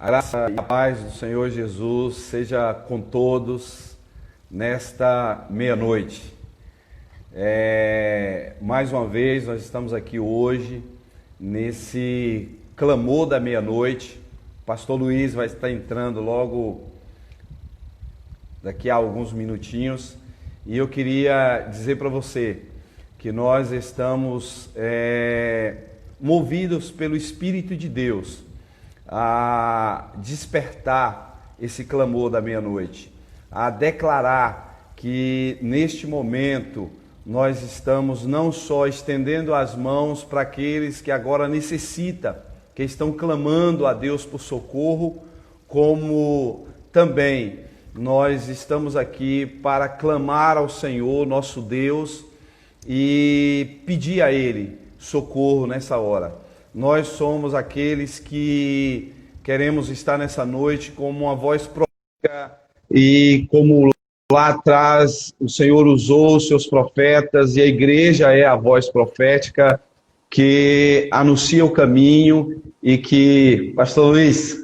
A graça e a paz do Senhor Jesus seja com todos nesta meia-noite. Mais uma vez nós estamos aqui hoje nesse clamor da meia-noite. O pastor Luiz vai estar entrando logo daqui a alguns minutinhos e eu queria dizer para você que nós estamos movidos pelo Espírito de Deus a despertar esse clamor da meia-noite, a declarar que neste momento nós estamos não só estendendo as mãos para aqueles que agora necessitam, que estão clamando a Deus por socorro, como também nós estamos aqui para clamar ao Senhor, nosso Deus, e pedir a Ele socorro nessa hora. Nós somos aqueles que queremos estar nessa noite como uma voz profética e como lá atrás o Senhor usou os seus profetas e a igreja é a voz profética que anuncia o caminho e que... Pastor Luiz...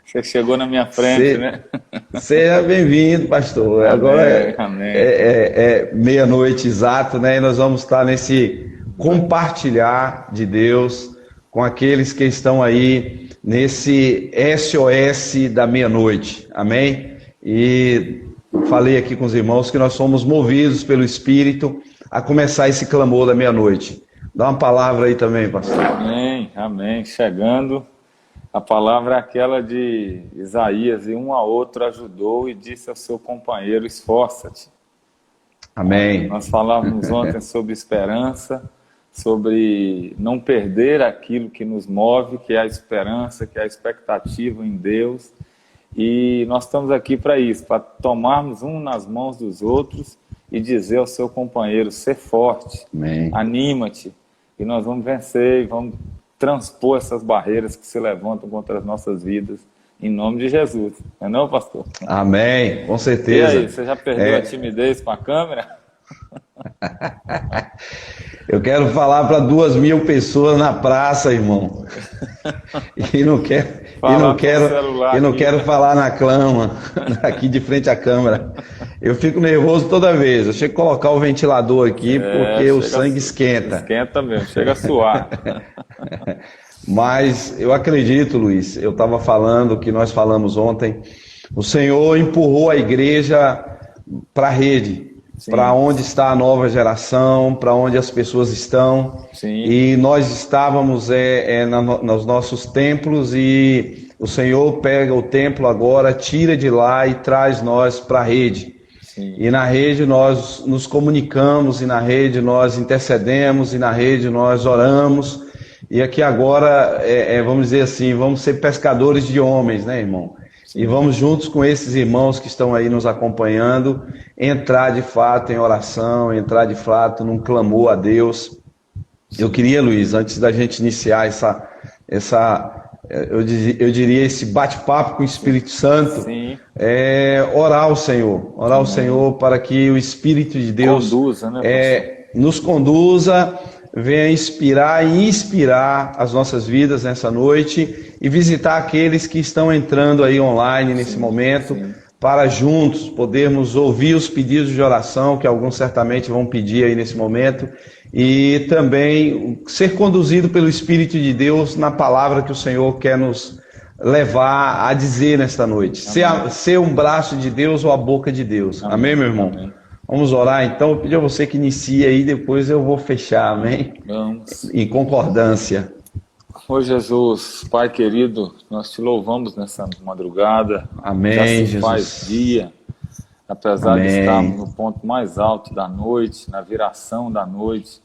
Você chegou na minha frente, né? Seja bem-vindo, pastor. Amém, agora amém. É meia-noite exato, né? E nós vamos estar nesse compartilhar de Deus com aqueles que estão aí nesse SOS da meia-noite. Amém? E falei aqui com os irmãos que nós somos movidos pelo Espírito a começar esse clamor da meia-noite. Dá uma palavra aí também, pastor. Amém, amém. Chegando... A palavra é aquela de Isaías, e um a outro ajudou e disse ao seu companheiro, esforça-te. Amém. Nós falávamos ontem sobre esperança, sobre não perder aquilo que nos move, que é a esperança, que é a expectativa em Deus. E nós estamos aqui para isso, para tomarmos um nas mãos dos outros e dizer ao seu companheiro, ser forte, anima-te, e nós vamos vencer e vamos transpor essas barreiras que se levantam contra as nossas vidas, em nome de Jesus. Não é não, pastor? Amém, com certeza. E aí, você já perdeu a timidez com a câmera? Eu quero falar para 2.000 pessoas na praça, irmão. E não quero falar na clama, aqui de frente à câmera. Eu fico nervoso toda vez. Eu chego a colocar o ventilador aqui porque o sangue esquenta. Esquenta mesmo, chega a suar. Mas eu acredito, Luiz, eu estava falando que nós falamos ontem, o Senhor empurrou a igreja para a rede, para onde está a nova geração, para onde as pessoas estão. Sim. E nós estávamos nos nossos templos e o Senhor pega o templo agora, tira de lá e traz nós para a rede. Sim. E na rede nós nos comunicamos, e na rede nós intercedemos, e na rede nós oramos. E aqui agora, vamos dizer assim, vamos ser pescadores de homens, né, irmão? Sim. E vamos juntos com esses irmãos que estão aí nos acompanhando, entrar de fato em oração, entrar de fato num clamor a Deus. Eu queria, Luiz, antes da gente iniciar eu diria esse bate-papo com o Espírito Santo, orar ao Senhor, ao Senhor para que o Espírito de Deus nos conduza, venha inspirar e inspirar as nossas vidas nessa noite e visitar aqueles que estão entrando aí online nesse momento, para juntos podermos ouvir os pedidos de oração que alguns certamente vão pedir aí nesse momento e também ser conduzido pelo Espírito de Deus na palavra que o Senhor quer nos levar a dizer nesta noite. Ser um braço de Deus ou a boca de Deus. Amém, meu irmão? Amém. Vamos orar então, eu pedi a você que inicie aí, depois eu vou fechar, amém? Vamos. Em concordância. Ô Jesus, Pai querido, nós te louvamos nessa madrugada. Amém, já se Jesus. faz dia, apesar de estarmos no ponto mais alto da noite, na viração da noite.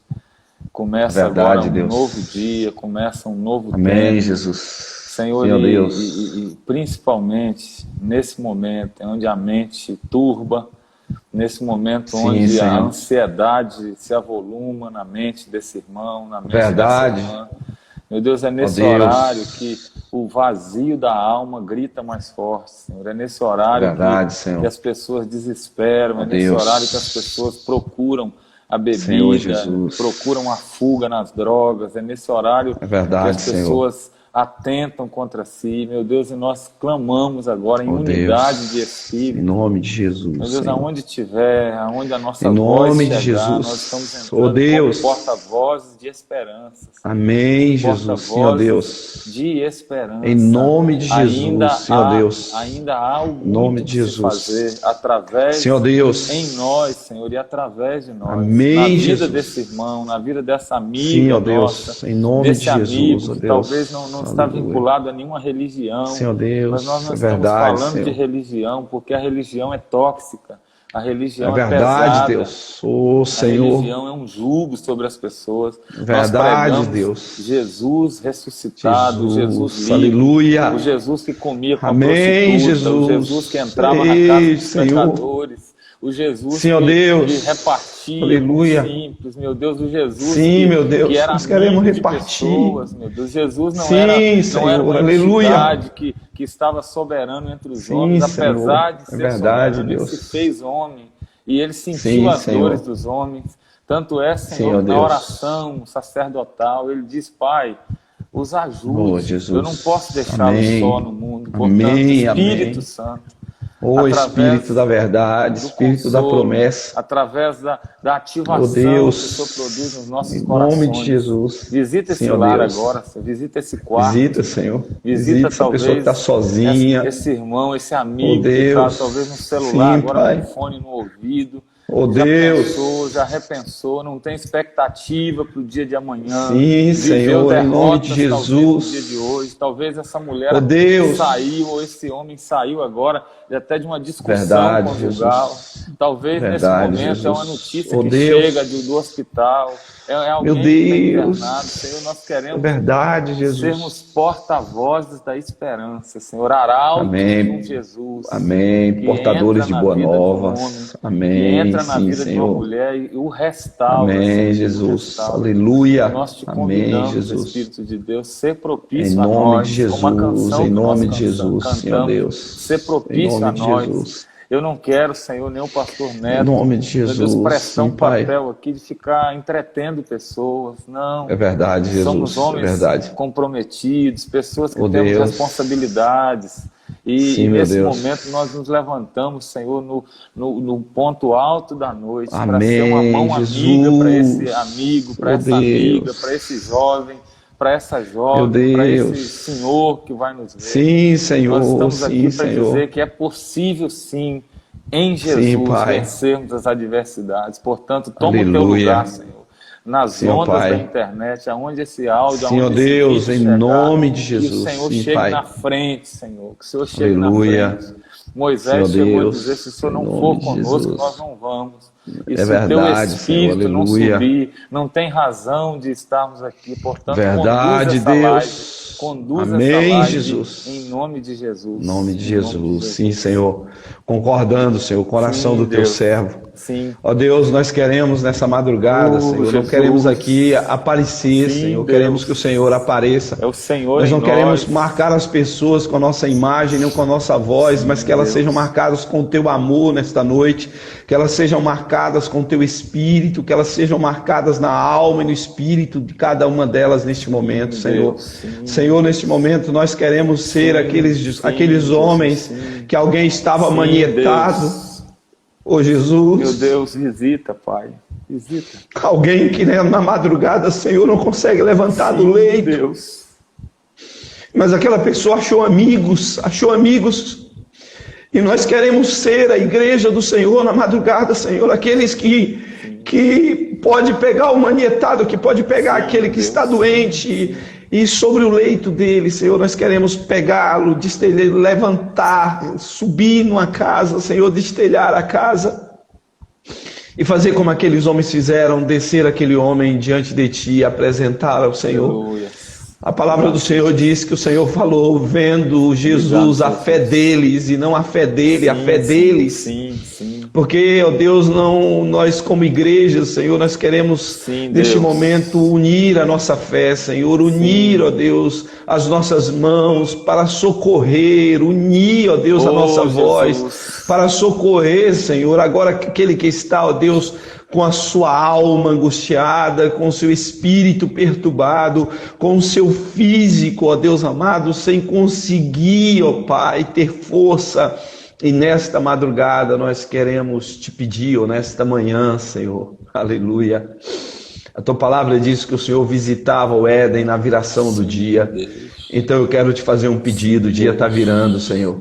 Começa agora um novo dia, começa um novo tempo. Amém, Jesus. Senhor, e principalmente nesse momento onde a mente turba, nesse momento onde a ansiedade se avoluma na mente desse irmão, na mente dessa irmã. Meu Deus, é nesse horário que o vazio da alma grita mais forte, Senhor. É nesse horário que as pessoas desesperam, é nesse horário que as pessoas procuram a bebida, procuram a fuga nas drogas, é nesse horário que as pessoas atentam contra si, meu Deus, e nós clamamos agora em unidade de espírito. Em nome de Jesus. Meu Deus, Senhor. aonde tiver, aonde a nossa Em voz nome de chegar, Jesus. nós estamos entrando Deus. como porta-vozes de esperança. Amém, Jesus, Senhor Deus. De esperança. Em nome de Jesus, Senhor Deus. Ainda há algo Em nome muito de de se Jesus. fazer através, Senhor Deus. em nós, Senhor, e através de nós. Amém, na vida Jesus. desse irmão, na vida dessa amiga Sim, ó Deus, nossa, em nome desse de Jesus, amigo ó que Deus. talvez não está Aleluia. vinculado a nenhuma religião. Senhor Deus, mas nós não é estamos verdade, falando de Senhor. religião, porque a religião é tóxica. A religião É é verdade, pesada. Deus. Ô, A Senhor. religião é um jugo sobre as pessoas. Verdade, Nós pregamos Deus. Jesus ressuscitado, Jesus livre, aleluia. o Jesus que comia com Amém, prostituta, Jesus. o Jesus que entrava na Ei, casa dos Senhor. pecadores, o Jesus Senhor que Deus. repartia Aleluia. com os simples, meu Deus, o Jesus Sim, meu Deus, que era nós queremos amigo de repartir. pessoas, meu Deus. Jesus não Sim, era Senhor, uma aleluia. entidade que estava soberano entre os Sim, homens, Senhor, apesar de é ser verdade, soberano, Deus. ele se fez homem. E ele sentiu Sim, as Senhor. dores dos homens. Tanto é, Senhor, Senhor na Deus. oração sacerdotal, ele diz, Pai, os ajude. Oh, Jesus. Eu não posso deixá-los Amém. só no mundo. Portanto, Amém, Espírito amém. Santo, Ô, através Espírito da verdade, do Espírito da consolo, promessa. através da ativação Oh, Deus. que o Senhor produz nos nossos Em corações. nome de Jesus. Visita esse Senhor lar Deus. agora, Senhor. Visita esse quarto. Visita, Senhor. Visita essa pessoa que talvez está sozinha. esse irmão, esse amigo Oh, que está Deus. talvez no celular, Sim, agora Pai. com o fone no ouvido. Oh, já Deus. pensou, já repensou, não tem expectativa para o dia de amanhã. Sim, Viveu Senhor, em nome de derrotas, talvez, no Jesus. dia de hoje. Talvez essa mulher Oh, Deus. saiu, ou esse homem saiu agora, até de uma discussão Verdade, conjugal. Jesus. Talvez Verdade, nesse momento Jesus. é uma notícia Oh, que Deus. chega do hospital. É alguém Meu que está Deus. internado. Senhor, nós É queremos verdade, Jesus. sermos porta-vozes da esperança, Senhor, arautos Amém. de um Jesus. Amém. que Portadores entra de na boa vida de um nova. homem, que Amém. entra na Sim, vida de uma Senhor. mulher e o restaura. Amém, Senhor, o Jesus. restaura. Aleluia. Nós te Amém, convidamos, Jesus. Espírito de Deus, ser propício Em a nome nós, de Jesus, como a canção em que nome nós de Jesus, cantamos, Senhor Deus. ser propício Em nome a de nós. Jesus. Eu não quero, Senhor, nem o pastor Neto, Em nome de meu Deus, Jesus, prestar um sim, Pai. papel aqui de ficar entretendo pessoas. Não. É verdade, Jesus. Somos homens É verdade. comprometidos, pessoas que Oh, temos Deus. responsabilidades. E, Sim, e meu nesse Deus. momento nós nos levantamos, Senhor, no ponto alto da noite, para Amém, ser uma mão amiga Jesus. para esse amigo, para Oh, essa amiga, Deus. para esse jovem, para essa Meu jovem, para esse Deus. senhor que vai nos ver. Sim, Senhor. Nós estamos Sim, aqui para Senhor. dizer que é possível sim, em Jesus, Pai. vencermos as adversidades. Portanto, toma o teu Aleluia. lugar, Senhor. Nas Sim, ondas Pai. da internet, aonde esse áudio, Senhor aonde esse Deus, vídeo em chegar, nome de que o Jesus. Senhor Sim, chegue Pai. na frente, Senhor. Que o Senhor chegue Aleluia. na frente. Moisés Senhor chegou Deus, a dizer, se o Senhor em não nome for de conosco, Jesus. nós não vamos. E É se o teu verdade, Espírito Senhor, não aleluia. subir, não tem razão de estarmos aqui. Portanto, Verdade, conduz essa Deus. live. Conduz Amém, essa live Jesus. em nome de Jesus. Em nome de Em nome Jesus. Sim, Senhor. Concordando, Senhor, o coração Sim, do teu Deus. servo. Sim. Ó Deus, nós queremos nessa madrugada, Senhor, não Jesus. queremos aqui aparecer, Sim, Senhor, Deus. queremos que o Senhor apareça. É o Senhor Nós em não queremos nós. marcar as pessoas com a nossa imagem, nem com a nossa voz, mas que elas Deus. sejam marcadas com o teu amor nesta noite, que elas sejam marcadas com o teu espírito, que elas sejam marcadas na alma e no espírito de cada uma delas neste momento, Senhor. Deus, sim. Senhor, neste momento nós queremos ser aqueles Deus, homens sim. que alguém estava Sim, manietado. Deus. Ô Jesus. Meu Deus, visita, Pai. Visita. Alguém que né, na madrugada, Senhor, não consegue levantar do leito. Deus. Mas aquela pessoa achou amigos. E nós queremos ser a igreja do Senhor na madrugada, Senhor. Aqueles que pode pegar o manietado, que pode pegar aquele que está doente e sobre o leito dele, Senhor, nós queremos pegá-lo, levantar, subir numa casa, Senhor, destelhar a casa e fazer como aqueles homens fizeram, descer aquele homem diante de ti e apresentar ao Senhor. Aleluia. A palavra do Senhor diz que o Senhor falou, vendo Jesus, a fé deles, e não a fé dele, a fé deles. Sim. Porque, ó Deus, não, nós como igreja, Senhor, nós queremos Sim, neste Deus. momento unir a nossa fé, Senhor, unir, ó Deus, as nossas mãos para socorrer, unir, ó Deus, a nossa voz Jesus. para socorrer, Senhor, agora aquele que está, ó Deus, com a sua alma angustiada, com o seu espírito perturbado, com o seu físico, ó Deus amado, sem conseguir, ó Pai, ter força. E nesta madrugada nós queremos te pedir, ou nesta manhã, Senhor, aleluia. A tua palavra diz que o Senhor visitava o Éden na viração do dia. Então eu quero te fazer um pedido, o dia está virando, Senhor.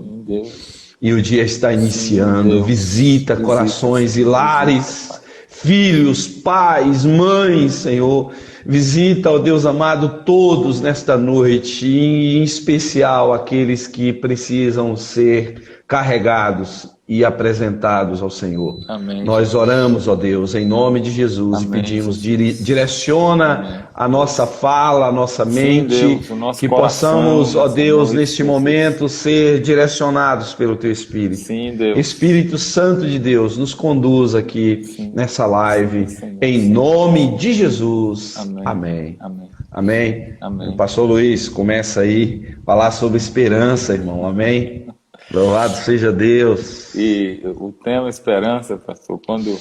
E o dia está iniciando. Visita corações e lares, filhos, pais, mães, Senhor. Visita, ó Deus amado, todos nesta noite, e em especial aqueles que precisam ser carregados e apresentados ao Senhor. Amém. Nós oramos, ó Deus, em nome de Jesus. Amém. E pedimos, direciona Amém. A nossa fala, a nossa mente, sim, Deus, o nosso que coração, possamos, ó Deus, neste momento ser direcionados pelo Teu Espírito. Sim, Deus. Espírito Santo de Deus, nos conduz aqui sim. Nessa live, sim, em nome de Jesus. Amém. Amém. Amém. Amém. Amém. O pastor Luiz começa aí a falar sobre esperança, irmão. Amém. Louvado seja Deus. E o tema esperança, pastor, quando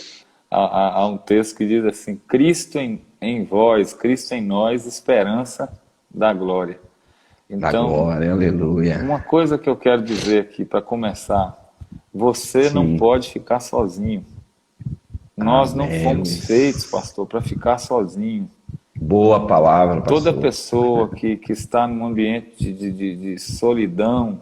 há um texto que diz assim: Cristo em vós, Cristo em nós, esperança da glória. Então, da glória, aleluia. Uma coisa que eu quero dizer aqui para começar: você sim. Não pode ficar sozinho. Nós não fomos feitos, pastor, para ficar sozinho. Boa palavra, pastor. Toda pessoa que está num ambiente de solidão,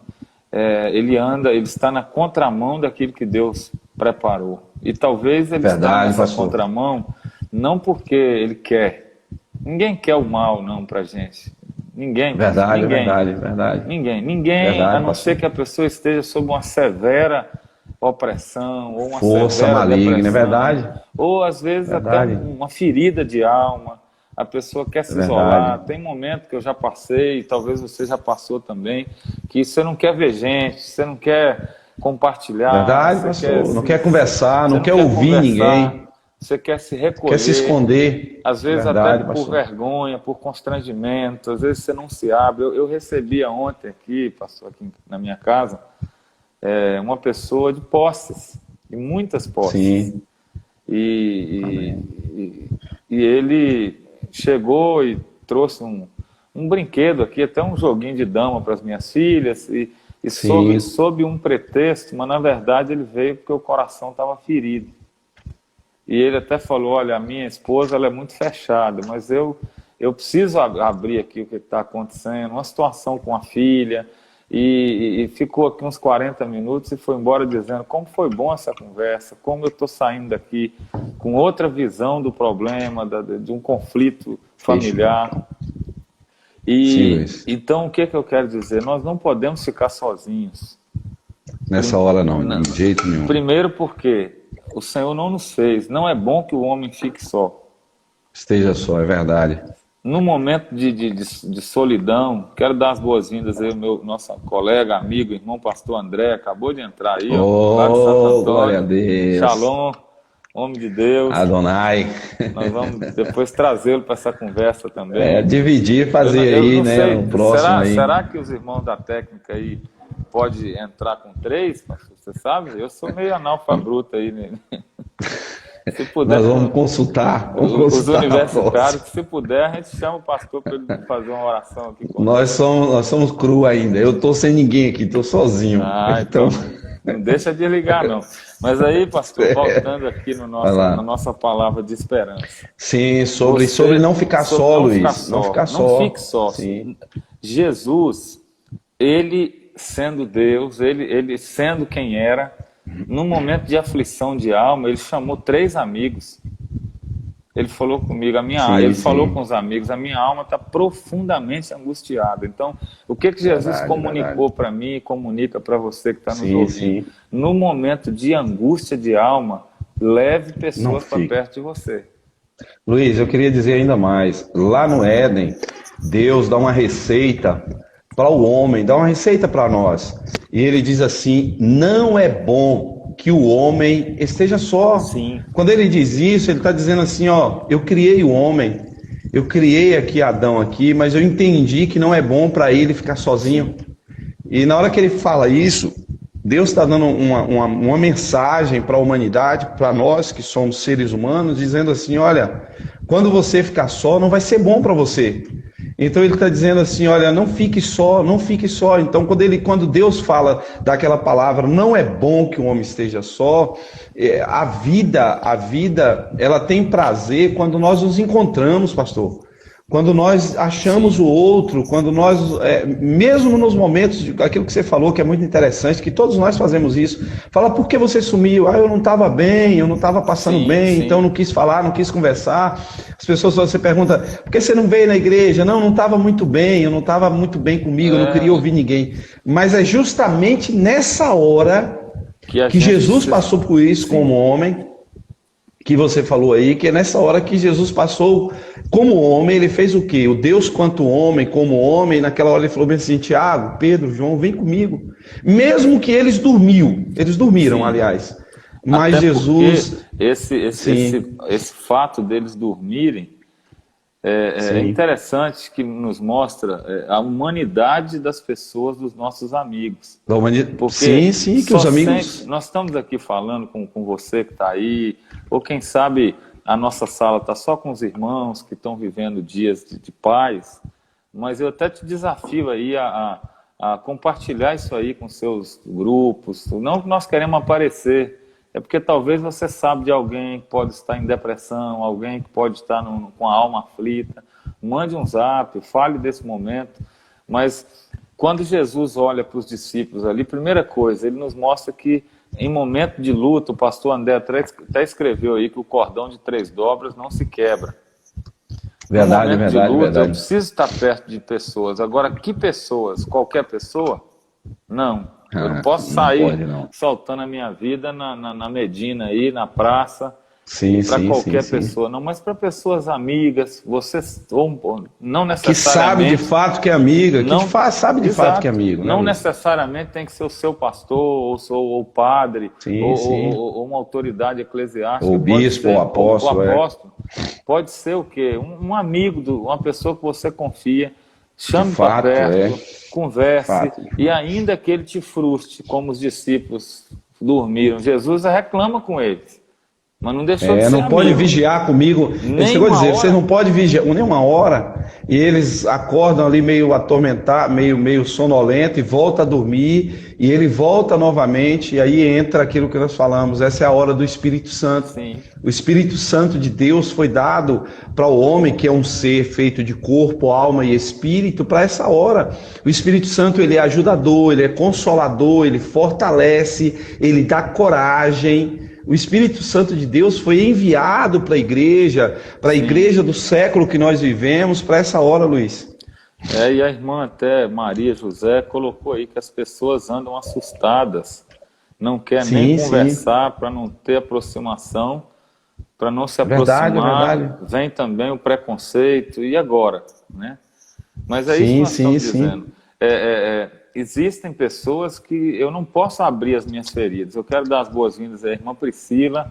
ele está na contramão daquilo que Deus preparou. E talvez ele está nessa contramão não porque ele quer. Ninguém quer o mal, não, pra gente. Ninguém. Verdade, ninguém, verdade. Ninguém, verdade, a não ser que a pessoa esteja sob uma severa opressão, ou uma força severa maligna, depressão, é verdade? Ou às vezes até uma ferida de alma. A pessoa quer se isolar. Tem momento que eu já passei, talvez você já passou também, que você não quer ver gente, você não quer compartilhar. Verdade, pastor. Não quer conversar, não quer ouvir ninguém. Você quer se recolher. Quer se esconder. Às vezes até por vergonha, por constrangimento. Às vezes você não se abre. Eu recebia ontem aqui, pastor, aqui na minha casa, uma pessoa de posses, de muitas posses. Sim. E ele chegou e trouxe um brinquedo aqui, até um joguinho de dama para as minhas filhas, e sob um pretexto, mas na verdade ele veio porque o coração estava ferido. E ele até falou: olha, a minha esposa ela é muito fechada, mas eu preciso abrir aqui o que está acontecendo, uma situação com a filha, e ficou aqui uns 40 minutos e foi embora dizendo como foi bom essa conversa, como eu estou saindo daqui com outra visão do problema, de um conflito familiar. Então, o que eu quero dizer? Nós não podemos ficar sozinhos. Nessa hora não, de jeito nenhum. Primeiro porque o Senhor não nos fez, não é bom que o homem fique só. Esteja só, é verdade. No momento de solidão, quero dar as boas-vindas aí ao nosso colega, amigo, irmão pastor André, acabou de entrar aí. Lá de Santo Antônio. Glória a Deus. Shalom, homem de Deus. Adonai. Nós vamos depois trazê-lo para essa conversa também. Dividir, fazer aí, né, no próximo aí. Será que os irmãos da técnica aí podem entrar com 3, pastor? Você sabe? Eu sou meio analfabeto aí, né? Se puder, nós vamos consultar. Os universitários, se puder, a gente chama o pastor para ele fazer uma oração aqui conosco. Nós somos cru ainda. Eu estou sem ninguém aqui, estou sozinho. Então não deixa de ligar, não. Mas aí, pastor, voltando aqui na nossa palavra de esperança. Sim, sobre não ficar só, Luiz. Não ficar só. Não fique só. Sim. Jesus, ele sendo Deus, ele sendo quem era, num momento de aflição de alma, ele chamou 3 amigos. Ele falou comigo, falou com os amigos, a minha alma está profundamente angustiada. Então, o que Jesus comunicou para mim e comunica para você que está nos ouvindo? Sim. No momento de angústia de alma, leve pessoas para perto de você. Luiz, eu queria dizer ainda mais. Lá no Éden, Deus dá uma receita para o homem, dá uma receita para nós. E ele diz assim: não é bom que o homem esteja só. Sim. Quando ele diz isso, ele está dizendo assim, ó, eu criei o homem, eu criei aqui Adão aqui, mas eu entendi que não é bom para ele ficar sozinho. E na hora que ele fala isso, Deus está dando uma mensagem para a humanidade, para nós que somos seres humanos, dizendo assim, olha, quando você ficar só, não vai ser bom para você. Então ele está dizendo assim, olha, não fique só, não fique só. Então quando Deus fala daquela palavra, não é bom que o homem esteja só, a vida, ela tem prazer quando nós nos encontramos, pastor. Quando nós achamos o outro, quando nós, mesmo nos momentos, aquilo que você falou, que é muito interessante, que todos nós fazemos isso, fala, por que você sumiu? Ah, eu não estava bem, eu não estava passando bem, então eu não quis falar, não quis conversar. As pessoas, você pergunta, por que você não veio na igreja? Não estava muito bem, eu não estava muito bem comigo, eu não queria ouvir ninguém. Mas é justamente nessa hora que Jesus passou por isso como homem, que você falou aí, que é nessa hora que Jesus passou como homem, ele fez o quê? O Deus quanto homem, como homem, naquela hora ele falou bem assim, Tiago, Pedro, João, vem comigo. Mesmo que eles dormiram, aliás. Mas até Jesus... Esse fato deles dormirem é interessante, que nos mostra a humanidade das pessoas, dos nossos amigos. Da humanidade. Porque sim, que os amigos... Nós estamos aqui falando com você que está aí, ou quem sabe a nossa sala está só com os irmãos que estão vivendo dias de paz, mas eu até te desafio aí a compartilhar isso aí com seus grupos. Não que nós queremos aparecer, é porque talvez você sabe de alguém que pode estar em depressão, alguém que pode estar com a alma aflita. Mande um zap, fale desse momento. Mas quando Jesus olha para os discípulos ali, primeira coisa, ele nos mostra que em momento de luto, o pastor André até escreveu aí que o cordão de 3 dobras não se quebra. Verdade, no momento de luta, verdade. Eu preciso estar perto de pessoas. Agora, que pessoas? Qualquer pessoa? Não. Eu não posso sair soltando a minha vida na Medina aí, na praça, para qualquer pessoa. Não, mas para pessoas amigas, não necessariamente... Que sabe de fato que é amiga, sabe de fato que é amigo. Não necessariamente tem que ser o seu pastor, ou padre, ou uma autoridade eclesiástica. Ou bispo, ou apóstolo. Pode ser o quê? Um amigo, uma pessoa que você confia. Chame para perto, converse, e ainda que ele te frustre, como os discípulos dormiram, Jesus reclama com eles, mas não deixou de ser não amigo. Pode vigiar comigo, ele chegou a dizer, vocês não podem vigiar nem uma hora, e eles acordam ali meio atormentados, meio sonolento, e volta a dormir, e ele volta novamente, e aí entra aquilo que nós falamos, essa é a hora do Espírito Santo. Sim. O Espírito Santo de Deus foi dado para o homem, que é um ser feito de corpo, alma e espírito, para essa hora. O Espírito Santo, ele é ajudador, ele é consolador, ele fortalece, ele dá coragem. O Espírito Santo de Deus foi enviado para a igreja do século que nós vivemos, para essa hora, Luiz. E a irmã até Maria José colocou aí que as pessoas andam assustadas, não querem nem conversar para não ter aproximação, para não se aproximar. Verdade. Vem também o preconceito, e agora? Né? Mas é isso que nós estamos dizendo. Existem pessoas que eu não posso abrir as minhas feridas. Eu quero dar as boas-vindas à irmã Priscila,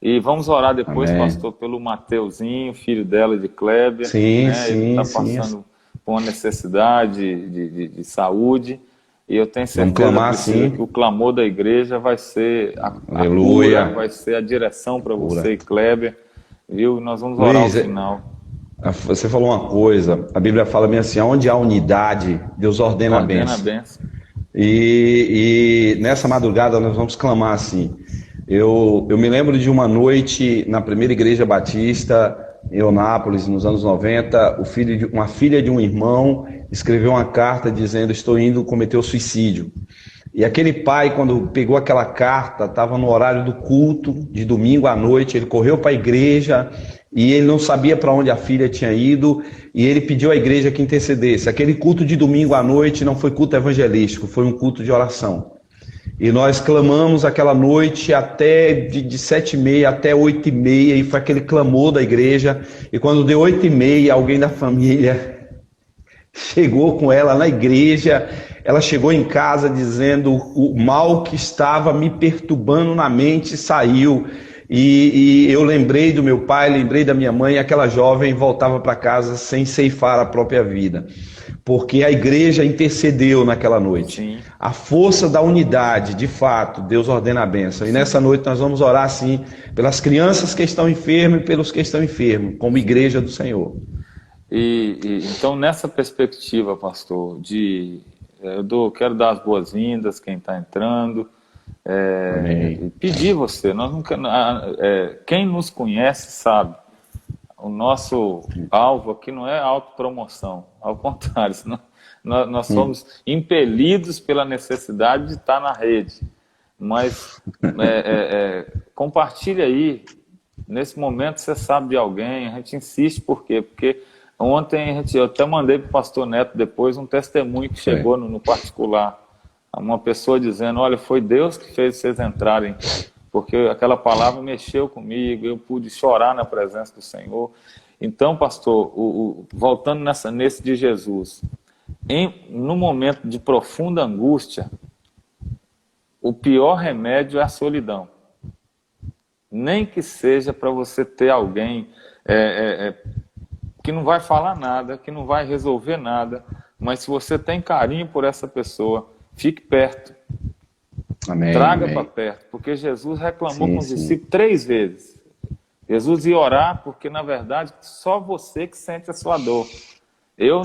e vamos orar depois, pastor, pelo Mateuzinho, filho dela de Kleber. Ele está passando por uma necessidade de saúde, e eu tenho certeza que o clamor da igreja vai ser a cura, vai ser a direção para você e Kleber, viu? Nós vamos orar ao final. Você falou uma coisa, a Bíblia fala bem assim, onde há unidade, Deus ordena a bênção. E nessa madrugada nós vamos clamar assim. Eu me lembro de uma noite na primeira igreja batista, em Eunápolis, nos anos 90, uma filha de um irmão escreveu uma carta dizendo, estou indo cometer o suicídio. E aquele pai, quando pegou aquela carta, estava no horário do culto, de domingo à noite, ele correu para a igreja, e ele não sabia para onde a filha tinha ido, e ele pediu à igreja que intercedesse. Aquele culto de domingo à noite não foi culto evangelístico, foi um culto de oração. E nós clamamos aquela noite até de 7h30 até 8h30, e foi aquele clamor da igreja. E quando deu 8h30, alguém da família chegou com ela na igreja, ela chegou em casa dizendo o mal que estava me perturbando na mente saiu. E eu lembrei do meu pai, lembrei da minha mãe, aquela jovem voltava para casa sem ceifar a própria vida, porque a igreja intercedeu naquela noite. Sim. A força da unidade, de fato, Deus ordena a bênção. E nessa noite nós vamos orar, sim, pelas crianças que estão enfermas e pelos que estão enfermos, como igreja do Senhor. Então, nessa perspectiva, pastor, quero dar as boas-vindas quem está entrando, e pedir você, quem nos conhece sabe, o nosso alvo aqui não é autopromoção, ao contrário, nós somos impelidos pela necessidade de estar na rede, mas compartilhe aí, nesse momento você sabe de alguém, a gente insiste, por quê? Porque ontem eu até mandei para o pastor Neto depois um testemunho que chegou no particular, uma pessoa dizendo, olha, foi Deus que fez vocês entrarem, porque aquela palavra mexeu comigo, eu pude chorar na presença do Senhor. Então, pastor, voltando nesse de Jesus, no momento de profunda angústia, o pior remédio é a solidão. Nem que seja para você ter alguém que não vai falar nada, que não vai resolver nada, mas se você tem carinho por essa pessoa, fique perto. Amém, traga para perto, porque Jesus reclamou com os discípulos 3 vezes. Jesus ia orar porque, na verdade, só você que sente a sua dor.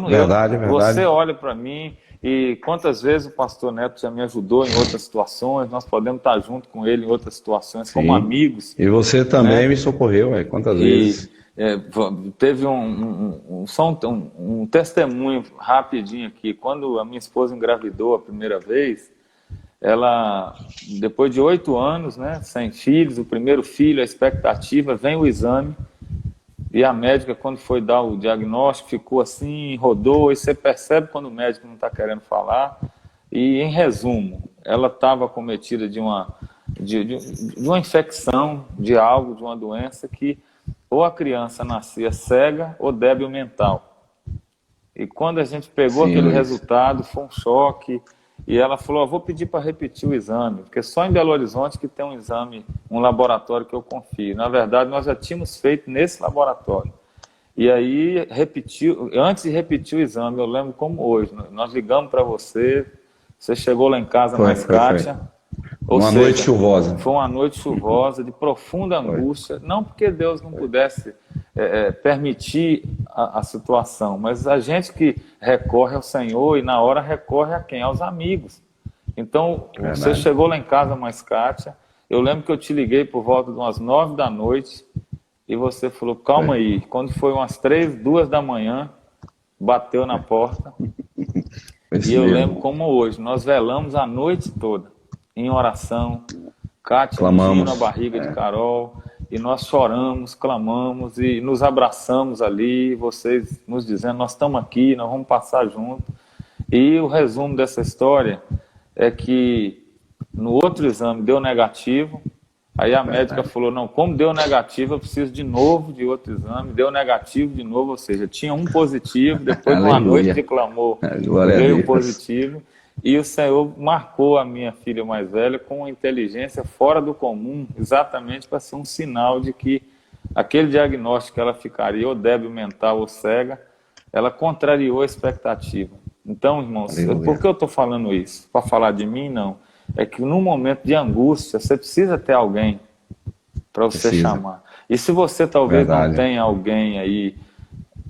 Verdade. Você olha para mim e quantas vezes o pastor Neto já me ajudou em outras situações, nós podemos estar junto com ele em outras situações, como amigos. E você também me socorreu, quantas vezes? Teve um testemunho rapidinho aqui. Quando a minha esposa engravidou a primeira vez, ela, depois de 8 anos, né, sem filhos, o primeiro filho, a expectativa, vem o exame, e a médica, quando foi dar o diagnóstico, ficou assim, rodou, e você percebe quando o médico não está querendo falar. E, em resumo, ela estava acometida de uma infecção, de algo, de uma doença que ou a criança nascia cega ou débil mental. E quando a gente pegou aquele resultado, foi um choque. E ela falou, vou pedir para repetir o exame, porque só em Belo Horizonte que tem um exame, um laboratório que eu confio. Na verdade, nós já tínhamos feito nesse laboratório. E aí, antes de repetir o exame, eu lembro como hoje, nós ligamos para você, você chegou lá em casa mais Kátia. Uma noite chuvosa. Foi uma noite chuvosa, de profunda angústia, não porque Deus não pudesse permitir a situação, mas a gente que recorre ao Senhor e na hora recorre a quem? Aos amigos. Então, você chegou lá em casa mais Kátia, eu lembro que eu te liguei por volta de umas 9 da noite e você falou, calma aí, quando foi umas 2 da manhã, bateu na porta e eu lembro como hoje, nós velamos a noite toda em oração, Kátia ungindo a barriga de Carol, e nós choramos, clamamos e nos abraçamos ali, vocês nos dizendo, nós estamos aqui, nós vamos passar junto. E o resumo dessa história é que no outro exame deu negativo, aí a médica falou, não, como deu negativo, eu preciso de novo de outro exame, deu negativo de novo, ou seja, tinha um positivo, depois de uma noite de clamor, veio positivo. E o Senhor marcou a minha filha mais velha com uma inteligência fora do comum, exatamente para ser um sinal de que aquele diagnóstico que ela ficaria ou débil mental ou cega, ela contrariou a expectativa. Então, irmãos, por que eu estou falando isso? Para falar de mim, não. É que num momento de angústia, você precisa ter alguém para você chamar. E se você talvez não tenha alguém aí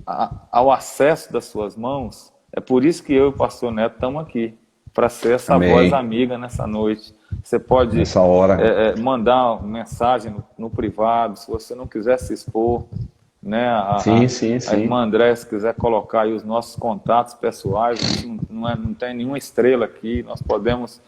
ao acesso das suas mãos, é por isso que eu e o pastor Neto estamos aqui. Para ser essa voz amiga nessa noite. Você pode mandar uma mensagem no privado, se você não quiser se expor. Né? A irmã André, se quiser colocar aí os nossos contatos pessoais, a gente não tem nenhuma estrela aqui, nós podemos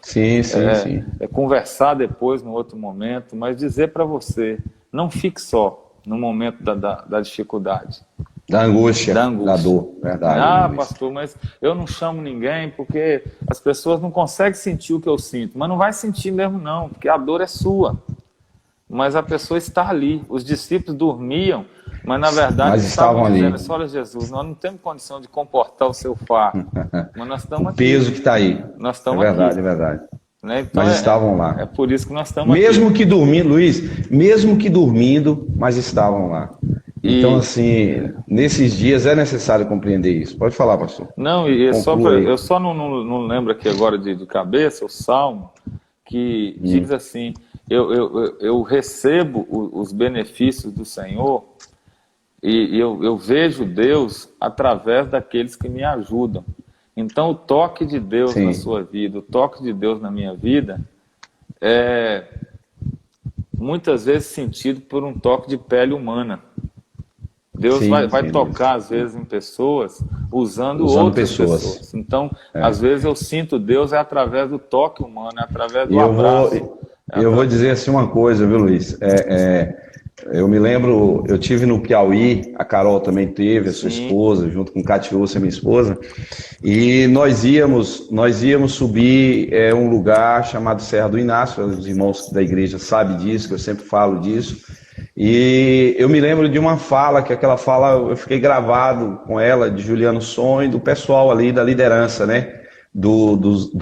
conversar depois, no outro momento, mas dizer para você, não fique só no momento da dificuldade. Da angústia, da dor, verdade. Pastor, mas eu não chamo ninguém porque as pessoas não conseguem sentir o que eu sinto. Mas não vai sentir mesmo não, porque a dor é sua. Mas a pessoa está ali. Os discípulos dormiam Mas na verdade Mas estavam ali. dizendo, olha Jesus, nós não temos condição de comportar o seu fardo, mas nós estamos O aqui. peso que está aí. Nós estamos É verdade, aqui. é verdade. Né? Então, Mas estavam lá. É por isso que nós estamos mesmo aqui. que dormindo, Luiz, mesmo que dormindo, mas estavam lá. Então, assim, nesses dias é necessário compreender isso. Pode falar, pastor. Não, e eu só não lembro aqui agora de cabeça o Salmo, que diz assim, eu recebo os benefícios do Senhor e eu vejo Deus através daqueles que me ajudam. Então, o toque de Deus na sua vida, o toque de Deus na minha vida, é muitas vezes sentido por um toque de pele humana. Deus vai tocar, às vezes, em pessoas, usando outras pessoas. Então, às vezes eu sinto Deus através do toque humano, através do abraço. Eu vou dizer assim uma coisa, viu, Luiz? Eu me lembro, eu tive no Piauí, a Carol também teve, a sua esposa, junto com Catiúcia, minha esposa, e nós íamos subir um lugar chamado Serra do Inácio, os irmãos da igreja sabem disso, que eu sempre falo disso, e eu me lembro de uma fala, que aquela fala eu fiquei gravado com ela, de Juliano Sonho e do pessoal ali da liderança, né, do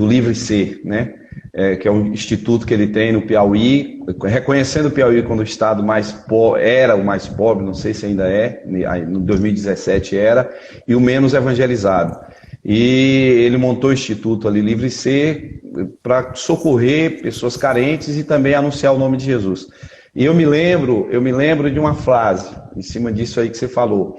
Livre Ser, né? Que é um instituto que ele tem no Piauí, reconhecendo o Piauí quando o estado era o mais pobre, não sei se ainda é, em 2017 era, e o menos evangelizado. E ele montou o instituto ali, Livre Ser, para socorrer pessoas carentes e também anunciar o nome de Jesus. E eu me lembro de uma frase, em cima disso aí que você falou.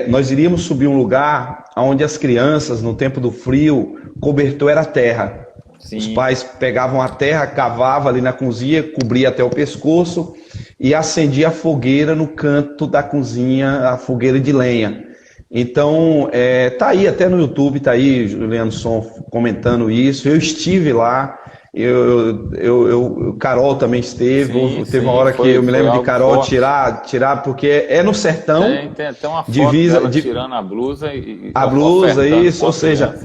Nós iríamos subir um lugar onde as crianças, no tempo do frio, cobertor era terra. Sim. Os pais pegavam a terra, cavavam ali na cozinha, cobria até o pescoço e acendia a fogueira no canto da cozinha, a fogueira de lenha. Então, tá aí, até no YouTube, tá aí, Juliano Som comentando isso. Eu estive lá, Carol também esteve. Teve uma hora que eu me lembro de Carol tirar, porque é no sertão. Tem até uma foto dela tirando a blusa a blusa, isso, ou seja,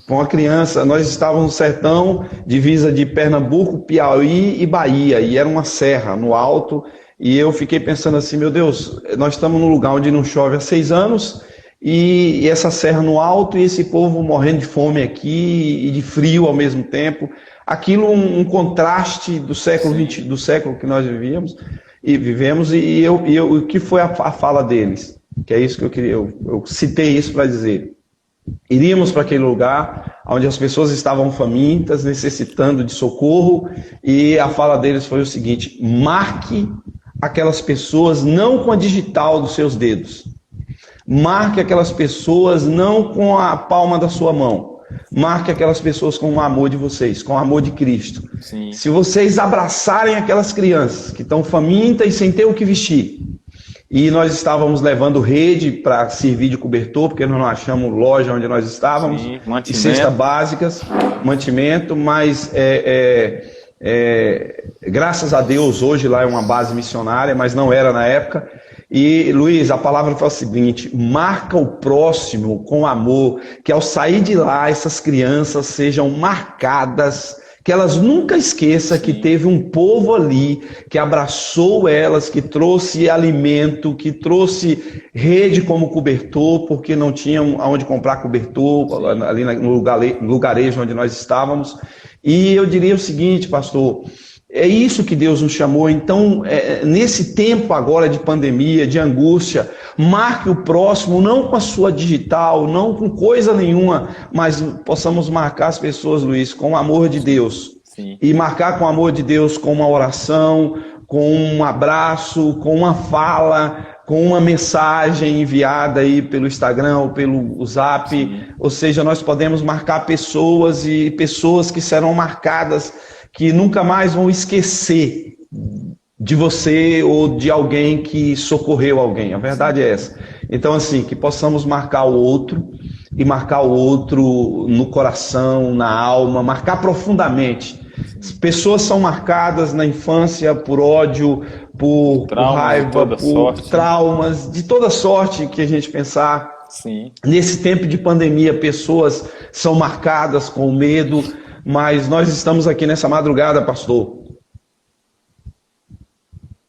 com a criança, nós estávamos no sertão, divisa de Pernambuco, Piauí e Bahia, e era uma serra no alto, e eu fiquei pensando assim, meu Deus, nós estamos num lugar onde não chove há 6 anos, e essa serra no alto, e esse povo morrendo de fome aqui, e de frio ao mesmo tempo, aquilo um contraste do século XX, do século que nós vivemos, e o que foi a fala deles, que é isso que eu queria, eu citei isso para dizer. Iríamos para aquele lugar onde as pessoas estavam famintas, necessitando de socorro, e a fala deles foi o seguinte: marque aquelas pessoas não com a digital dos seus dedos, marque aquelas pessoas não com a palma da sua mão, marque aquelas pessoas com o amor de vocês, com o amor de Cristo. Sim. Se vocês abraçarem aquelas crianças que estão famintas e sem ter o que vestir, e nós estávamos levando rede para servir de cobertor, porque nós não achamos loja onde nós estávamos, e cestas básicas, mantimento, mas graças a Deus hoje lá é uma base missionária, mas não era na época. E Luiz, a palavra fala o seguinte: marca o próximo com amor, que ao sair de lá essas crianças sejam marcadas, que elas nunca esqueçam que teve um povo ali que abraçou elas, que trouxe alimento, que trouxe rede como cobertor, porque não tinham aonde comprar cobertor, ali no lugarejo onde nós estávamos. E eu diria o seguinte, pastor, é isso que Deus nos chamou. Então, nesse tempo agora de pandemia, de angústia, marque o próximo, não com a sua digital, não com coisa nenhuma, mas possamos marcar as pessoas, Luiz, com o amor de Deus. Sim. E marcar com o amor de Deus com uma oração, com um abraço, com uma fala, com uma mensagem enviada aí pelo Instagram ou pelo Zap. Sim. Ou seja, nós podemos marcar pessoas e pessoas que serão marcadas, que nunca mais vão esquecer de você ou de alguém que socorreu alguém. A verdade é essa. Então, assim, que possamos marcar o outro, e marcar o outro no coração, na alma, marcar profundamente. Pessoas são marcadas na infância por ódio, por raiva, por traumas, de toda sorte que a gente pensar. Sim. Nesse tempo de pandemia, pessoas são marcadas com medo, mas nós estamos aqui nessa madrugada, pastor,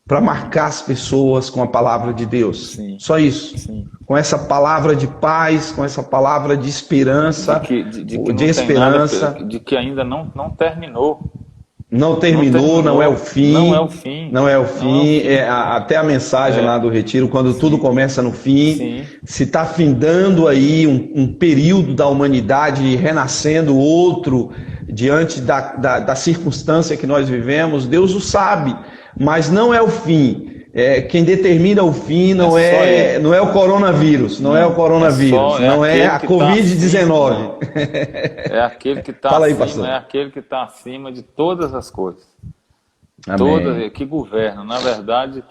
para marcar as pessoas com a palavra de Deus. Sim. Só isso. Sim. Com essa palavra de paz, com essa palavra de esperança, de que ainda não terminou. Não terminou, não é o fim. Não é o fim. Não é o fim. Até a mensagem lá do retiro, quando tudo começa no fim. Sim. Se está findando aí um período da humanidade, renascendo outro, diante da circunstância que nós vivemos, Deus o sabe, mas não é o fim. Quem determina o fim não é o coronavírus, não é o coronavírus, não é a Covid-19. É aquele que está acima, é aquele que está acima de todas as coisas. Todas, que governa. Na verdade,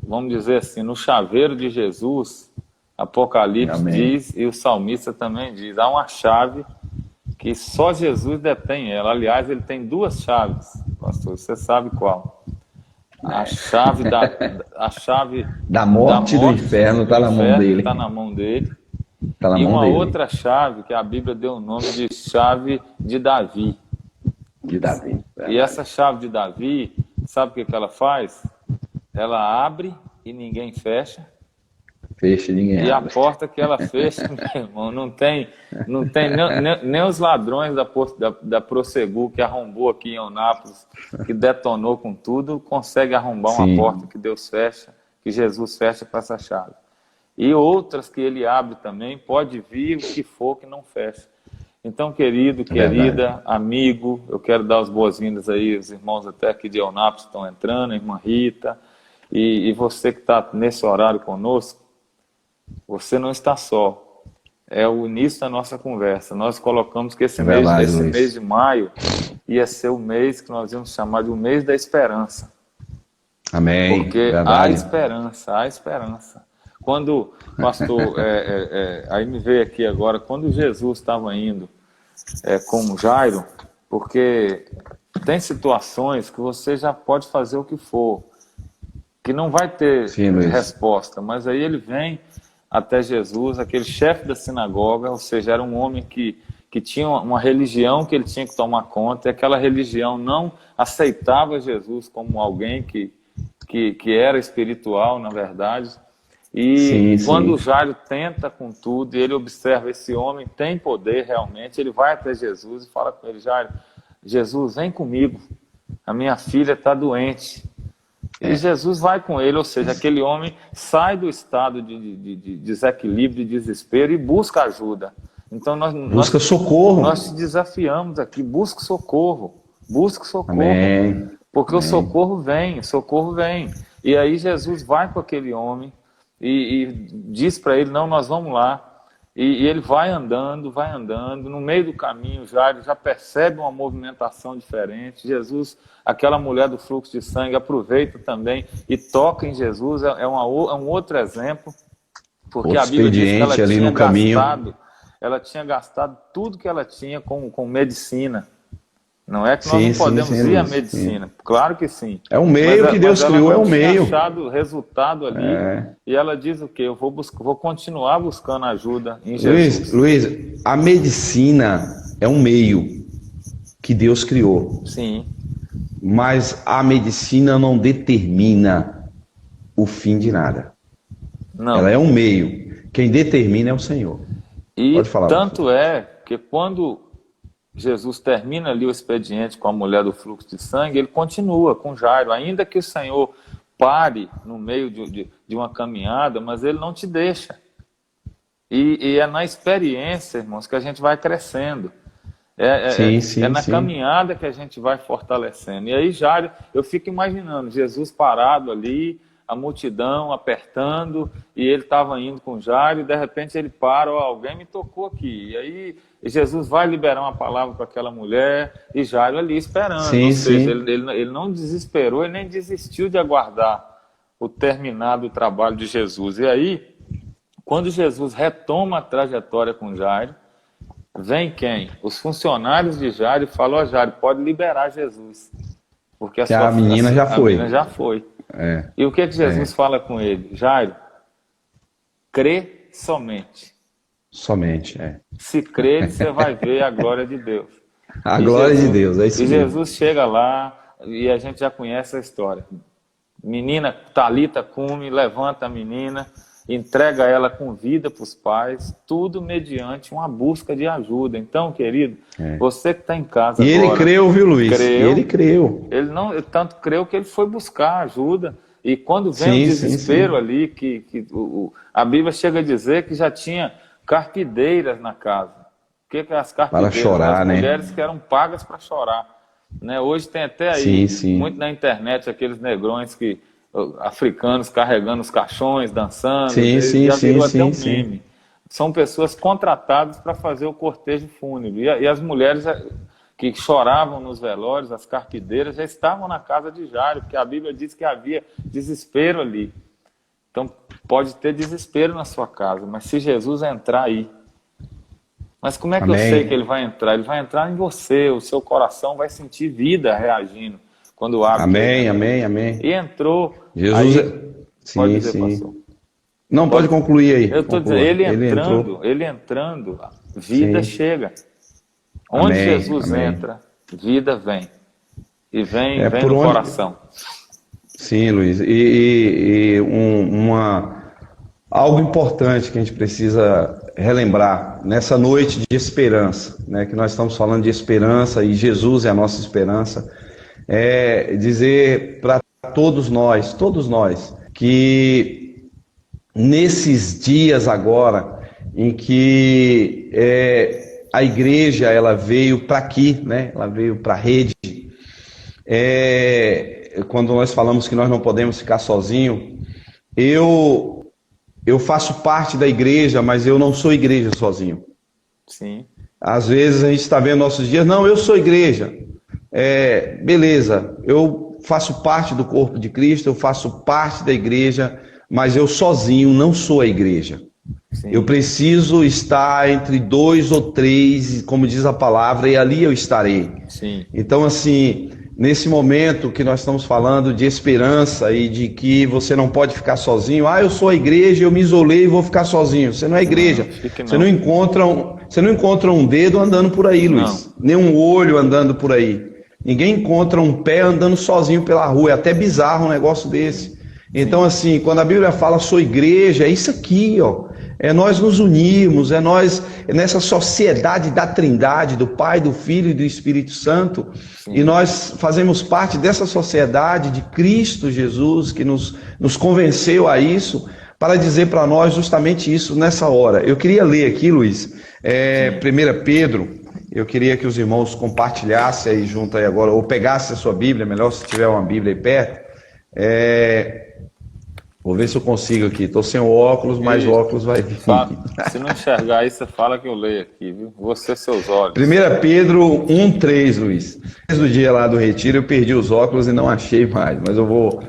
vamos dizer assim, no chaveiro de Jesus, Apocalipse diz, e o salmista também diz, há uma chave que só Jesus detém ela. Aliás, ele tem duas chaves, pastor, você sabe qual? A chave da morte do inferno está na mão dele. Está na mão dele. E uma outra chave que a Bíblia deu o nome de chave de Davi. De Davi. E essa chave de Davi, sabe o que ela faz? Ela abre e ninguém fecha. Fecha e ninguém abre. E a porta que ela fecha, meu irmão, não tem nem os ladrões da Prosegur, que arrombou aqui em Eunápolis, que detonou com tudo, consegue arrombar uma porta que Deus fecha, que Jesus fecha com essa chave. E outras que ele abre também, pode vir o que for que não fecha. Então, querido, querida, amigo, eu quero dar as boas-vindas aí, os irmãos até aqui de Eunápolis estão entrando, a irmã Rita, e você que está nesse horário conosco, você não está só. É o início da nossa conversa. Nós colocamos que esse mês de maio ia ser o mês que nós íamos chamar de o mês da esperança. Amém. Porque há esperança. Quando, pastor, aí me veio aqui agora, quando Jesus estava indo com Jairo, porque tem situações que você já pode fazer o que for, que não vai ter resposta, mas aí ele vem até Jesus, aquele chefe da sinagoga, ou seja, era um homem que tinha uma religião que ele tinha que tomar conta, e aquela religião não aceitava Jesus como alguém que era espiritual, na verdade. E quando Jairo tenta com tudo, e ele observa esse homem tem poder realmente, ele vai até Jesus e fala com ele, Jairo, Jesus, vem comigo, a minha filha está doente. E Jesus vai com ele, ou seja, aquele homem sai do estado de desequilíbrio, de desespero e busca ajuda. Então busca socorro. Nós te desafiamos aqui, busque socorro. Amém. Porque o socorro vem. E aí Jesus vai com aquele homem e diz para ele, não, nós vamos lá. E ele vai andando, no meio do caminho Jairo já percebe uma movimentação diferente. Jesus, aquela mulher do fluxo de sangue, aproveita também e toca em Jesus, é um outro exemplo, porque a Bíblia diz que ela tinha gastado tudo que ela tinha com medicina. Não é que nós não podemos ir à medicina, claro que sim. É um meio que Deus criou, é um meio. Ela tinha achado resultado ali, e ela diz o quê? Eu vou continuar buscando ajuda em Jesus. Luiz, a medicina é um meio que Deus criou. Sim. Mas a medicina não determina o fim de nada. Não. Ela é um meio. Quem determina é o Senhor. E pode falar, tanto é que quando Jesus termina ali o expediente com a mulher do fluxo de sangue, ele continua com Jairo, ainda que o Senhor pare no meio de uma caminhada, mas ele não te deixa. E é na experiência, irmãos, que a gente vai crescendo. É na caminhada que a gente vai fortalecendo. E aí, Jairo, eu fico imaginando Jesus parado ali, a multidão apertando, e ele estava indo com Jairo, e de repente ele para, alguém me tocou aqui. E aí Jesus vai liberar uma palavra para aquela mulher, e Jairo ali esperando. Ou seja, ele não desesperou e nem desistiu de aguardar o terminado trabalho de Jesus. E aí, quando Jesus retoma a trajetória com Jairo, vem quem? Os funcionários de Jairo e falam, Jairo, pode liberar Jesus. Porque a menina já foi. A menina já foi. E o que Jesus fala com ele? Jairo, crê somente. Somente, Se crer, você vai ver a glória de Deus. A glória de Deus, é isso mesmo. E Jesus chega lá, e a gente já conhece a história. menina Talita cume, levanta a menina, entrega ela com vida para os pais, tudo mediante uma busca de ajuda. Então, querido, você que está em casa e agora... ele creu, viu, Luiz? Creu, ele creu. Ele tanto creu que ele foi buscar ajuda. E quando vem o desespero ali, a Bíblia chega a dizer que já tinha carpideiras na casa. O que é as carpideiras? Para chorar, as né? mulheres que eram pagas para chorar. Né? Hoje tem até aí, muito na internet, aqueles negrões africanos carregando os caixões, dançando. Já virou até um meme. São pessoas contratadas para fazer o cortejo fúnebre. E as mulheres que choravam nos velórios, as carpideiras, já estavam na casa de Jairo, porque a Bíblia diz que havia desespero ali. Então, pode ter desespero na sua casa, mas se Jesus entrar aí, mas como é que eu sei que ele vai entrar? Ele vai entrar em você, o seu coração vai sentir vida reagindo quando abre. Amém. E entrou. Jesus, aí, pode dizer, pastor. Não, pode concluir aí. Eu estou dizendo, ele entrando, vida chega. Onde Jesus entra, vida vem. E vem no coração. Sim, Luiz. Algo importante que a gente precisa relembrar nessa noite de esperança, né, que nós estamos falando de esperança e Jesus é a nossa esperança, é dizer para todos nós, que nesses dias agora em que a igreja ela veio para aqui, né? Ela veio para a rede. Quando nós falamos que nós não podemos ficar sozinhos, eu faço parte da igreja, mas eu não sou igreja sozinho. Sim. Às vezes a gente está vendo nossos dias, não, eu sou igreja. Beleza, eu faço parte do corpo de Cristo, eu faço parte da igreja, mas eu sozinho não sou a igreja. Sim. Eu preciso estar entre 2 ou 3, como diz a palavra, e ali eu estarei. Sim. Então, assim, nesse momento que nós estamos falando de esperança e de que você não pode ficar sozinho, eu sou a igreja, eu me isolei e vou ficar sozinho. Você não é igreja. Você não encontra um dedo andando por aí, Luiz. Nem um olho andando por aí. Ninguém encontra um pé andando sozinho pela rua. É até bizarro um negócio desse. Então, assim, quando a Bíblia fala sou igreja, é isso aqui, ó. É nós nos unirmos, é nós nessa sociedade da Trindade, do Pai, do Filho e do Espírito Santo. Sim. E nós fazemos parte dessa sociedade de Cristo Jesus, que nos convenceu a isso, para dizer para nós justamente isso nessa hora. Eu queria ler aqui, Luiz, 1 Pedro, eu queria que os irmãos compartilhassem aí junto aí agora, ou pegassem a sua Bíblia, melhor se tiver uma Bíblia aí perto. Vou ver se eu consigo aqui. Estou sem o óculos, mas o óculos vai vir. Se não enxergar aí, você fala que eu leio aqui, viu? Você, seus olhos. 1 Pedro 1,3, Luiz. Desde o dia lá do retiro, eu perdi os óculos e não achei mais. Mas eu vou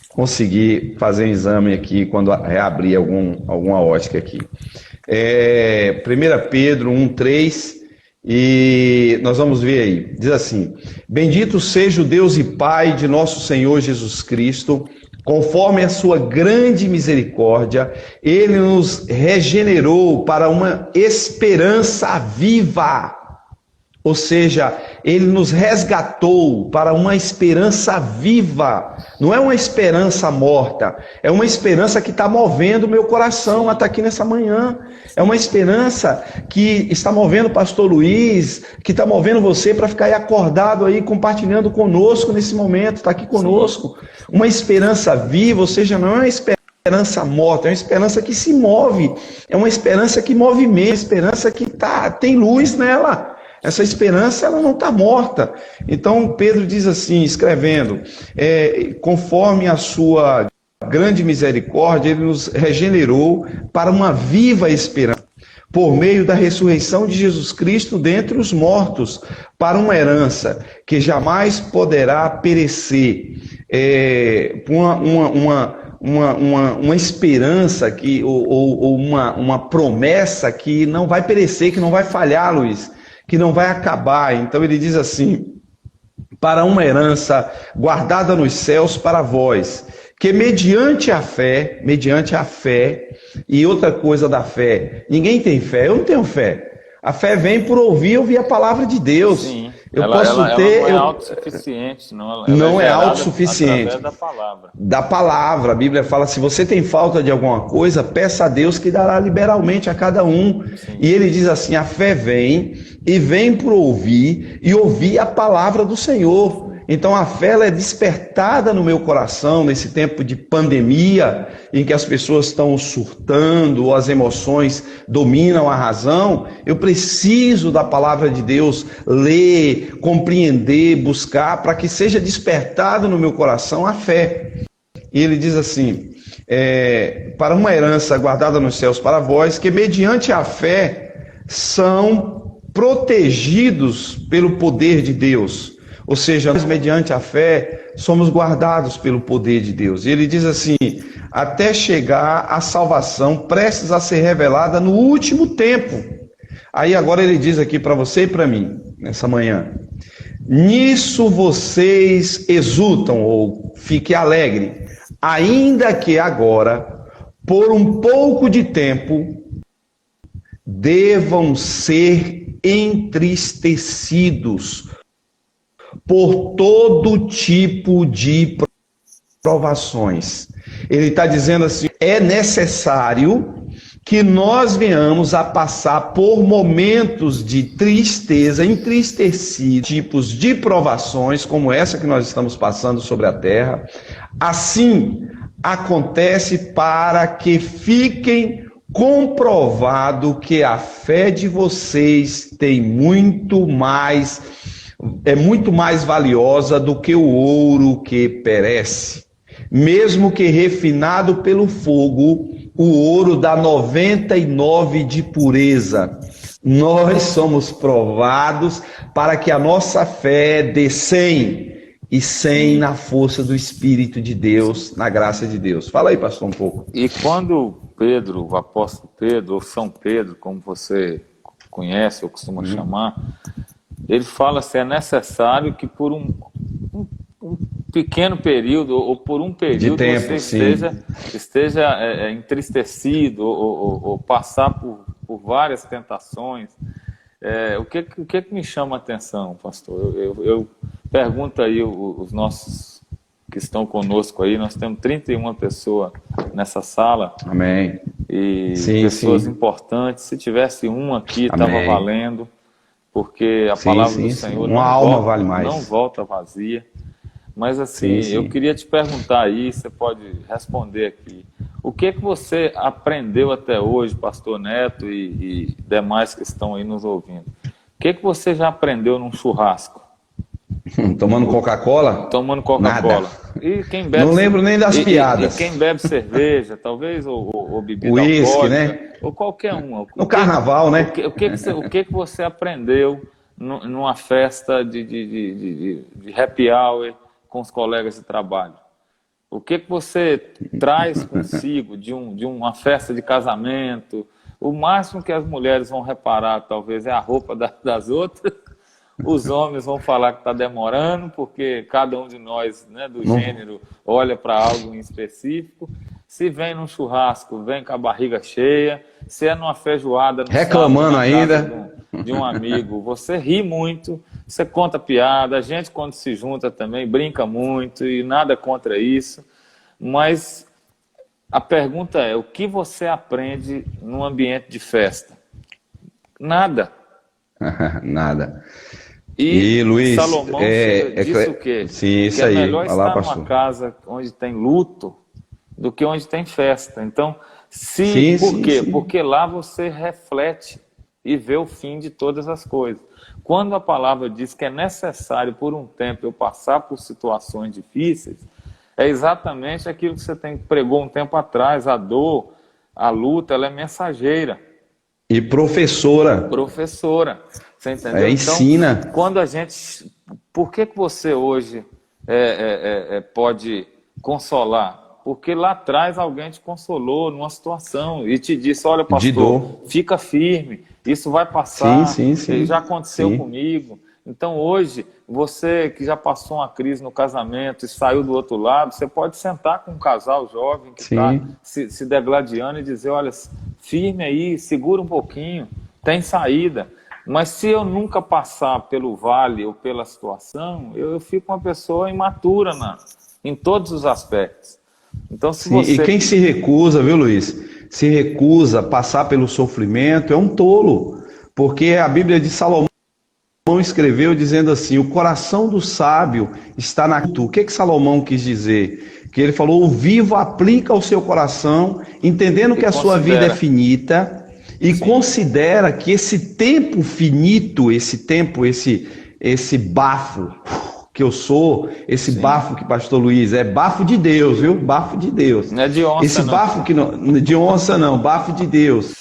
conseguir fazer um exame aqui quando reabrir alguma ótica aqui. 1 Pedro 1,3, e nós vamos ver aí. Diz assim: Bendito seja o Deus e Pai de nosso Senhor Jesus Cristo. Conforme a sua grande misericórdia, Ele nos regenerou para uma esperança viva. Ou seja, Ele nos resgatou para uma esperança viva. Não é uma esperança morta, é uma esperança que está movendo o meu coração até aqui nessa manhã. É uma esperança que está movendo o pastor Luiz, que está movendo você para ficar aí acordado aí, compartilhando conosco nesse momento, está aqui conosco. Uma esperança viva, ou seja, não é uma esperança morta, é uma esperança que se move, é uma esperança que movimenta, uma esperança que tem luz nela. Essa esperança ela não está morta. Então Pedro diz assim, escrevendo, conforme a sua grande misericórdia, Ele nos regenerou para uma viva esperança, por meio da ressurreição de Jesus Cristo dentre os mortos, para uma herança que jamais poderá perecer, uma esperança ou uma promessa que não vai perecer, que não vai falhar, Luiz, que não vai acabar. Então ele diz assim, para uma herança guardada nos céus para vós, que mediante a fé, e outra coisa da fé, ninguém tem fé, eu não tenho fé. A fé vem por ouvir a palavra de Deus. Sim. Ela não é autossuficiente, não. Não é autossuficiente. Através da palavra. Da palavra, a Bíblia fala, se você tem falta de alguma coisa, peça a Deus que dará liberalmente a cada um. Sim. E ele diz assim, a fé vem, e vem por ouvir, e ouvir a palavra do Senhor. Então a fé ela é despertada no meu coração, nesse tempo de pandemia, em que as pessoas estão surtando, ou as emoções dominam a razão. Eu preciso da palavra de Deus, ler, compreender, buscar, para que seja despertada no meu coração a fé. E ele diz assim, para uma herança guardada nos céus para vós, que mediante a fé são protegidos pelo poder de Deus. Ou seja, nós, mediante a fé, somos guardados pelo poder de Deus. E ele diz assim, até chegar a salvação prestes a ser revelada no último tempo. Aí agora ele diz aqui para você e para mim, nessa manhã, nisso vocês exultam, ou fique alegre, ainda que agora, por um pouco de tempo, devam ser entristecidos por todo tipo de provações. Ele está dizendo assim, é necessário que nós venhamos a passar por momentos de tristeza, entristecidos, tipos de provações, como essa que nós estamos passando sobre a terra. Assim, acontece para que fiquem comprovado que a fé de vocês é muito mais valiosa do que o ouro que perece. Mesmo que refinado pelo fogo, o ouro dá 99 de pureza. Nós somos provados para que a nossa fé dê 100, e 100 na força do Espírito de Deus, na graça de Deus. Fala aí, pastor, um pouco. E quando Pedro, o apóstolo Pedro, ou São Pedro, como você conhece ou costuma chamar, ele fala assim, é necessário que por um pequeno período, ou por um período, de tempo, você esteja entristecido, ou passar por várias tentações. O que me chama a atenção, pastor? Eu pergunto aí os nossos que estão conosco aí, nós temos 31 pessoas nessa sala. Amém. E pessoas importantes. Se tivesse uma aqui, estava valendo. Porque a palavra do Senhor não volta vazia. Mas assim, eu queria te perguntar aí, você pode responder aqui. O que você aprendeu até hoje, pastor Neto e demais que estão aí nos ouvindo? O que você já aprendeu num churrasco? Tomando Coca-Cola? Tomando Coca-Cola. E quem bebe, não lembro nem das piadas. E quem bebe cerveja, talvez, ou bebida uísque, alcoólica, né? Ou qualquer uma. No carnaval, né? O que você aprendeu numa festa de happy hour com os colegas de trabalho? O que você traz consigo de uma festa de casamento? O máximo que as mulheres vão reparar, talvez, é a roupa das outras. Os homens vão falar que está demorando, porque cada um de nós, né, do gênero, olha para algo em específico. Se vem num churrasco, vem com a barriga cheia. Se é numa feijoada, reclamando ainda de um amigo, você ri muito, você conta piada, a gente quando se junta também brinca muito e nada contra isso, mas a pergunta é, o que você aprende num ambiente de festa? Nada. Nada. E Luiz, Salomão disse o quê? Sim, isso que é aí. melhor estar numa casa onde tem luto do que onde tem festa. Então, por quê? Porque lá você reflete e vê o fim de todas as coisas. Quando a palavra diz que é necessário por um tempo eu passar por situações difíceis, é exatamente aquilo que você pregou um tempo atrás, a dor, a luta, ela é mensageira. E professora. Professora, você entendeu? Então, ensina. Quando a gente... Por que você hoje pode consolar? Porque lá atrás alguém te consolou numa situação e te disse, olha, pastor, fica firme, isso vai passar, já aconteceu comigo. Então hoje, você que já passou uma crise no casamento e saiu do outro lado, você pode sentar com um casal jovem que está se degladiando e dizer, olha, firme aí, segura um pouquinho, tem saída. Mas se eu nunca passar pelo vale ou pela situação, eu fico uma pessoa imatura em todos os aspectos. Então, se Sim, você... e quem se recusa, viu, Luiz? Se recusa a passar pelo sofrimento é um tolo, porque a Bíblia de Salomão escreveu dizendo assim: o coração do sábio está na... O que Salomão quis dizer? Que ele falou: o vivo aplica ao seu coração, entendendo que a sua vida é finita, e Sim. considera que esse tempo finito, esse bafo que eu sou, esse Sim. bafo que pastor Luiz é bafo de Deus, viu? Bafo de Deus. Não é de onça, esse não. Bafo que não, de onça não, bafo de Deus.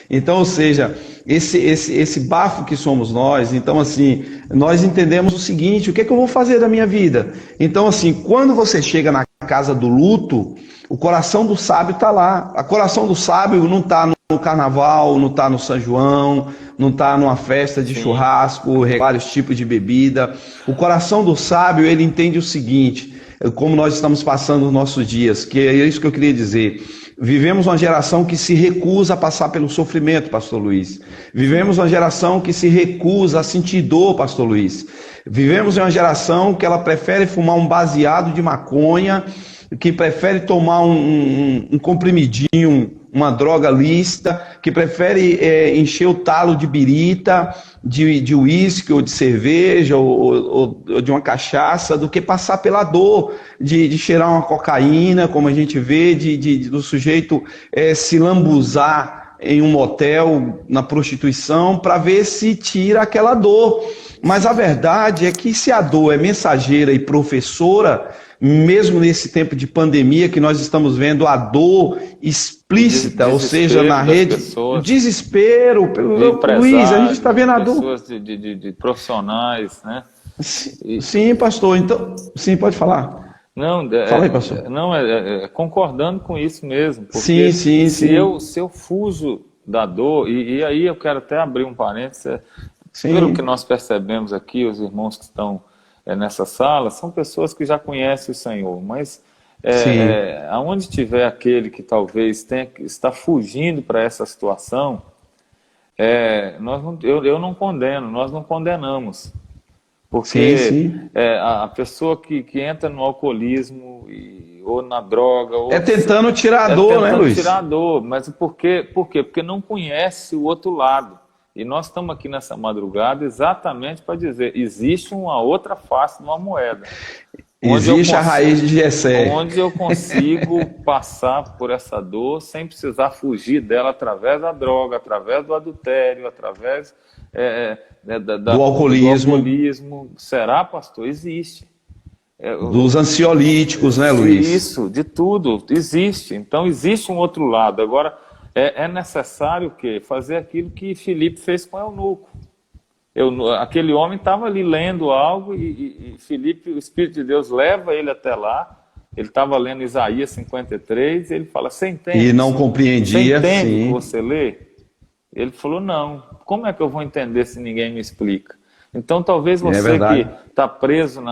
Então, ou seja, esse bafo que somos nós, então assim, nós entendemos o seguinte: o que é que eu vou fazer da minha vida? Então assim, quando você chega na casa do luto, o coração do sábio está lá. O coração do sábio não está no carnaval, não está no São João, não está numa festa de churrasco, vários tipos de bebida. O coração do sábio, ele entende o seguinte, como nós estamos passando os nossos dias, que é isso que eu queria dizer. Vivemos uma geração que se recusa a passar pelo sofrimento, pastor Luiz. Vivemos uma geração que se recusa a sentir dor, pastor Luiz. Vivemos uma geração que ela prefere fumar um baseado de maconha, que prefere tomar um comprimidinho, uma droga lícita, que prefere encher o talo de birita, de uísque ou de cerveja ou de uma cachaça, do que passar pela dor de cheirar uma cocaína, como a gente vê, do sujeito se lambuzar em um motel, na prostituição, para ver se tira aquela dor. Mas a verdade é que se a dor é mensageira e professora, mesmo nesse tempo de pandemia que nós estamos vendo a dor explícita, ou seja, na rede, o desespero, Luiz, a gente está vendo a dor. Pessoas de profissionais, né? Sim, pastor, então, sim, pode falar. Não, fala aí, pastor. Não, concordando com isso mesmo. Sim. Porque se eu fujo da dor, e aí eu quero até abrir um parênteses, pelo que nós percebemos aqui, os irmãos que estão nessa sala, são pessoas que já conhecem o Senhor, mas aonde tiver aquele que talvez está fugindo para essa situação, eu não condeno, nós não condenamos. Porque a pessoa que entra no alcoolismo ou na droga... Ou tentando tirar a dor, né, Luiz? Tirar a dor, mas por quê? Porque não conhece o outro lado. E nós estamos aqui nessa madrugada exatamente para dizer, existe uma outra face de uma moeda. Existe a raiz de Jessé. Onde eu consigo passar por essa dor sem precisar fugir dela através da droga, através do adultério, através do alcoolismo. Será, pastor? Existe. Dos ansiolíticos, né, Luiz? Isso, de tudo. Existe. Então, existe um outro lado. Agora... É necessário o quê? Fazer aquilo que Filipe fez com Eunuco. Aquele homem estava ali lendo algo e Filipe, o Espírito de Deus leva ele até lá. Ele estava lendo Isaías 53 e ele fala, você entende? E não compreendia, você entende sim. O que você lê? Ele falou, não. Como é que eu vou entender se ninguém me explica? Então talvez você que está preso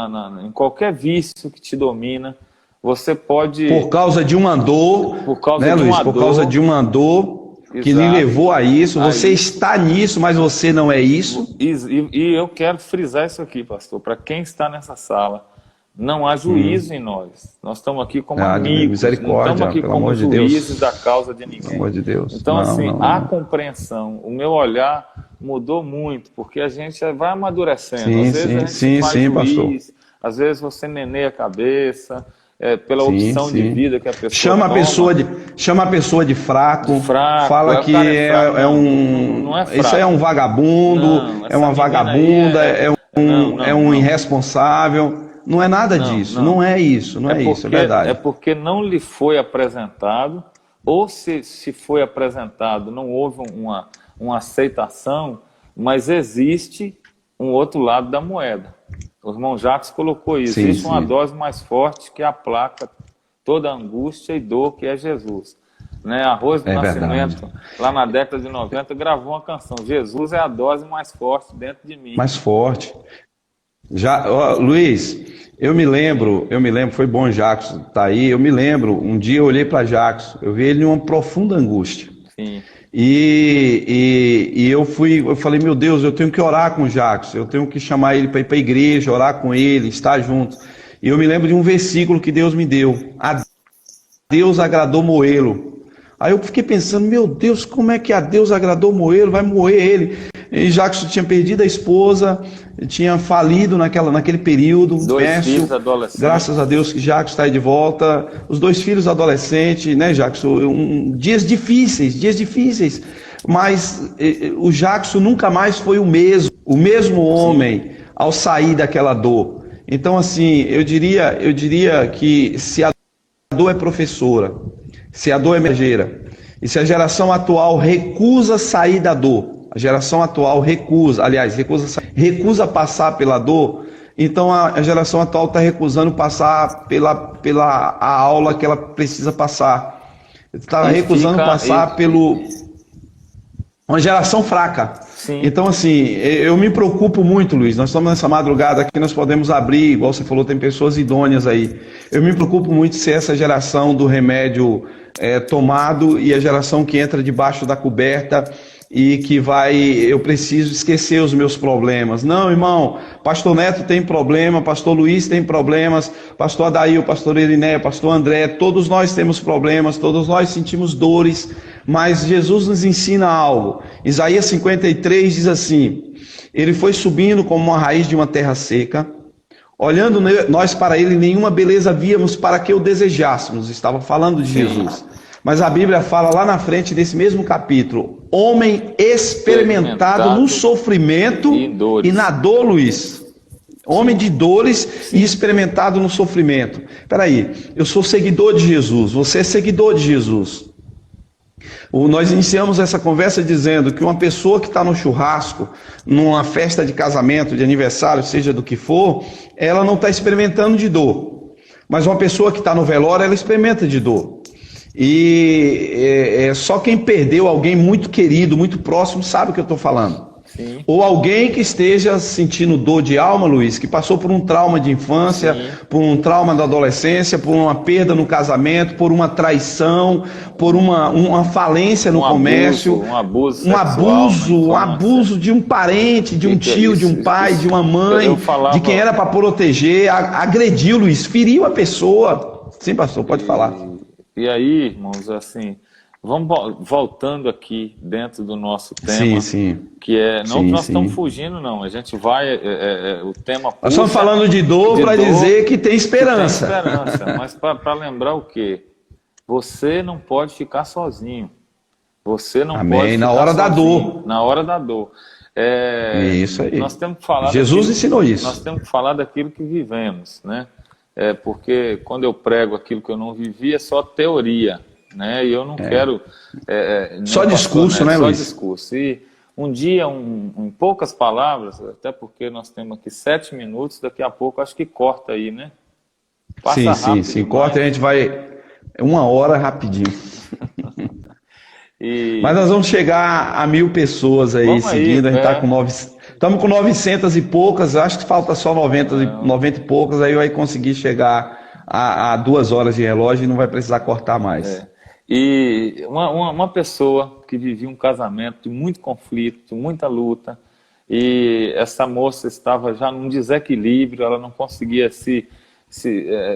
em qualquer vício que te domina, você pode... Por causa de uma dor, né, Luiz? Por causa de uma dor que lhe levou a isso. Você está nisso, mas você não é isso. E eu quero frisar isso aqui, pastor, para quem está nessa sala. Não há juízo em nós. Nós estamos aqui como amigos. Não estamos aqui como juízes da causa de ninguém. Pelo amor de Deus. Então, a compreensão, o meu olhar mudou muito, porque a gente vai amadurecendo. Às vezes a gente faz juiz, pastor. Às vezes você neneia a cabeça... pela opção de vida que a pessoa chama a pessoa de fraco, fala que não é fraco. Isso é um vagabundo, é uma vagabunda, é um irresponsável. Não é nada disso, não é isso, é verdade. É porque não lhe foi apresentado, ou se foi apresentado, não houve uma aceitação, mas existe um outro lado da moeda. O irmão Jacques colocou isso. Existe uma dose mais forte que aplaca toda angústia e dor, que é Jesus. Né? Arroz do Nascimento, lá na década de 90, gravou uma canção. Jesus é a dose mais forte dentro de mim. Mais forte. Luiz, eu me lembro, foi bom Jacques estar aí, eu me lembro, um dia eu olhei para Jacques, eu vi ele em uma profunda angústia. Sim. E eu falei, meu Deus, eu tenho que orar com o Jackson, eu tenho que chamar ele para ir para a igreja, orar com ele, estar junto. E eu me lembro de um versículo que Deus me deu: a Deus agradou moê-lo. Aí eu fiquei pensando, meu Deus, como é que a Deus agradou moê-lo, vai moer ele? E Jackson tinha perdido a esposa, tinha falido naquele período. Dois filhos adolescentes. Graças a Deus que Jackson está aí de volta. Os 2 filhos adolescentes, né, Jackson? Dias difíceis. Mas o Jackson nunca mais foi o mesmo homem ao sair daquela dor. Então, assim, eu diria que se a dor é professora, se a dor é mensageira, e se a geração atual recusa sair da dor, a geração atual recusa passar pela dor, então a geração atual está recusando passar pela a aula que ela precisa passar. Está recusando passar pelo... Uma geração fraca. Sim. Então, assim, eu me preocupo muito, Luiz. Nós estamos nessa madrugada aqui, nós podemos abrir, igual você falou, tem pessoas idôneas aí. Eu me preocupo muito se essa geração do remédio tomado e a geração que entra debaixo da coberta e que eu preciso esquecer os meus problemas. Não, irmão, pastor Neto tem problema, pastor Luiz tem problemas, pastor Adail, pastor Iriné, pastor André, todos nós temos problemas, todos nós sentimos dores, mas Jesus nos ensina algo. Isaías 53 diz assim: ele foi subindo como uma raiz de uma terra seca, olhando nós para ele, nenhuma beleza víamos para que o desejássemos. Estava falando de Jesus. Mas a Bíblia fala lá na frente desse mesmo capítulo: homem experimentado no sofrimento e na dor, Luiz. Homem de dores e experimentado no sofrimento. Espera aí, eu sou seguidor de Jesus, você é seguidor de Jesus. Nós iniciamos essa conversa dizendo que uma pessoa que está no churrasco, numa festa de casamento, de aniversário, seja do que for, ela não está experimentando de dor. Mas uma pessoa que está no velório, ela experimenta de dor. E só quem perdeu alguém muito querido, muito próximo, sabe o que eu estou falando. Sim. Ou alguém que esteja sentindo dor de alma, Luiz, que passou por um trauma de infância, Sim. por um trauma da adolescência, por uma perda no casamento, por uma traição, por uma falência no comércio, um abuso de um parente, de um tio, de um pai, de uma mãe, de quem era para proteger, agrediu, Luiz, feriu a pessoa. Sim, pastor, pode falar. E aí, irmãos, assim, vamos voltando aqui dentro do nosso tema, sim. Que é, não que nós estamos fugindo, não, a gente vai, o tema... Nós estamos falando de dor para dizer que tem esperança. Mas para lembrar o quê? Você não pode ficar sozinho. Você não pode ficar na hora sozinho, da dor. Na hora da dor. Isso aí. Nós temos que falar Jesus ensinou isso. Nós temos que falar daquilo que vivemos, né? Porque quando eu prego aquilo que eu não vivi é só teoria, né? E eu não quero... só discurso, né, Luiz? Só discurso. E um dia, em poucas palavras, até porque nós temos aqui 7 minutos, daqui a pouco acho que corta aí, né? Passa sim. Corta e a gente vai 1 hora rapidinho. Mas nós vamos chegar a 1000 pessoas aí seguindo, a gente está com 900... Estamos com 900 e poucas, acho que falta só 90 e poucas, aí vai conseguir chegar a 2 horas de relógio e não vai precisar cortar mais. E uma pessoa que vivia um casamento de muito conflito, de muita luta, e essa moça estava já num desequilíbrio, ela não conseguia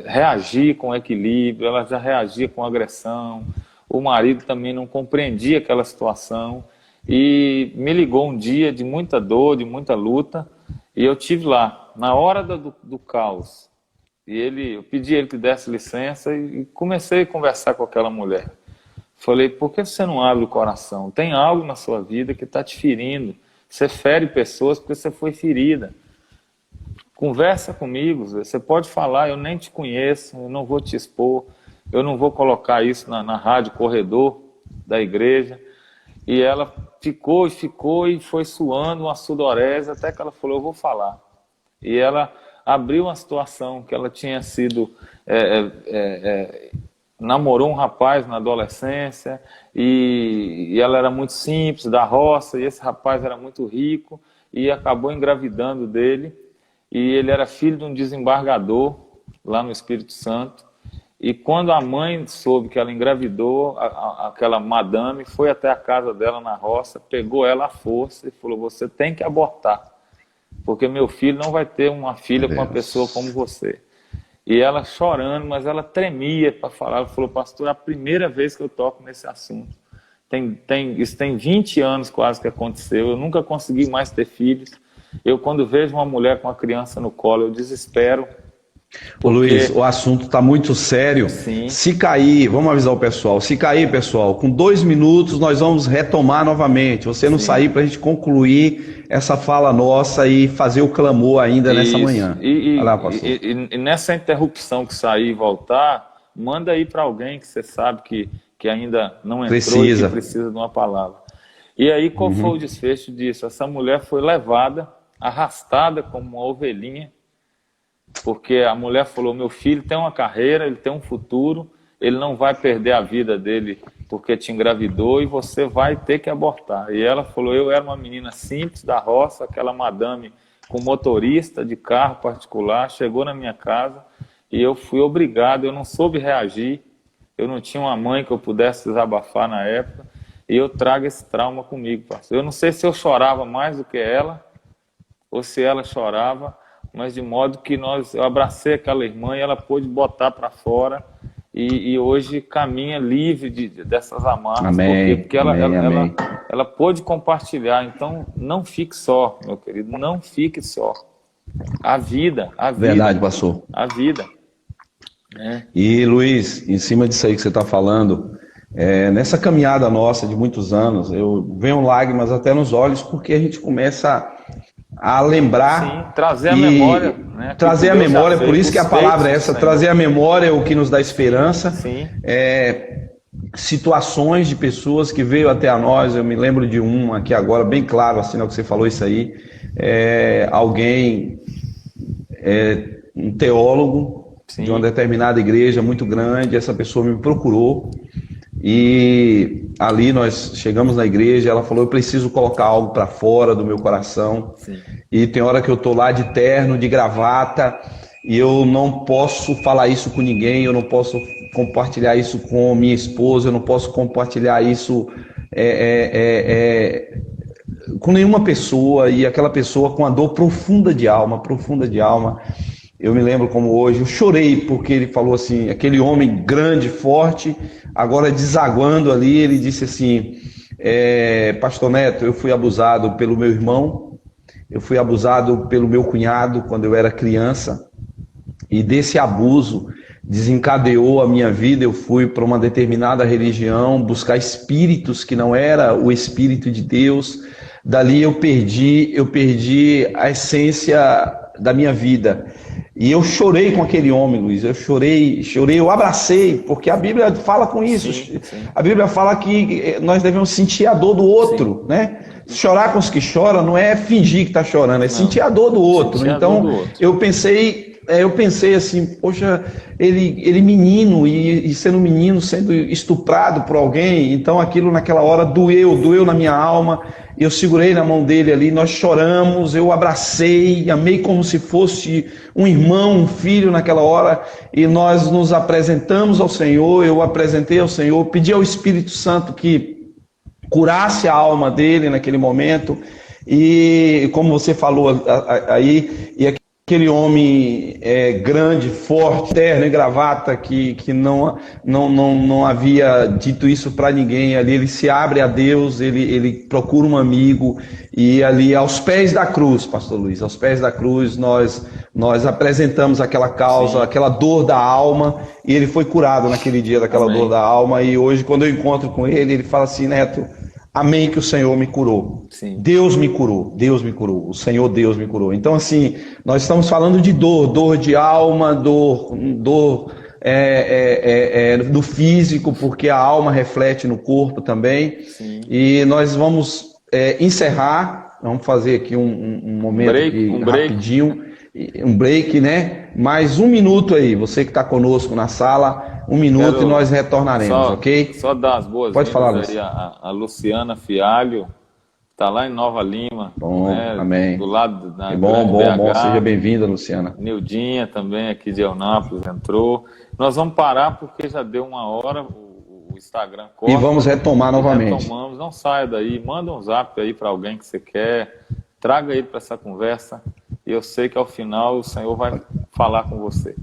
reagir com equilíbrio, ela já reagia com agressão, o marido também não compreendia aquela situação, e me ligou um dia de muita dor, de muita luta, e eu tive lá, na hora do caos. E eu pedi ele que desse licença e comecei a conversar com aquela mulher. Falei, por que você não abre o coração? Tem algo na sua vida que está te ferindo. Você fere pessoas porque você foi ferida. Conversa comigo, você pode falar, eu nem te conheço, eu não vou te expor, eu não vou colocar isso na rádio corredor da igreja. E ela ficou e foi suando uma sudorese, até que ela falou, eu vou falar. E ela abriu uma situação que ela tinha sido... namorou um rapaz na adolescência, e ela era muito simples, da roça, e esse rapaz era muito rico, e acabou engravidando dele, e ele era filho de um desembargador, lá no Espírito Santo, E quando a mãe soube que ela engravidou, aquela madame foi até a casa dela na roça, pegou ela à força e falou: você tem que abortar, porque meu filho não vai ter uma filha com uma pessoa como você. E ela chorando, mas ela tremia para falar. Ela falou: pastor, é a primeira vez que eu toco nesse assunto. Isso tem 20 anos quase que aconteceu, eu nunca consegui mais ter filhos. Eu, quando vejo uma mulher com uma criança no colo, eu desespero. Ô Luiz, o assunto está muito sério. Sim. Se cair, vamos avisar o pessoal, se cair, pessoal, com 2 minutos nós vamos retomar novamente. Você não sair para a gente concluir essa fala nossa e fazer o clamor ainda nessa manhã. Vai lá, pastor. E nessa interrupção que sair e voltar, manda aí para alguém que você sabe que ainda não entrou e que precisa de uma palavra. E aí qual foi o desfecho disso? Essa mulher foi levada, arrastada como uma ovelhinha, porque a mulher falou: meu filho tem uma carreira, ele tem um futuro, ele não vai perder a vida dele porque te engravidou e você vai ter que abortar. E ela falou: eu era uma menina simples da roça, aquela madame com motorista de carro particular, chegou na minha casa e eu fui obrigado, eu não soube reagir, eu não tinha uma mãe que eu pudesse desabafar na época, e eu trago esse trauma comigo, pastor. Eu não sei se eu chorava mais do que ela, ou se ela chorava, mas de modo que eu abracei aquela irmã e ela pôde botar para fora e hoje caminha livre dessas amarras. Amém. Porque ela pôde compartilhar. Então não fique só, meu querido, não fique só. A vida. Verdade, pastor. A vida. É. E Luiz, em cima disso aí que você está falando, nessa caminhada nossa de muitos anos, eu venho lágrimas até nos olhos, porque a gente começa a lembrar. Sim, trazer a memória. Né, trazer a memória, por isso que a palavra é essa, trazer a memória é o que nos dá esperança. Sim. Situações de pessoas que veio até a nós, eu me lembro de uma aqui agora, bem claro, assim, que você falou isso aí, alguém, um teólogo, sim, de uma determinada igreja muito grande, essa pessoa me procurou, e ali nós chegamos na igreja, ela falou: eu preciso colocar algo para fora do meu coração. Sim. E tem hora que eu tô lá de terno, de gravata, e eu não posso falar isso com ninguém, eu não posso compartilhar isso com minha esposa, eu não posso compartilhar isso com nenhuma pessoa, e aquela pessoa com a dor profunda de alma. Eu me lembro como hoje, eu chorei porque ele falou assim, aquele homem grande, forte, agora desaguando ali, ele disse assim: pastor Neto, eu fui abusado pelo meu irmão, eu fui abusado pelo meu cunhado quando eu era criança, e desse abuso desencadeou a minha vida. Eu fui para uma determinada religião buscar espíritos que não era o Espírito de Deus. Dali eu perdi a essência da minha vida. E eu chorei com aquele homem, Luiz, eu chorei, eu abracei, porque a Bíblia fala com isso. Sim. A Bíblia fala que nós devemos sentir a dor do outro, né? Chorar com os que choram não é fingir que está chorando, sentir a dor do outro. Então, eu pensei assim, poxa, ele menino, e sendo menino, sendo estuprado por alguém, então aquilo naquela hora doeu na minha alma. Eu segurei na mão dele ali, nós choramos, eu abracei, amei como se fosse um irmão, um filho naquela hora, e nós nos apresentamos ao Senhor, eu apresentei ao Senhor, pedi ao Espírito Santo que curasse a alma dele naquele momento, e como você falou aí, e aquele homem grande, forte, terno e gravata, que não havia dito isso para ninguém. Ali ele se abre a Deus, ele procura um amigo, e ali aos pés da cruz, pastor Luiz, aos pés da cruz nós apresentamos aquela causa, sim, aquela dor da alma, e ele foi curado naquele dia daquela Amém. Dor da alma. E hoje, quando eu encontro com ele, ele fala assim: Neto, amém, que o Senhor me curou. Sim. Deus me curou, o Senhor Deus me curou. Então, assim, nós estamos falando de dor de alma, dor do físico, porque a alma reflete no corpo também. Sim. E nós vamos encerrar, vamos fazer aqui um momento rapidinho, um break, né? Mais 1 minuto aí, você que está conosco na sala, 1 minuto e nós retornaremos, ok? Só dar as boas-vindas. Pode falar, aí a Luciana Fialho, está lá em Nova Lima. Bom, né? amém. Do lado da bom, BH. seja bem-vinda, Luciana. Nildinha também aqui de Eunápolis entrou. Nós vamos parar porque já deu 1 hora, o Instagram corta. E vamos retomar novamente. Retomamos, não saia daí, manda um zap aí para alguém que você quer, traga ele para essa conversa e eu sei que ao final o Senhor vai falar com você.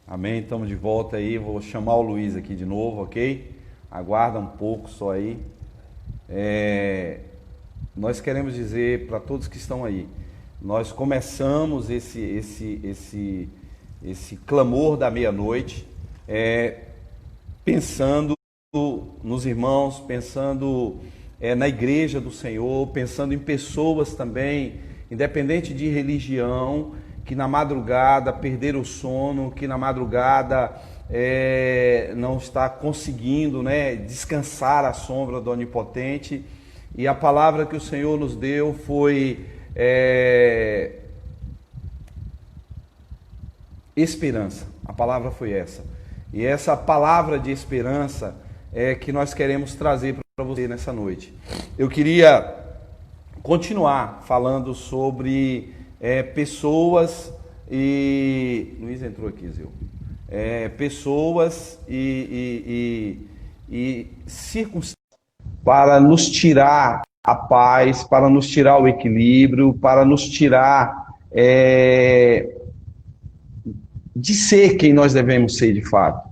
Amém, estamos de volta aí, vou chamar o Luiz aqui de novo, ok? Aguarda um pouco só aí. Nós queremos dizer para todos que estão aí, nós começamos esse clamor da meia-noite, pensando nos irmãos, pensando na igreja do Senhor, pensando em pessoas também, independente de religião, que na madrugada perderam o sono, que na madrugada não está conseguindo, né, descansar à sombra do Onipotente. E a palavra que o Senhor nos deu foi esperança. A palavra foi essa. E essa palavra de esperança é que nós queremos trazer para você nessa noite. Eu queria continuar falando sobre pessoas e... Luiz entrou aqui, Zil. Pessoas e circunstâncias para nos tirar a paz, para nos tirar o equilíbrio, para nos tirar de ser quem nós devemos ser de fato.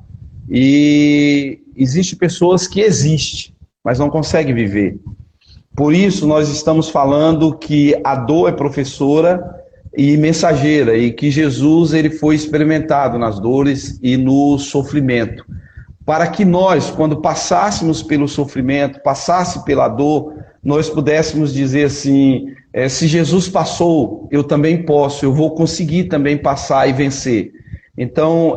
E existem pessoas que existem, mas não conseguem viver. Por isso nós estamos falando que a dor é professora e mensageira, e que Jesus ele foi experimentado nas dores e no sofrimento, para que nós, quando passássemos pelo sofrimento, passasse pela dor, nós pudéssemos dizer assim, se Jesus passou, eu também posso, eu vou conseguir também passar e vencer. Então,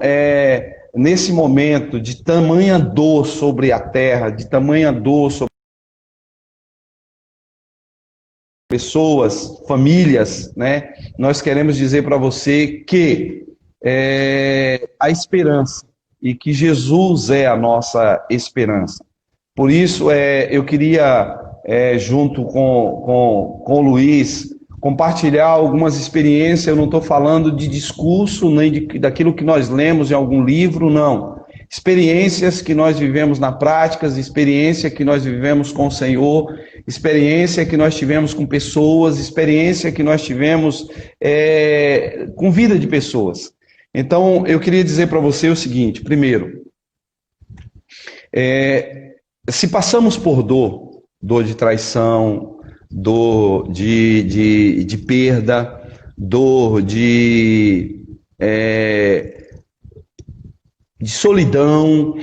nesse momento de tamanha dor sobre a terra, de tamanha dor sobre pessoas, famílias, né? Nós queremos dizer para você que a esperança e que Jesus é a nossa esperança. Por isso, eu queria, junto com o Luiz, compartilhar algumas experiências. Eu não estou falando de discurso, nem daquilo que nós lemos em algum livro, não. Experiências que nós vivemos na prática, experiência que nós vivemos com o Senhor, experiência que nós tivemos com pessoas, experiência que nós tivemos com vida de pessoas. Então, eu queria dizer para você o seguinte: primeiro, se passamos por dor de traição, dor de perda, dor de solidão,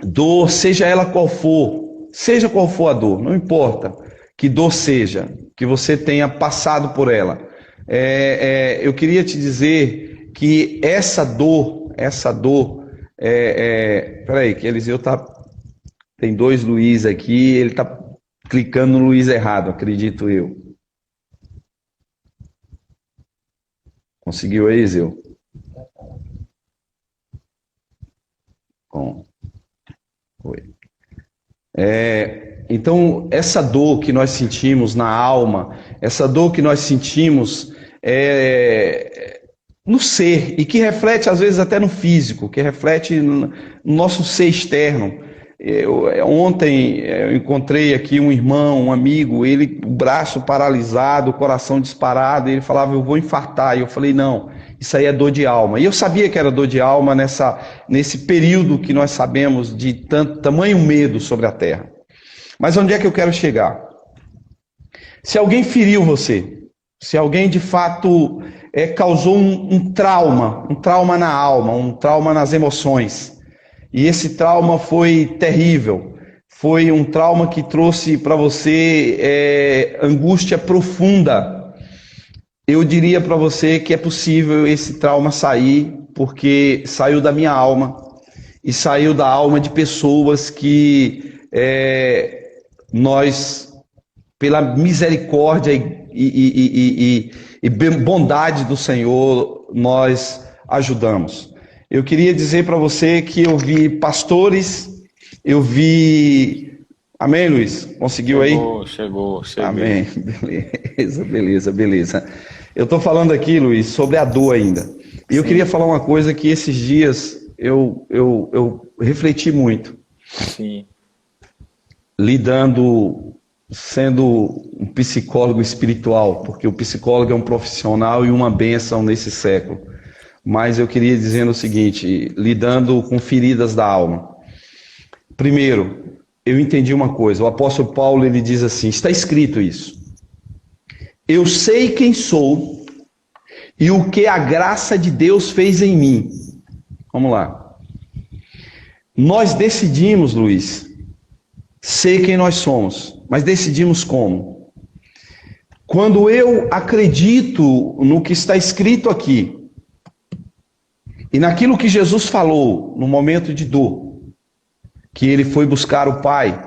dor, seja ela qual for, seja qual for a dor, não importa que dor seja, que você tenha passado por ela. Eu queria te dizer que essa dor, peraí, que Eliseu tem 2 Luiz aqui, ele está clicando no Luiz errado, acredito eu. Conseguiu aí, Eliseu? Bom, foi. Então, essa dor que nós sentimos na alma, essa dor que nós sentimos no ser, e que reflete às vezes até no físico, que reflete no nosso ser externo. Ontem eu encontrei aqui um irmão, um amigo, ele, o braço paralisado, o coração disparado, ele falava, eu vou infartar. E eu falei, não, isso aí é dor de alma. E eu sabia que era dor de alma nesse período que nós sabemos de tamanho medo sobre a terra. Mas onde é que eu quero chegar? Se alguém feriu você, se alguém de fato causou um trauma na alma, um trauma nas emoções, e esse trauma foi terrível, foi um trauma que trouxe para você angústia profunda, eu diria para você que é possível esse trauma sair, porque saiu da minha alma e saiu da alma de pessoas que nós, pela misericórdia e bondade do Senhor, nós ajudamos. Eu queria dizer para você que eu vi pastores, Eu vi... Amém, Luiz? Conseguiu aí? Chegou. Amém. Beleza. Eu estou falando aqui, Luiz, sobre a dor ainda. E eu queria falar uma coisa que esses dias eu refleti muito. Sim. Sendo um psicólogo espiritual, porque o psicólogo é um profissional e uma bênção nesse século. Mas eu queria dizer o seguinte, lidando com feridas da alma. Primeiro, eu entendi uma coisa, o apóstolo Paulo ele diz assim, está escrito isso. Eu sei quem sou e o que a graça de Deus fez em mim. Vamos lá. Nós decidimos, Luiz, ser quem nós somos, mas decidimos como? Quando eu acredito no que está escrito aqui, e naquilo que Jesus falou no momento de dor, que ele foi buscar o Pai,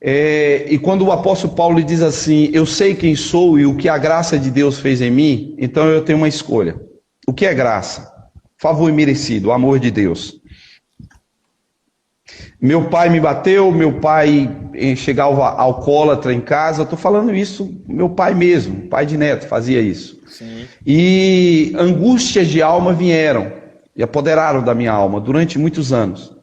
e quando o apóstolo Paulo diz assim, eu sei quem sou e o que a graça de Deus fez em mim, então eu tenho uma escolha. O que é graça? Favor imerecido, o amor de Deus. Meu pai me bateu, meu pai chegava alcoólatra em casa, eu estou falando isso, meu pai mesmo, pai de neto, fazia isso. Sim. E angústias de alma vieram e apoderaram da minha alma durante muitos anos.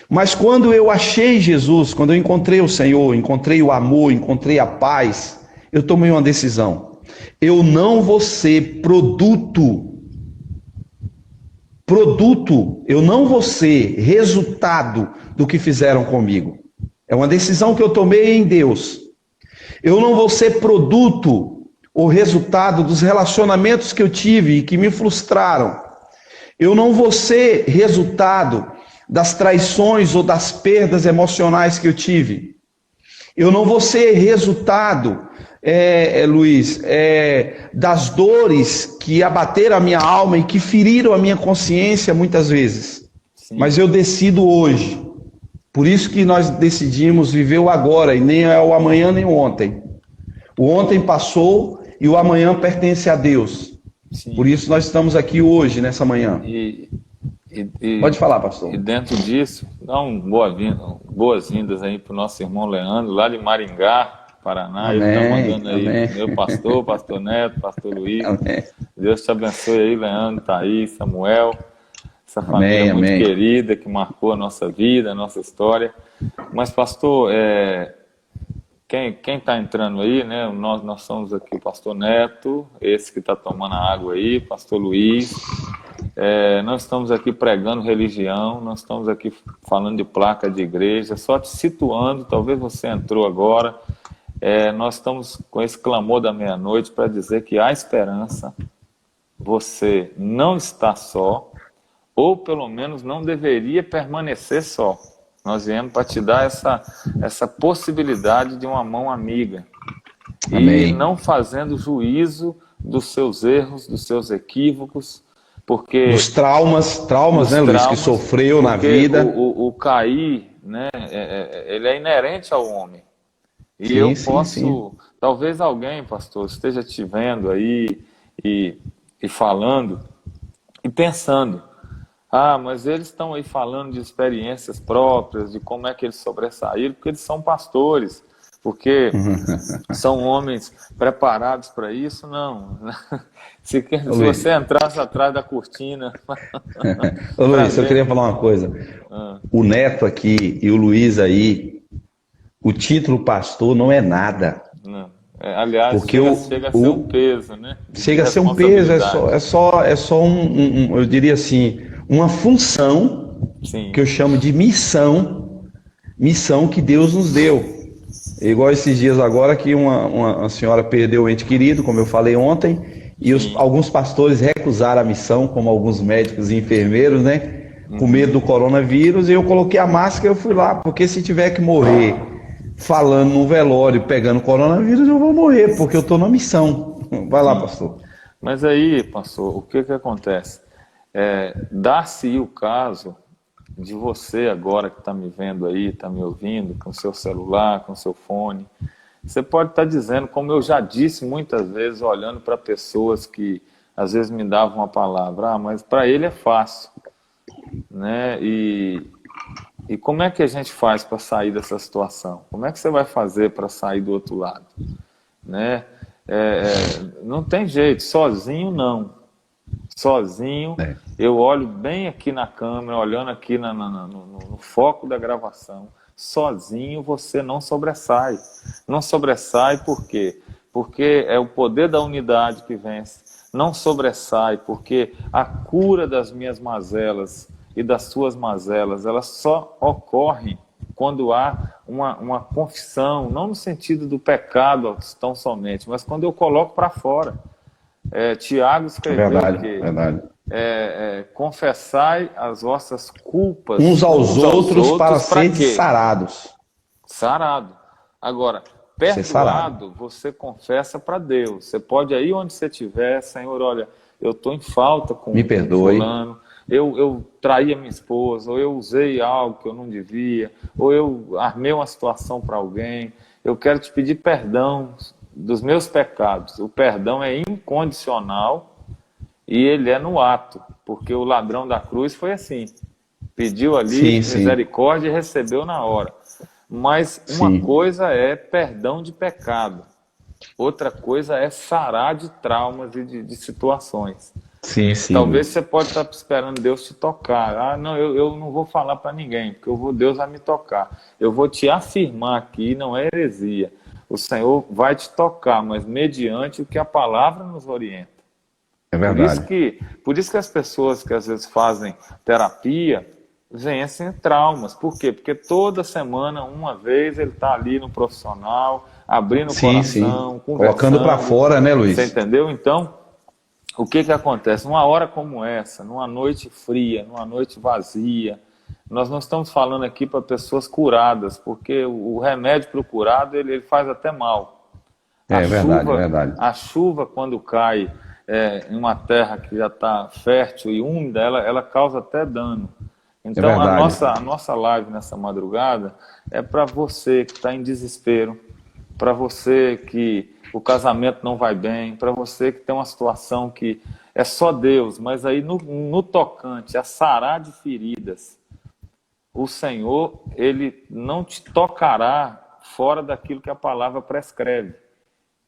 Mas quando eu achei Jesus, quando eu encontrei o Senhor, encontrei o amor, encontrei a paz, eu tomei uma decisão. Eu não vou ser produto, eu não vou ser resultado do que fizeram comigo. É uma decisão que eu tomei em Deus. Eu não vou ser produto ou resultado dos relacionamentos que eu tive e que me frustraram. Eu não vou ser resultado das traições ou das perdas emocionais que eu tive. Eu não vou ser resultado, Luiz, das dores que abateram a minha alma e que feriram a minha consciência muitas vezes. Sim. Mas eu decido hoje. Por isso que nós decidimos viver o agora, e nem é o amanhã nem o ontem. O ontem passou e o amanhã pertence a Deus. Sim. Por isso nós estamos aqui hoje, nessa manhã. Pode falar, pastor. E dentro disso, dá boas-vindas aí para o nosso irmão Leandro, lá de Maringá, Paraná. Amém, ele está mandando aí, amém. Meu pastor Neto, pastor Luiz. Amém. Deus te abençoe aí, Leandro, Thaís, Samuel. Essa família muito querida que marcou a nossa vida, a nossa história. Mas, pastor, quem está entrando aí, né? Nós somos aqui o pastor Neto, esse que está tomando a água aí, pastor Luiz. Nós estamos aqui pregando religião, nós estamos aqui falando de placa de igreja, só te situando, talvez você entrou agora. Nós estamos com esse clamor da meia-noite para dizer que há esperança, você não está só, ou pelo menos não deveria permanecer só. Nós viemos para te dar essa possibilidade de uma mão amiga. Amém. E não fazendo juízo dos seus erros, dos seus equívocos, porque... Dos traumas, né, Luiz, que sofreu na vida. O cair, né, ele é inerente ao homem. E eu posso... Talvez alguém, pastor, esteja te vendo aí e falando e pensando... mas eles estão aí falando de experiências próprias, de como é que eles sobressaíram, porque eles são pastores, porque são homens preparados para isso, não. Se você entrasse atrás da cortina... Ô Luiz, eu queria falar uma coisa. O Neto aqui e o Luiz aí, o título pastor não é nada. Não. Aliás, porque chega a ser um peso, né? Chega a ser um peso, é só eu diria assim, uma função, sim, que eu chamo de missão que Deus nos deu. Igual esses dias agora que uma senhora perdeu o ente querido, como eu falei ontem, e alguns pastores recusaram a missão, como alguns médicos e enfermeiros, né? Com medo do coronavírus, e eu coloquei a máscara e eu fui lá, porque se tiver que morrer falando no velório, pegando coronavírus, eu vou morrer, porque eu estou na missão. Vai lá, pastor. Mas aí, pastor, o que acontece? Dá-se o caso de você agora que está me vendo aí, está me ouvindo, com seu celular, com seu fone. Você pode estar dizendo, como eu já disse muitas vezes, olhando para pessoas que às vezes me davam uma palavra, mas para ele é fácil, né? E E como é que a gente faz para sair dessa situação? Como é que você vai fazer para sair do outro lado? Né? Não tem jeito, sozinho não. Sozinho, eu olho bem aqui na câmera, olhando aqui no foco da gravação. Sozinho você não sobressai. Não sobressai por quê? Porque é o poder da unidade que vence. Não sobressai porque a cura das minhas mazelas e das suas mazelas, elas só ocorrem quando há uma confissão, não no sentido do pecado tão somente, mas quando eu coloco para fora. Tiago escreveu verdade. Confessai as vossas culpas uns aos outros para serem sarados. Sarado. Agora, perdoado, você confessa para Deus. Você pode ir onde você estiver, Senhor, olha, eu estou em falta com Me perdoe. fulano, eu traí a minha esposa, ou eu usei algo que eu não devia, ou eu armei uma situação para alguém, eu quero te pedir perdão dos meus pecados. O perdão é incondicional e ele é no ato, porque o ladrão da cruz foi assim, pediu ali misericórdia e recebeu na hora. Mas uma coisa é perdão de pecado, outra coisa é sarar de traumas e de situações. Talvez você pode estar esperando Deus te tocar. Não, eu não vou falar para ninguém, porque Deus vai me tocar. Eu vou te afirmar aqui, não é heresia. O Senhor vai te tocar, mas mediante o que a palavra nos orienta. É verdade. Por isso que as pessoas que às vezes fazem terapia vencem traumas. Por quê? Porque toda semana, uma vez, ele está ali no profissional, abrindo o coração, colocando para fora, né, Luiz? Você entendeu? Então, o que acontece? Numa hora como essa, numa noite fria, numa noite vazia, nós não estamos falando aqui para pessoas curadas, porque o remédio para o curado, ele faz até mal. Verdade. A chuva, quando cai em uma terra que já está fértil e úmida, ela causa até dano. Então, a nossa live nessa madrugada é para você que está em desespero, para você que o casamento não vai bem, para você que tem uma situação que é só Deus, mas aí no tocante a sarar de feridas, o Senhor, ele não te tocará fora daquilo que a palavra prescreve.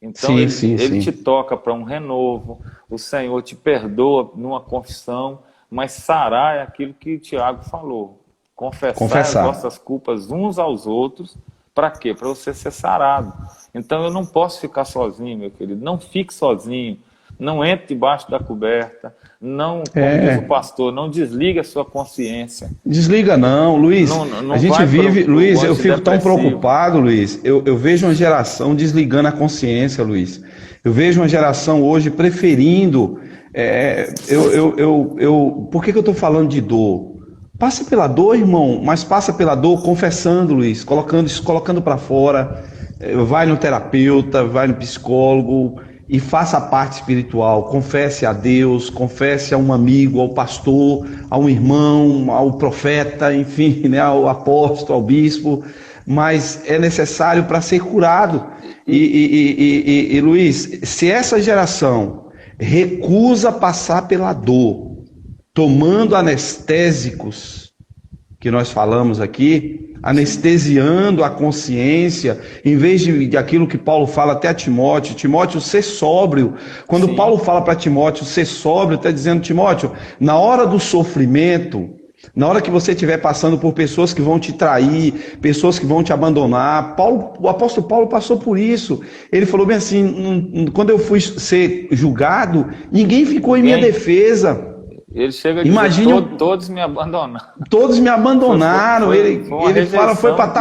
Então, ele te toca para um renovo, o Senhor te perdoa numa confissão, mas sarar é aquilo que Tiago falou. Confessar as vossas culpas uns aos outros. Para quê? Para você ser sarado. Então, eu não posso ficar sozinho, meu querido. Não fique sozinho. Não entre debaixo da coberta. Não, como diz o pastor, não desliga a sua consciência. Desliga não, Luiz. A gente vive, Luiz, eu fico tão preocupado, Luiz. Eu vejo uma geração desligando a consciência, Luiz. Eu vejo uma geração hoje preferindo... por que eu estou falando de dor? Passa pela dor, irmão, mas passa pela dor confessando, Luiz, colocando para fora. Vai no terapeuta, vai no psicólogo e faça a parte espiritual. Confesse a Deus, confesse a um amigo, ao pastor, a um irmão, ao profeta, enfim, né, ao apóstolo, ao bispo. Mas é necessário para ser curado. E Luiz, se essa geração recusa passar pela dor, tomando anestésicos, que nós falamos aqui, anestesiando a consciência, em vez de aquilo que Paulo fala até a Timóteo, Timóteo, ser sóbrio. Quando Paulo fala para Timóteo ser sóbrio, está dizendo, Timóteo, na hora do sofrimento, na hora que você estiver passando por pessoas que vão te trair, pessoas que vão te abandonar, o apóstolo Paulo passou por isso. Ele falou bem assim, quando eu fui ser julgado, ninguém ficou em minha defesa. Ele chega a dizer, todos me abandonaram. Todos me abandonaram. Ele fala, foi para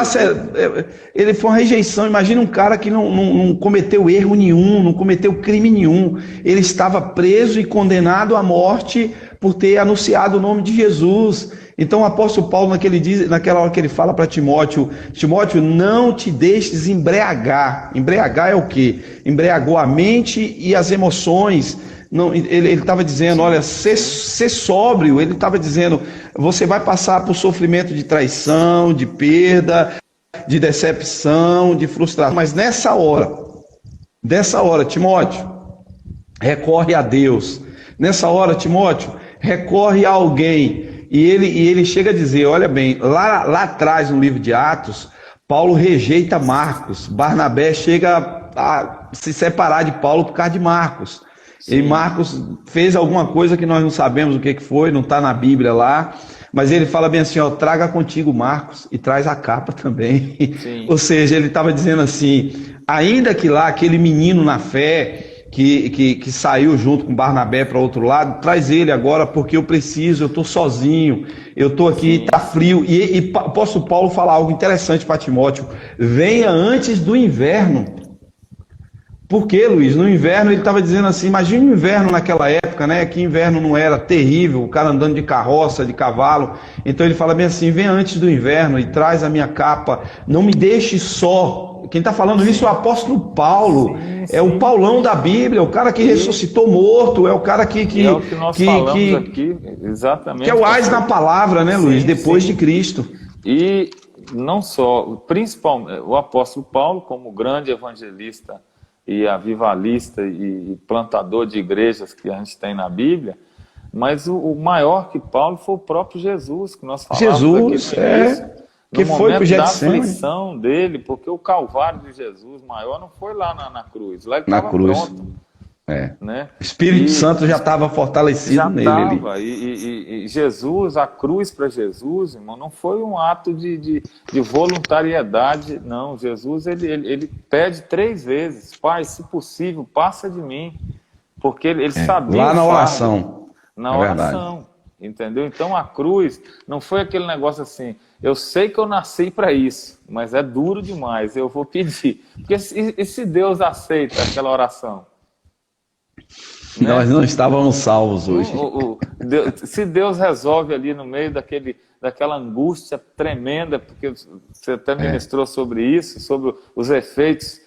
ele foi uma rejeição. Imagina um cara que não cometeu erro nenhum, não cometeu crime nenhum. Ele estava preso e condenado à morte por ter anunciado o nome de Jesus. Então o apóstolo Paulo, naquela hora que ele fala para Timóteo, Timóteo, não te deixes embriagar. Embriagar é o quê? Embriagou a mente e as emoções. Não, ele estava dizendo, olha, ser sóbrio. Ele estava dizendo, você vai passar por sofrimento de traição, de perda, de decepção, de frustração. Mas nessa hora, Timóteo, recorre a Deus. Nessa hora, Timóteo, recorre a alguém E ele chega a dizer, olha bem, lá atrás no livro de Atos, Paulo rejeita Marcos, Barnabé chega a se separar de Paulo por causa de Marcos. Sim. E Marcos fez alguma coisa que nós não sabemos o que foi, não está na Bíblia lá, mas ele fala bem assim, ó, traga contigo Marcos e traz a capa também. Ou seja, ele estava dizendo assim, ainda que lá aquele menino na fé que saiu junto com Barnabé para outro lado, traz ele agora porque eu preciso, eu estou sozinho, eu estou aqui, está frio. E o apóstolo Paulo fala algo interessante para Timóteo, venha antes do inverno. Por quê, Luiz? No inverno ele estava dizendo assim, imagina o inverno naquela época, né? Que inverno não era terrível, o cara andando de carroça, de cavalo. Então ele fala bem assim, vem antes do inverno e traz a minha capa, não me deixe só. Quem está falando isso é o apóstolo Paulo, é o Paulão da Bíblia, o cara que ressuscitou morto, é o cara que é o que nós falamos aqui, exatamente. Que é o ás na palavra, né, Luiz? Depois de Cristo. E não só, principalmente o apóstolo Paulo, como grande evangelista e avivalista e plantador de igrejas que a gente tem na Bíblia, mas o maior que Paulo foi o próprio Jesus, que nós falamos Jesus, aqui no início, que no foi pro momento da Getsemane. aflição dele, porque o calvário de Jesus maior não foi lá na cruz, lá ele estava pronto. Né? O Espírito Santo já estava fortalecido nele. E Jesus, a cruz para Jesus, irmão, não foi um ato de voluntariedade, não. Jesus, ele pede 3 vezes, Pai, se possível, passa de mim, porque ele sabia lá na fardo, oração. na oração, entendeu? Então a cruz não foi aquele negócio assim, eu sei que eu nasci para isso, mas é duro demais, eu vou pedir. Porque e se Deus aceita aquela oração? Né? Nós não estávamos salvos hoje. Se Deus resolve ali no meio daquela angústia tremenda, porque você até ministrou sobre isso, sobre os efeitos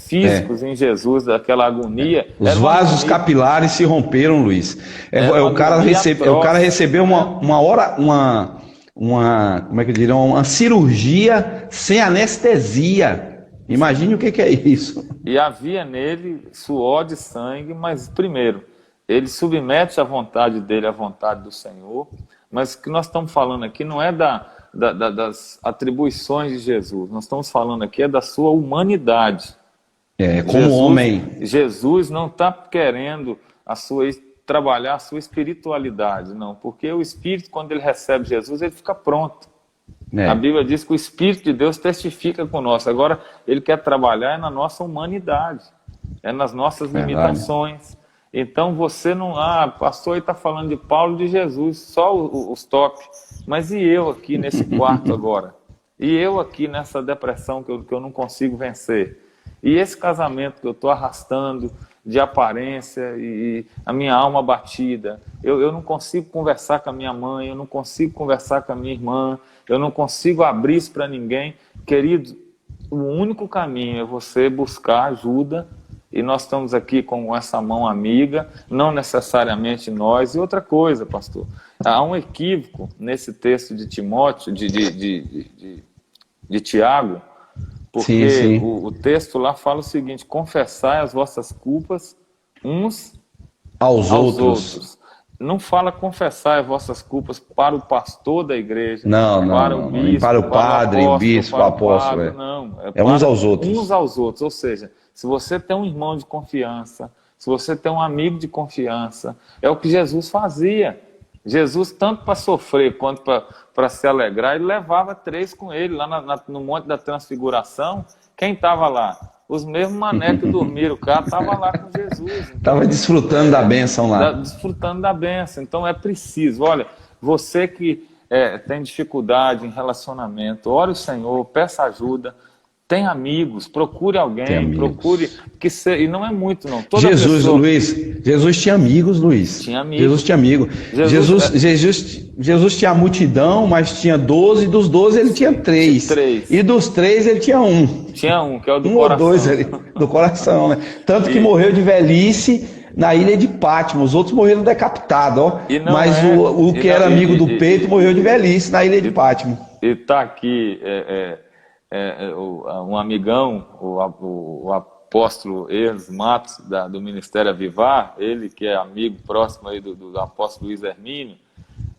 físicos em Jesus, daquela agonia. Os vasos capilares se romperam, Luiz. O cara recebeu como é que eu diria, uma cirurgia sem anestesia. Imagine o que é isso. E havia nele suor de sangue, mas primeiro, ele submete a vontade dele à vontade do Senhor, mas o que nós estamos falando aqui não é das atribuições de Jesus, nós estamos falando aqui da sua humanidade. Como homem. Jesus não está querendo trabalhar a sua espiritualidade, não, porque o Espírito, quando ele recebe Jesus, ele fica pronto. A Bíblia diz que o Espírito de Deus testifica conosco. Agora, ele quer trabalhar na nossa humanidade, nas nossas limitações. Então, você não... pastor aí está falando de Paulo e de Jesus, só os top. Mas e eu aqui nesse quarto agora? E eu aqui nessa depressão que eu não consigo vencer? E esse casamento que eu estou arrastando de aparência e a minha alma batida? Eu não consigo conversar com a minha mãe, eu não consigo conversar com a minha irmã, eu não consigo abrir isso para ninguém. Querido, o único caminho é você buscar ajuda, e nós estamos aqui com essa mão amiga, não necessariamente nós. E outra coisa, pastor, há um equívoco nesse texto de Timóteo, de Tiago, porque o texto lá fala o seguinte: confessai as vossas culpas uns aos outros. Não fala confessar as vossas culpas para o pastor da igreja, para o bispo, para o padre, o bispo, o apóstolo. Não, uns aos outros. Uns aos outros. Ou seja, se você tem um irmão de confiança, se você tem um amigo de confiança, é o que Jesus fazia. Jesus, tanto para sofrer quanto para se alegrar, ele levava 3 com ele, lá no Monte da Transfiguração. Quem estava lá? Os mesmos mané que dormiram, o cara estava lá com Jesus. Estava desfrutando da bênção lá. Desfrutando da bênção. Então é preciso, olha, você que tem dificuldade em relacionamento, ore o Senhor, peça ajuda, tem amigos, procure alguém, procure... E não é muito, não. Jesus tinha amigos, Luiz. Tinha amigos. Jesus tinha amigos. Jesus tinha a multidão, mas tinha 12, e dos 12 ele tinha 3. E dos 3 ele tinha 1. Tinha um, que é o do coração. Ou 2 ali, do coração, né? Tanto que morreu de velhice na ilha de Pátmos. Os outros morreram decapitados, ó. Mas o que era amigo do peito morreu de velhice na ilha de Pátmos. E tá aqui... um amigão, o apóstolo Ernes Matos, do Ministério Avivar, ele que é amigo próximo aí do apóstolo Luiz Hermínio,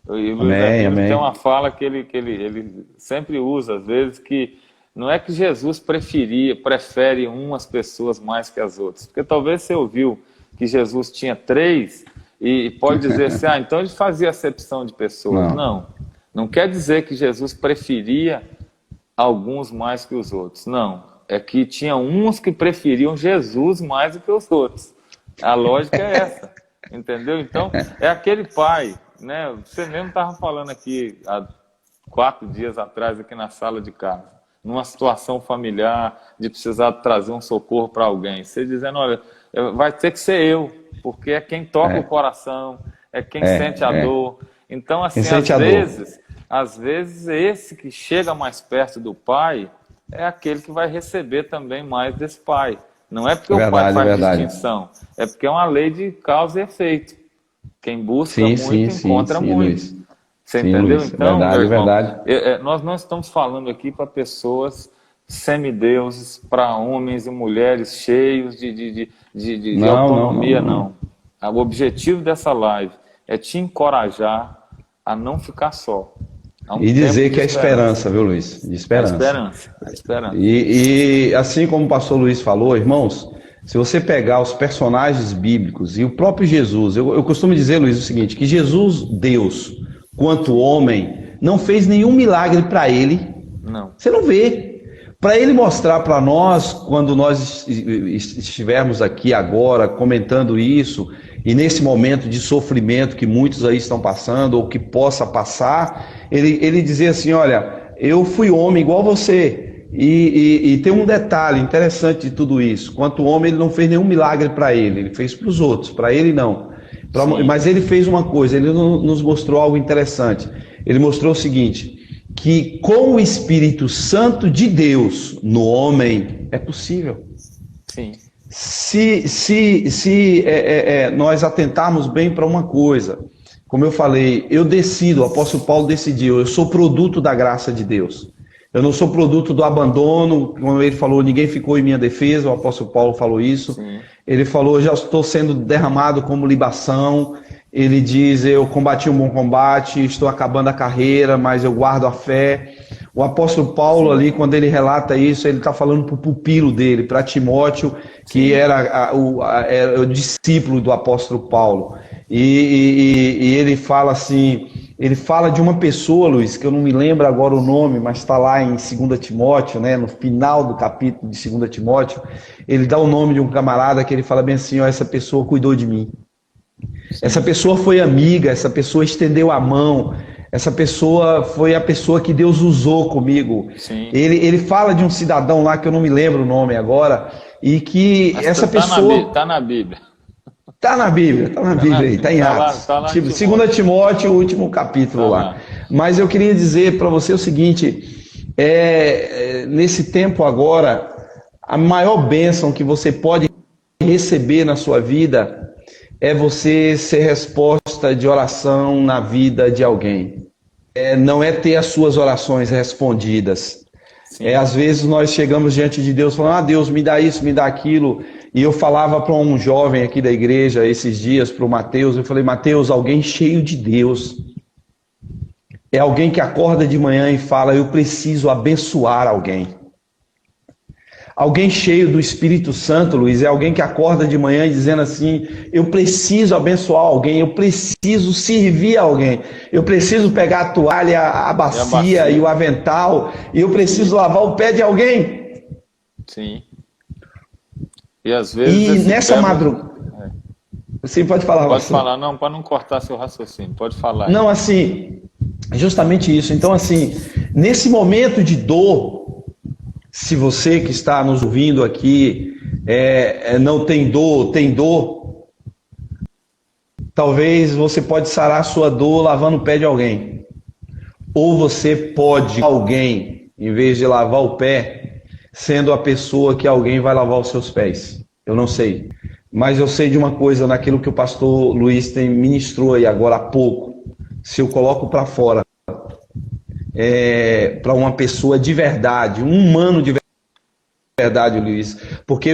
E o Luiz Amém, Hermínio tem amém. uma fala que ele sempre usa, às vezes, que não é que Jesus prefere umas pessoas mais que as outras. Porque talvez você ouviu que Jesus tinha três e pode dizer assim, ah, então ele fazia acepção de pessoas. Não. Não, não quer dizer que Jesus preferia alguns mais que os outros. Não, é que tinha uns que preferiam Jesus mais do que os outros. A lógica é essa, entendeu? Então, é aquele pai, né? Você mesmo estava falando aqui há 4 dias atrás, aqui na sala de casa, numa situação familiar, de precisar trazer um socorro para alguém. Você dizendo, olha, vai ter que ser eu, porque é quem toca o coração, é quem sente a dor. Então, assim, às vezes esse que chega mais perto do pai é aquele que vai receber também mais desse pai. Não é porque o pai faz distinção, é porque é uma lei de causa e efeito. Quem busca muito encontra muito. Luiz. Você entendeu? Luiz, Então, verdade, meu irmão, verdade. nós não estamos falando aqui para pessoas semideuses, para homens e mulheres cheios de autonomia, não. O objetivo dessa live é te encorajar a não ficar só. E dizer que é esperança, viu, Luiz? De esperança. A esperança. E assim como o pastor Luiz falou, irmãos, se você pegar os personagens bíblicos e o próprio Jesus, eu costumo dizer, Luiz, o seguinte, que Jesus, Deus, quanto homem, não fez nenhum milagre para ele. Não. Você não vê. Para ele mostrar para nós, quando nós estivermos aqui agora comentando isso, e nesse momento de sofrimento que muitos aí estão passando, ou que possa passar, ele dizer assim, olha, eu fui homem igual você. E tem um detalhe interessante de tudo isso. Quanto homem, ele não fez nenhum milagre para ele fez para os outros, para ele não. Mas ele fez uma coisa, ele nos mostrou algo interessante. Ele mostrou o seguinte, que com o Espírito Santo de Deus no homem é possível. Sim. Se nós atentarmos bem para uma coisa, como eu falei, o apóstolo Paulo decidiu, eu sou produto da graça de Deus. Eu não sou produto do abandono, como ele falou, ninguém ficou em minha defesa, o apóstolo Paulo falou isso. Sim. Ele falou, já estou sendo derramado como libação. Ele diz, eu combati um bom combate, estou acabando a carreira, mas eu guardo a fé. O apóstolo Paulo ali, quando ele relata isso, ele está falando para o pupilo dele, para Timóteo, que era o discípulo do apóstolo Paulo. E ele fala assim, ele fala de uma pessoa, Luiz, que eu não me lembro agora o nome, mas está lá em 2 Timóteo, né, no final do capítulo de 2 Timóteo, ele dá o nome de um camarada que ele fala bem assim, ó, essa pessoa cuidou de mim. Essa pessoa foi amiga, essa pessoa estendeu a mão, essa pessoa foi a pessoa que Deus usou comigo. Ele fala de um cidadão lá que eu não me lembro o nome agora, e que mas essa pessoa... Está na Bíblia. Está na Bíblia aí, está em Atos. Tipo, 2 Timóteo, o último capítulo lá. Mas eu queria dizer para você o seguinte, nesse tempo agora, a maior bênção que você pode receber na sua vida é você ser resposta de oração na vida de alguém. Não é ter as suas orações respondidas. Às vezes nós chegamos diante de Deus falando, Deus, me dá isso, me dá aquilo. E eu falava para um jovem aqui da igreja esses dias, para o Mateus, eu falei, Mateus, alguém cheio de Deus. É alguém que acorda de manhã e fala, eu preciso abençoar alguém. Alguém cheio do Espírito Santo, Luiz, é alguém que acorda de manhã dizendo assim, eu preciso abençoar alguém, eu preciso servir alguém, eu preciso pegar a toalha, a bacia e o avental, e eu preciso lavar o pé de alguém. Sim. E às vezes... E nessa madrugada... Sim, pode falar. Pode falar, não, para não cortar seu raciocínio, pode falar. Não, assim, justamente isso. Então, assim, nesse momento de dor, se você que está nos ouvindo aqui não tem dor, tem dor, talvez você pode sarar a sua dor lavando o pé de alguém. Ou você pode alguém, em vez de lavar o pé, sendo a pessoa que alguém vai lavar os seus pés. Eu não sei. Mas eu sei de uma coisa, naquilo que o pastor Luiz ministrou aí agora há pouco. Se eu coloco para fora, para uma pessoa de verdade, um humano de verdade, Luiz. Porque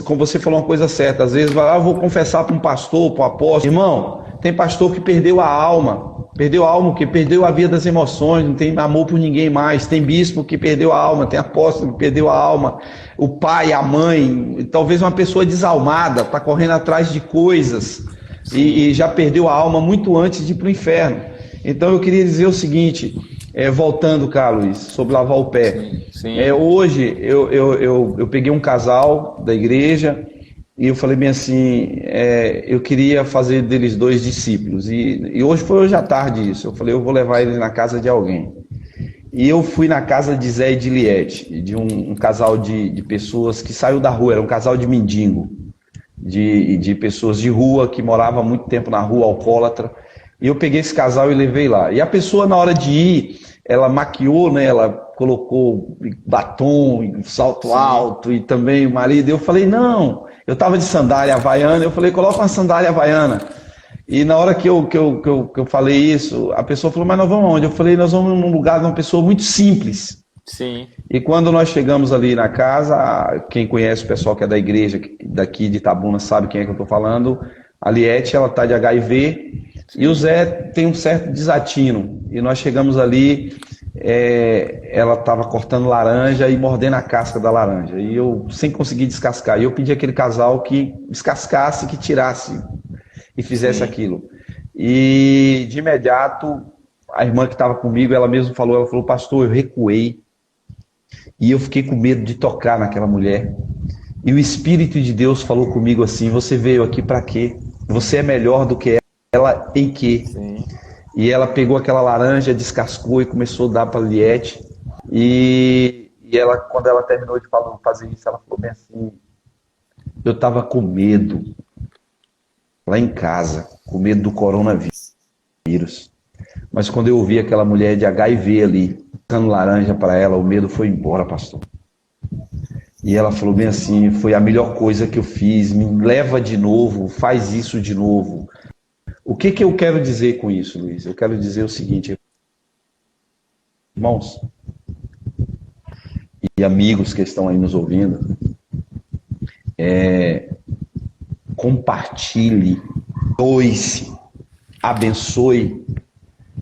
como você falou uma coisa certa, às vezes vai lá, eu vou confessar para um pastor, para um apóstolo. Irmão, tem pastor que perdeu a alma. Perdeu a alma, que perdeu a via das emoções, não tem amor por ninguém mais. Tem bispo que perdeu a alma, tem apóstolo que perdeu a alma, o pai, a mãe, talvez uma pessoa desalmada, está correndo atrás de coisas e já perdeu a alma muito antes de ir para o inferno. Então eu queria dizer o seguinte, voltando, Carlos, sobre lavar o pé. Hoje eu peguei um casal da igreja e eu falei bem assim, eu queria fazer deles 2 discípulos. E hoje à tarde isso. Eu falei, eu vou levar eles na casa de alguém. E eu fui na casa de Zé e de Liette, de um casal de pessoas que saiu da rua, era um casal de mendigo, de pessoas de rua que morava há muito tempo na rua, alcoólatra. E eu peguei esse casal e levei lá. E a pessoa, na hora de ir, ela maquiou, né? Ela colocou batom, salto alto e também o marido. Eu falei, não, eu estava de sandália havaiana. Eu falei, coloca uma sandália havaiana. E na hora que eu falei isso, a pessoa falou, mas nós vamos aonde? Eu falei, nós vamos num lugar de uma pessoa muito simples. Sim. E quando nós chegamos ali na casa, quem conhece o pessoal que é da igreja daqui de Itabuna sabe quem é que eu estou falando. A Liette, ela está de HIV. E o Zé tem um certo desatino. E nós chegamos ali, ela estava cortando laranja e mordendo a casca da laranja. E eu, sem conseguir descascar, eu pedi aquele casal que descascasse, que tirasse e fizesse aquilo. E de imediato, a irmã que estava comigo, ela mesma falou, pastor, eu recuei. E eu fiquei com medo de tocar naquela mulher. E o Espírito de Deus falou comigo assim, você veio aqui para quê? Você é melhor do que ela em quê? Sim. E ela pegou aquela laranja, descascou e começou a dar para a Liette. E ela, quando ela terminou de fazer isso, ela falou bem assim, eu estava com medo, lá em casa, com medo do coronavírus. Mas quando eu ouvi aquela mulher de HIV ali, dando laranja para ela, o medo foi embora, pastor. E ela falou bem assim, foi a melhor coisa que eu fiz, me leva de novo, faz isso de novo. O que eu quero dizer com isso, Luiz? Eu quero dizer o seguinte, irmãos e amigos que estão aí nos ouvindo, compartilhe, doe-se, abençoe,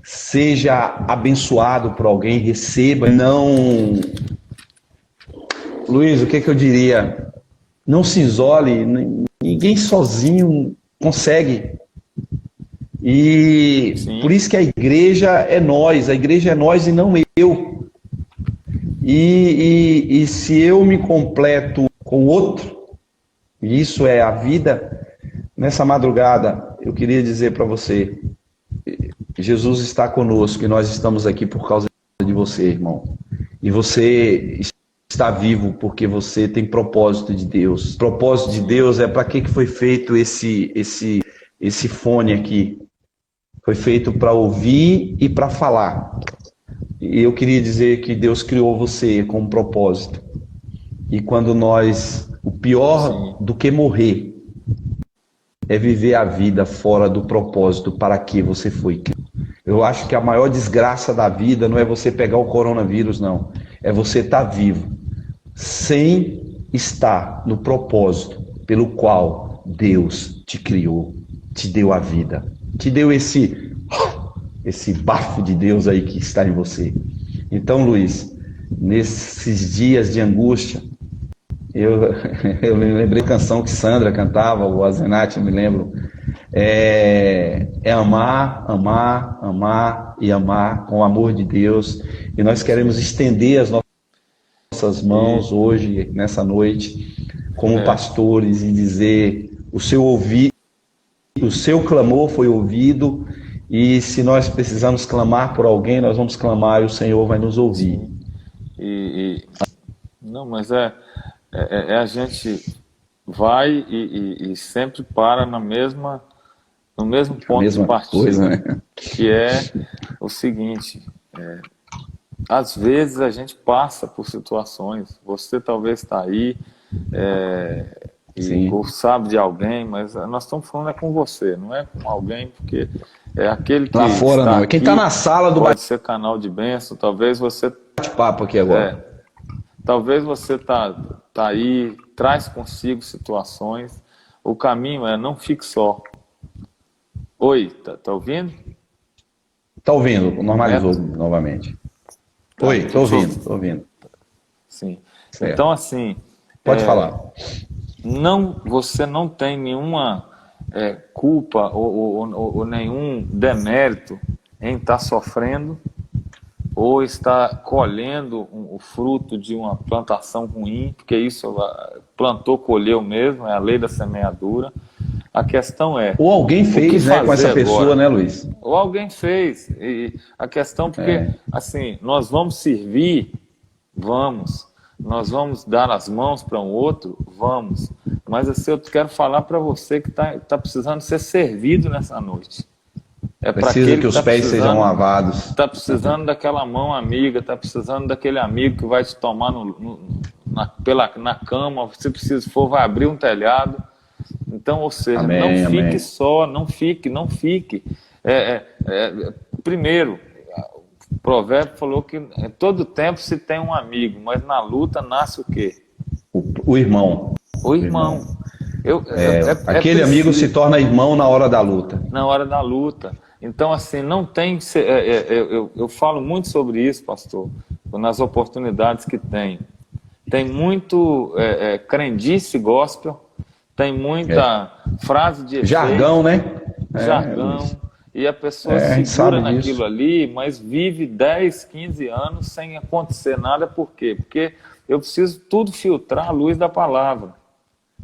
seja abençoado por alguém, receba, não... Luiz, o que eu diria? Não se isole, ninguém sozinho consegue. E por isso que a igreja é nós e não eu. E se eu me completo com outro, e isso é a vida, nessa madrugada, eu queria dizer para você, Jesus está conosco e nós estamos aqui por causa de você, irmão. E você está vivo porque você tem propósito de Deus. O propósito de Deus é para que foi feito esse fone aqui. Foi feito para ouvir e para falar. E eu queria dizer que Deus criou você com um propósito. E quando o pior do que morrer é viver a vida fora do propósito para que você foi criado. Eu acho que a maior desgraça da vida não é você pegar o coronavírus, não. É você estar vivo, sem estar no propósito pelo qual Deus te criou, te deu a vida, te deu esse bafo de Deus aí que está em você. Então, Luiz, nesses dias de angústia, eu me lembrei da canção que Sandra cantava, o Azenati, eu me lembro, amar, amar, amar e amar com o amor de Deus. E nós queremos estender as nossas mãos hoje, nessa noite, como pastores, e dizer, o seu clamor foi ouvido, e se nós precisamos clamar por alguém, nós vamos clamar e o Senhor vai nos ouvir. Não, mas a gente vai e sempre para no mesmo ponto de partida, coisa, né? Que é o seguinte, às vezes a gente passa por situações, você talvez está aí e sabe de alguém, mas nós estamos falando com você, não é com alguém, porque é aquele que lá fora está não, é quem está na sala do pode ser canal de bênção, talvez você... bate-papo aqui agora. Talvez você tá aí, traz consigo situações, o caminho não fique só. Oi, tá ouvindo? Tá ouvindo? Normalizou novamente. Oi, tô ouvindo, tô ouvindo. Sim. Certo. Então, assim... Pode falar. Você não tem nenhuma culpa ou nenhum demérito em estar sofrendo ou estar colhendo o fruto de uma plantação ruim, porque isso plantou, colheu mesmo, é a lei da semeadura. A questão é... Ou alguém fez, né, com essa pessoa, agora, né, Luiz? Ou alguém fez. E a questão, porque, assim, nós vamos servir, vamos. Nós vamos dar as mãos para um outro, vamos. Mas assim, eu quero falar para você que tá precisando ser servido nessa noite. Precisa que os pés sejam lavados. Está precisando daquela mão amiga, está precisando daquele amigo que vai te tomar na cama, se preciso for, vai abrir um telhado. Então, ou seja, não fique só, não fique. Primeiro, o provérbio falou que em todo tempo se tem um amigo, mas na luta nasce o quê? O irmão. O irmão. Aquele amigo se torna irmão na hora da luta. Na hora da luta. Então, assim, não tem... eu falo muito sobre isso, pastor, nas oportunidades que tenho. Tem muito crendice gospel, tem muita frase de efeito, jargão, né? Jargão. E a pessoa segura naquilo ali, mas vive 10, 15 anos sem acontecer nada. Por quê? Porque eu preciso tudo filtrar a luz da palavra.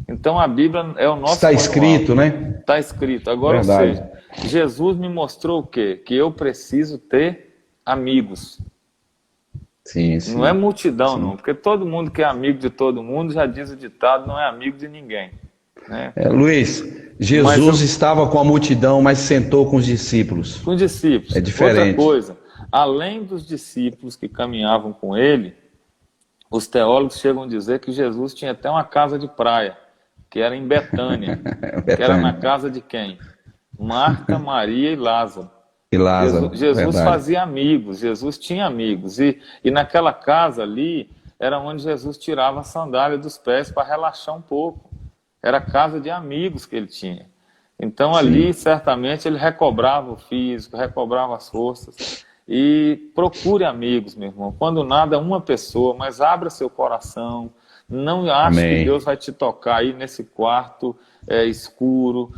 Então a Bíblia é o nosso manual. Está escrito, né? Está escrito. Agora, ou seja, Jesus me mostrou o quê? Que eu preciso ter amigos. Sim. Não é multidão, não. Porque todo mundo que é amigo de todo mundo, já diz o ditado, não é amigo de ninguém. Né? Luiz, Jesus estava com a multidão, mas sentou com os discípulos. Com os discípulos. É diferente. Outra coisa, além dos discípulos que caminhavam com ele, os teólogos chegam a dizer que Jesus tinha até uma casa de praia, que era em Betânia. Que era na casa de quem? Marta, Maria e Lázaro. Jesus fazia amigos, Jesus tinha amigos. E naquela casa ali, era onde Jesus tirava a sandália dos pés para relaxar um pouco. Era a casa de amigos que ele tinha. Então ali, certamente, ele recobrava o físico, recobrava as forças. E procure amigos, meu irmão. Quando nada, uma pessoa, mas abra seu coração. Não ache que Deus vai te tocar aí nesse quarto escuro,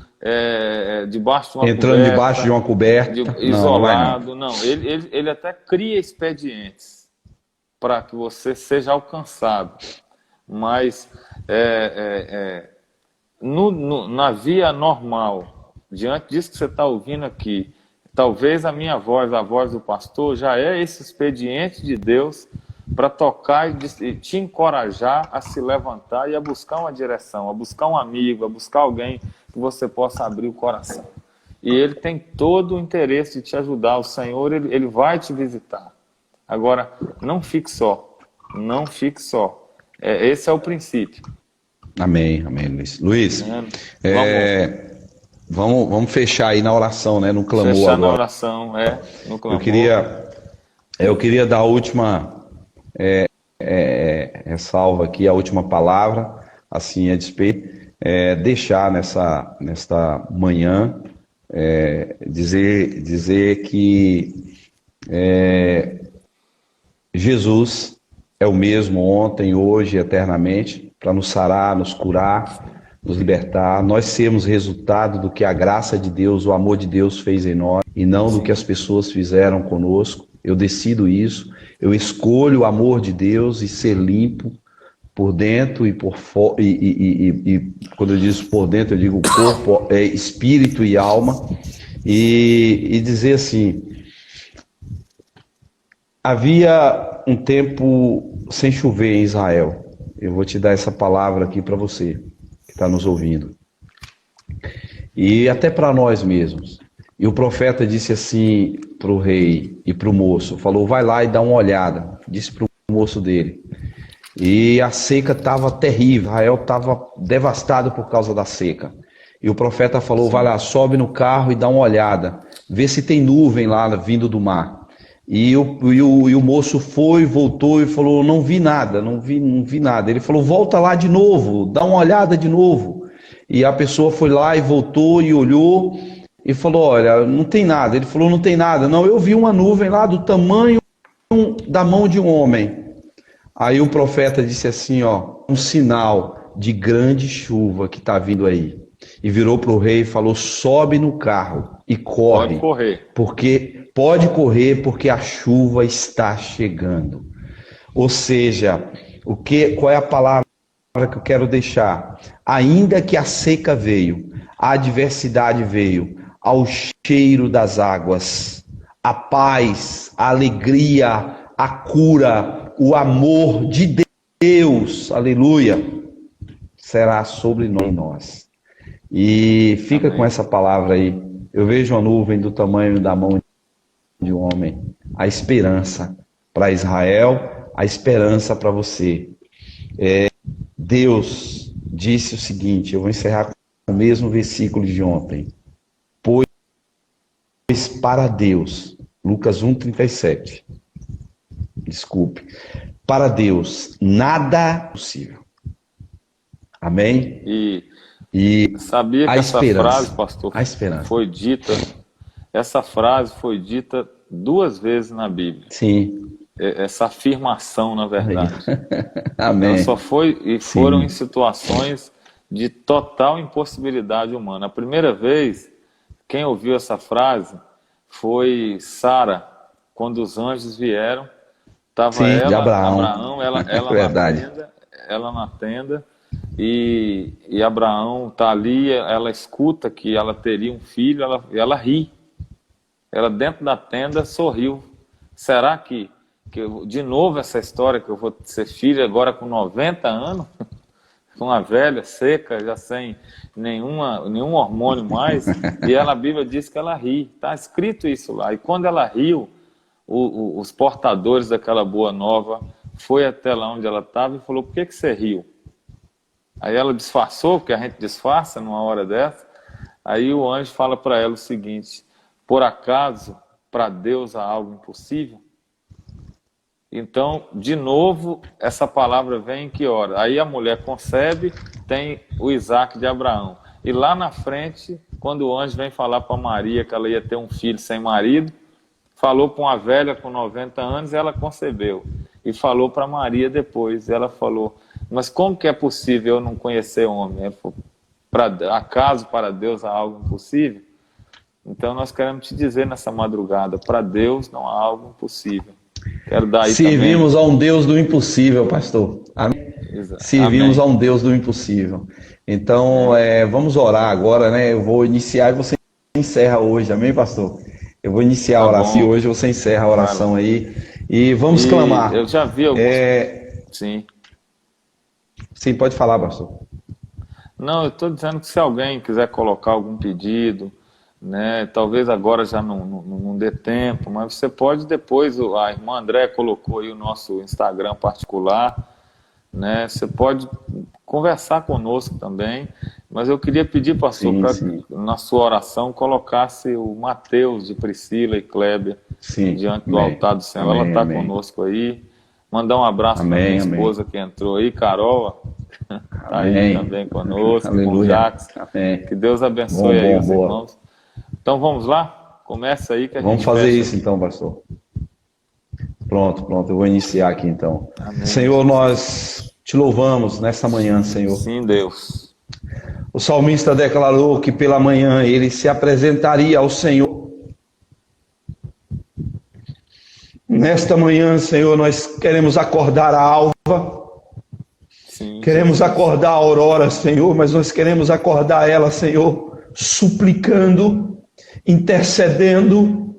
debaixo de uma entrando debaixo de uma coberta. Isolado. Não. Ele até cria expedientes para que você seja alcançado. Mas... na via normal, diante disso que você está ouvindo aqui, talvez a minha voz, a voz do pastor, já é esse expediente de Deus para tocar e te encorajar a se levantar e a buscar uma direção, a buscar um amigo, a buscar alguém que você possa abrir o coração. E ele tem todo o interesse de te ajudar. O Senhor, ele vai te visitar. Agora, não fique só. Não fique só. Esse é o princípio. Amém, Luiz. Luiz, vamos fechar aí na oração, né? No clamor fechar agora. Na oração, no clamor. Eu queria dar a última ressalva aqui, a última palavra, assim a despeito, deixar nesta manhã, dizer que Jesus é o mesmo ontem, hoje, eternamente, para nos sarar, nos curar, nos libertar, nós sermos resultado do que a graça de Deus, o amor de Deus fez em nós, e não do que as pessoas fizeram conosco. Eu decido isso, eu escolho o amor de Deus e ser limpo por dentro e por fora, e quando eu digo por dentro, eu digo corpo, espírito e alma, e dizer assim, havia um tempo sem chover em Israel. Eu vou te dar essa palavra aqui para você, que está nos ouvindo. E até para nós mesmos. E o profeta disse assim para o rei e para o moço, falou, vai lá e dá uma olhada. Disse para o moço dele. E a seca estava terrível, Israel estava devastado por causa da seca. E o profeta falou, vai lá, sobe no carro e dá uma olhada. Vê se tem nuvem lá vindo do mar. E o moço foi, voltou e falou, não vi nada, não vi nada. Ele falou, volta lá de novo, dá uma olhada de novo. E a pessoa foi lá e voltou e olhou e falou, olha, não tem nada. Ele falou, não tem nada. Não, eu vi uma nuvem lá do tamanho da mão de um homem. Aí o profeta disse assim, ó, um sinal de grande chuva que está vindo aí. E virou para o rei e falou, sobe no carro e corre. Pode correr. Pode correr porque a chuva está chegando. Ou seja, qual é a palavra que eu quero deixar? Ainda que a seca veio, a adversidade veio, ao cheiro das águas, a paz, a alegria, a cura, o amor de Deus, aleluia, será sobre nós. E fica Amém. com essa palavra aí. Eu vejo uma nuvem do tamanho da mão de um homem. A esperança para Israel, a esperança para você. Deus disse o seguinte, eu vou encerrar com o mesmo versículo de ontem. Pois para Deus, Lucas 1,37, desculpe, para Deus nada é possível. Amém? E sabia que essa frase, pastor, a esperança. foi dita, essa frase foi dita 2 vezes na Bíblia. Sim. Essa afirmação, na verdade. Amém. Então, foram em situações de total impossibilidade humana. A primeira vez, quem ouviu essa frase foi Sara, quando os anjos vieram. Estava ela na tenda, e Abraão está ali, ela escuta que ela teria um filho, ela ri. Ela dentro da tenda sorriu. Será que de novo essa história que eu vou ser filho agora com 90 anos? Uma velha, seca, já sem nenhum hormônio mais. E a Bíblia diz que ela ri. Está escrito isso lá. E quando ela riu, os portadores daquela boa nova foi até lá onde ela estava e falou, por que você riu? Aí ela disfarçou, porque a gente disfarça numa hora dessa. Aí o anjo fala para ela o seguinte, por acaso, para Deus há algo impossível? Então, de novo, essa palavra vem em que hora? Aí a mulher concebe, tem o Isaac de Abraão. E lá na frente, quando o anjo vem falar para Maria que ela ia ter um filho sem marido, falou para uma velha com 90 anos, ela concebeu. E falou para Maria depois, ela falou, mas como que é possível eu não conhecer homem? Acaso para Deus há algo impossível? Então nós queremos te dizer nessa madrugada, para Deus não há algo impossível. Quero dar aí Servimos também. A um Deus do impossível, pastor. Amém? Servimos a um Deus do impossível. Então, vamos orar agora, né? Eu vou iniciar e você encerra hoje, amém, pastor? Eu vou iniciar a oração e hoje você encerra a oração aí. E vamos clamar. Eu já vi alguns... Sim. Sim, pode falar, pastor. Não, eu estou dizendo que se alguém quiser colocar algum pedido, né, talvez agora já não dê tempo, mas você pode depois, a irmã André colocou aí o nosso Instagram particular, né, você pode conversar conosco também, mas eu queria pedir, pastor, para na sua oração colocasse o Mateus de Priscila e Kleber diante do altar do Senhor. Ela está conosco aí. Mandar um abraço para minha esposa que entrou aí, Carol, está aí também conosco, com o Jacques. Que Deus abençoe aí os irmãos. Então vamos lá? Começa aí que a gente vamos fazer isso então, pastor. Pronto, eu vou iniciar aqui então. Amém. Senhor, nós te louvamos nessa manhã, Senhor. Sim, Deus. O salmista declarou que pela manhã ele se apresentaria ao Senhor. Nesta manhã, Senhor, nós queremos acordar a alva. Sim, queremos acordar a aurora, Senhor, mas nós queremos acordar ela, Senhor, suplicando, intercedendo,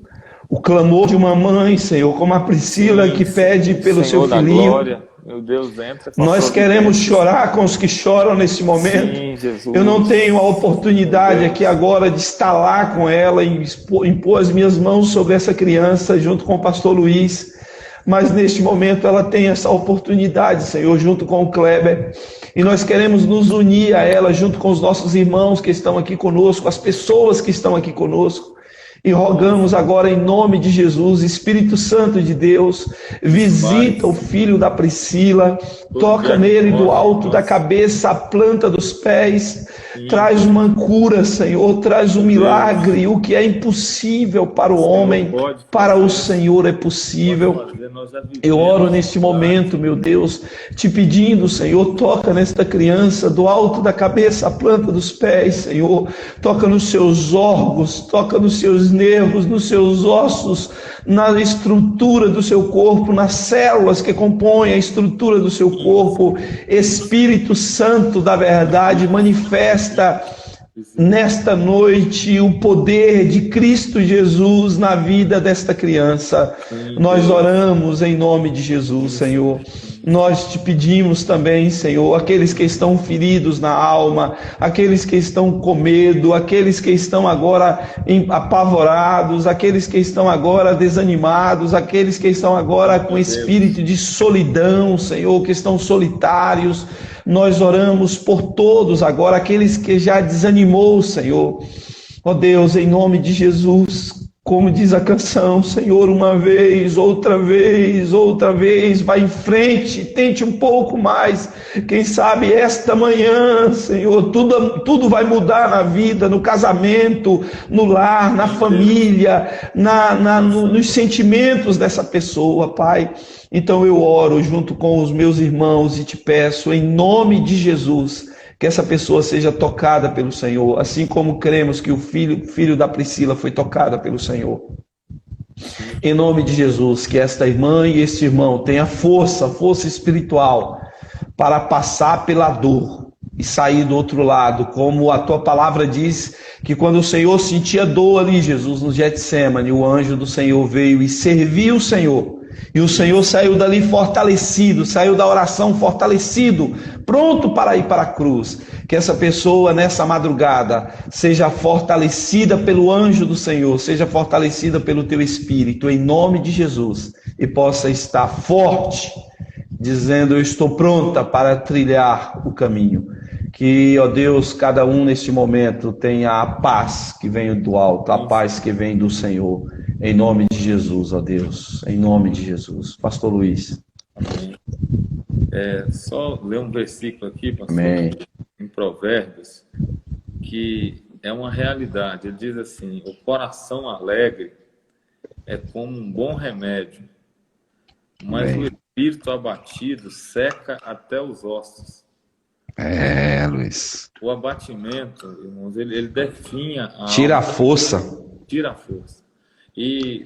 o clamor de uma mãe, Senhor, como a Priscila que pede pelo Senhor seu filhinho. Glória. Meu Deus, entra. Nós queremos chorar com os que choram nesse momento. Sim, Jesus. Eu não tenho a oportunidade aqui agora de estar lá com ela e impor as minhas mãos sobre essa criança junto com o pastor Luiz. Mas neste momento ela tem essa oportunidade, Senhor, junto com o Kleber. E nós queremos nos unir a ela junto com os nossos irmãos que estão aqui conosco, as pessoas que estão aqui conosco. E rogamos agora em nome de Jesus, Espírito Santo de Deus, visita o filho da Priscila, toca nele do alto da cabeça à planta dos pés, traz uma cura, Senhor, traz um milagre. O que é impossível para o homem, para o Senhor é possível. Eu oro neste momento, meu Deus, te pedindo, Senhor, toca nesta criança do alto da cabeça à planta dos pés, Senhor, toca nos seus órgãos, toca nos seus nervos, nos seus ossos, na estrutura do seu corpo, nas células que compõem a estrutura do seu corpo. Espírito Santo da verdade, manifesta nesta noite o poder de Cristo Jesus na vida desta criança. Nós oramos em nome de Jesus, Senhor. Nós te pedimos também, Senhor, aqueles que estão feridos na alma, aqueles que estão com medo, aqueles que estão agora apavorados, aqueles que estão agora desanimados, aqueles que estão agora com espírito de solidão, Senhor, que estão solitários. Nós oramos por todos agora, aqueles que já desanimou, Senhor. Ó Deus, em nome de Jesus, como diz a canção, Senhor, uma vez, outra vez, vai em frente, tente um pouco mais. Quem sabe esta manhã, Senhor, tudo vai mudar na vida, no casamento, no lar, na família, nos sentimentos dessa pessoa, Pai. Então eu oro junto com os meus irmãos e te peço, em nome de Jesus, que essa pessoa seja tocada pelo Senhor, assim como cremos que o filho da Priscila foi tocada pelo Senhor. Em nome de Jesus, que esta irmã e este irmão tenham força espiritual para passar pela dor e sair do outro lado, como a tua palavra diz, que quando o Senhor sentia dor ali, Jesus, no Getsêmani, o anjo do Senhor veio e serviu o Senhor. E o Senhor saiu dali fortalecido, saiu da oração fortalecido, pronto para ir para a cruz. Que essa pessoa nessa madrugada seja fortalecida pelo anjo do Senhor, seja fortalecida pelo teu Espírito, em nome de Jesus, e possa estar forte, dizendo: eu estou pronta para trilhar o caminho. Que, ó Deus, cada um neste momento tenha a paz que vem do alto, a paz que vem do Senhor. Em nome de Jesus, ó Deus, em nome de Jesus. Pastor Luiz. Amém. Só ler um versículo aqui, pastor, Amém. Em Provérbios, que é uma realidade. Ele diz assim: o coração alegre é como um bom remédio, mas Amém. o espírito abatido seca até os ossos. Luiz. O abatimento, irmãos, ele definha a Tira alma, a força. tira a força. E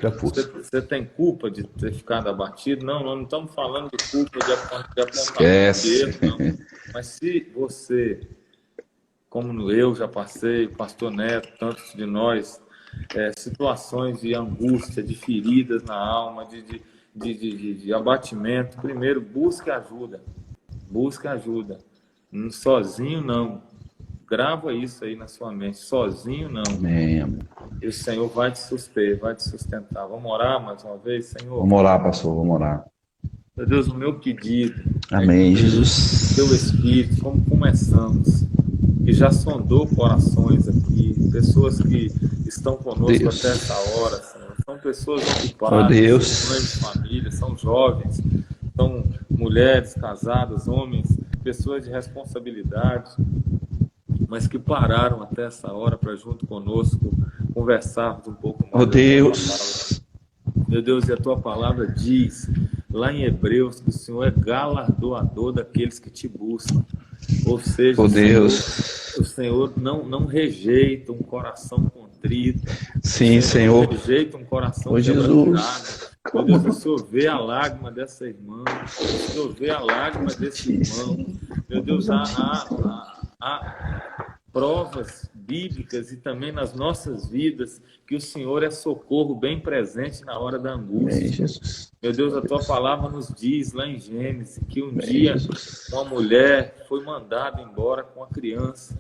você tem culpa de ter ficado abatido? Não, nós não estamos falando de culpa de apontar Esquece. o dedo, não. Mas se você, como eu já passei, pastor Neto, tantos de nós, situações de angústia, de feridas na alma, de abatimento, primeiro busque ajuda. Busque ajuda. Sozinho não. Grava isso aí na sua mente. Sozinho não. Amém. E o Senhor vai te sustentar. Vamos orar mais uma vez, Senhor? Vamos orar, pastor, vamos orar. Meu Deus, o meu pedido. Amém, que Jesus. Teu Espírito, como começamos, que já sondou corações aqui, pessoas que estão conosco Deus. até essa hora, Senhor. São pessoas ocupadas, Oh, Deus. são mães de família, são jovens, são mulheres casadas, homens, pessoas de responsabilidade, mas que pararam até essa hora para junto conosco conversarmos um pouco mais. Oh, Deus. Meu Deus, e a tua palavra diz lá em Hebreus que o Senhor é galardoador daqueles que te buscam. Ou seja, Oh, Deus. o Senhor não rejeita um coração contrito. Sim, Senhor. Não rejeita um coração Oh, quebrantado. Jesus. Meu Deus, o Senhor vê a lágrima dessa irmã, o Senhor vê a lágrima desse irmão. Meu Deus, há provas bíblicas e também nas nossas vidas que o Senhor é socorro bem presente na hora da angústia. Amém, Jesus. Meu Deus, a tua palavra nos diz lá em Gênesis que um Amém, dia Jesus. uma mulher foi mandada embora com a criança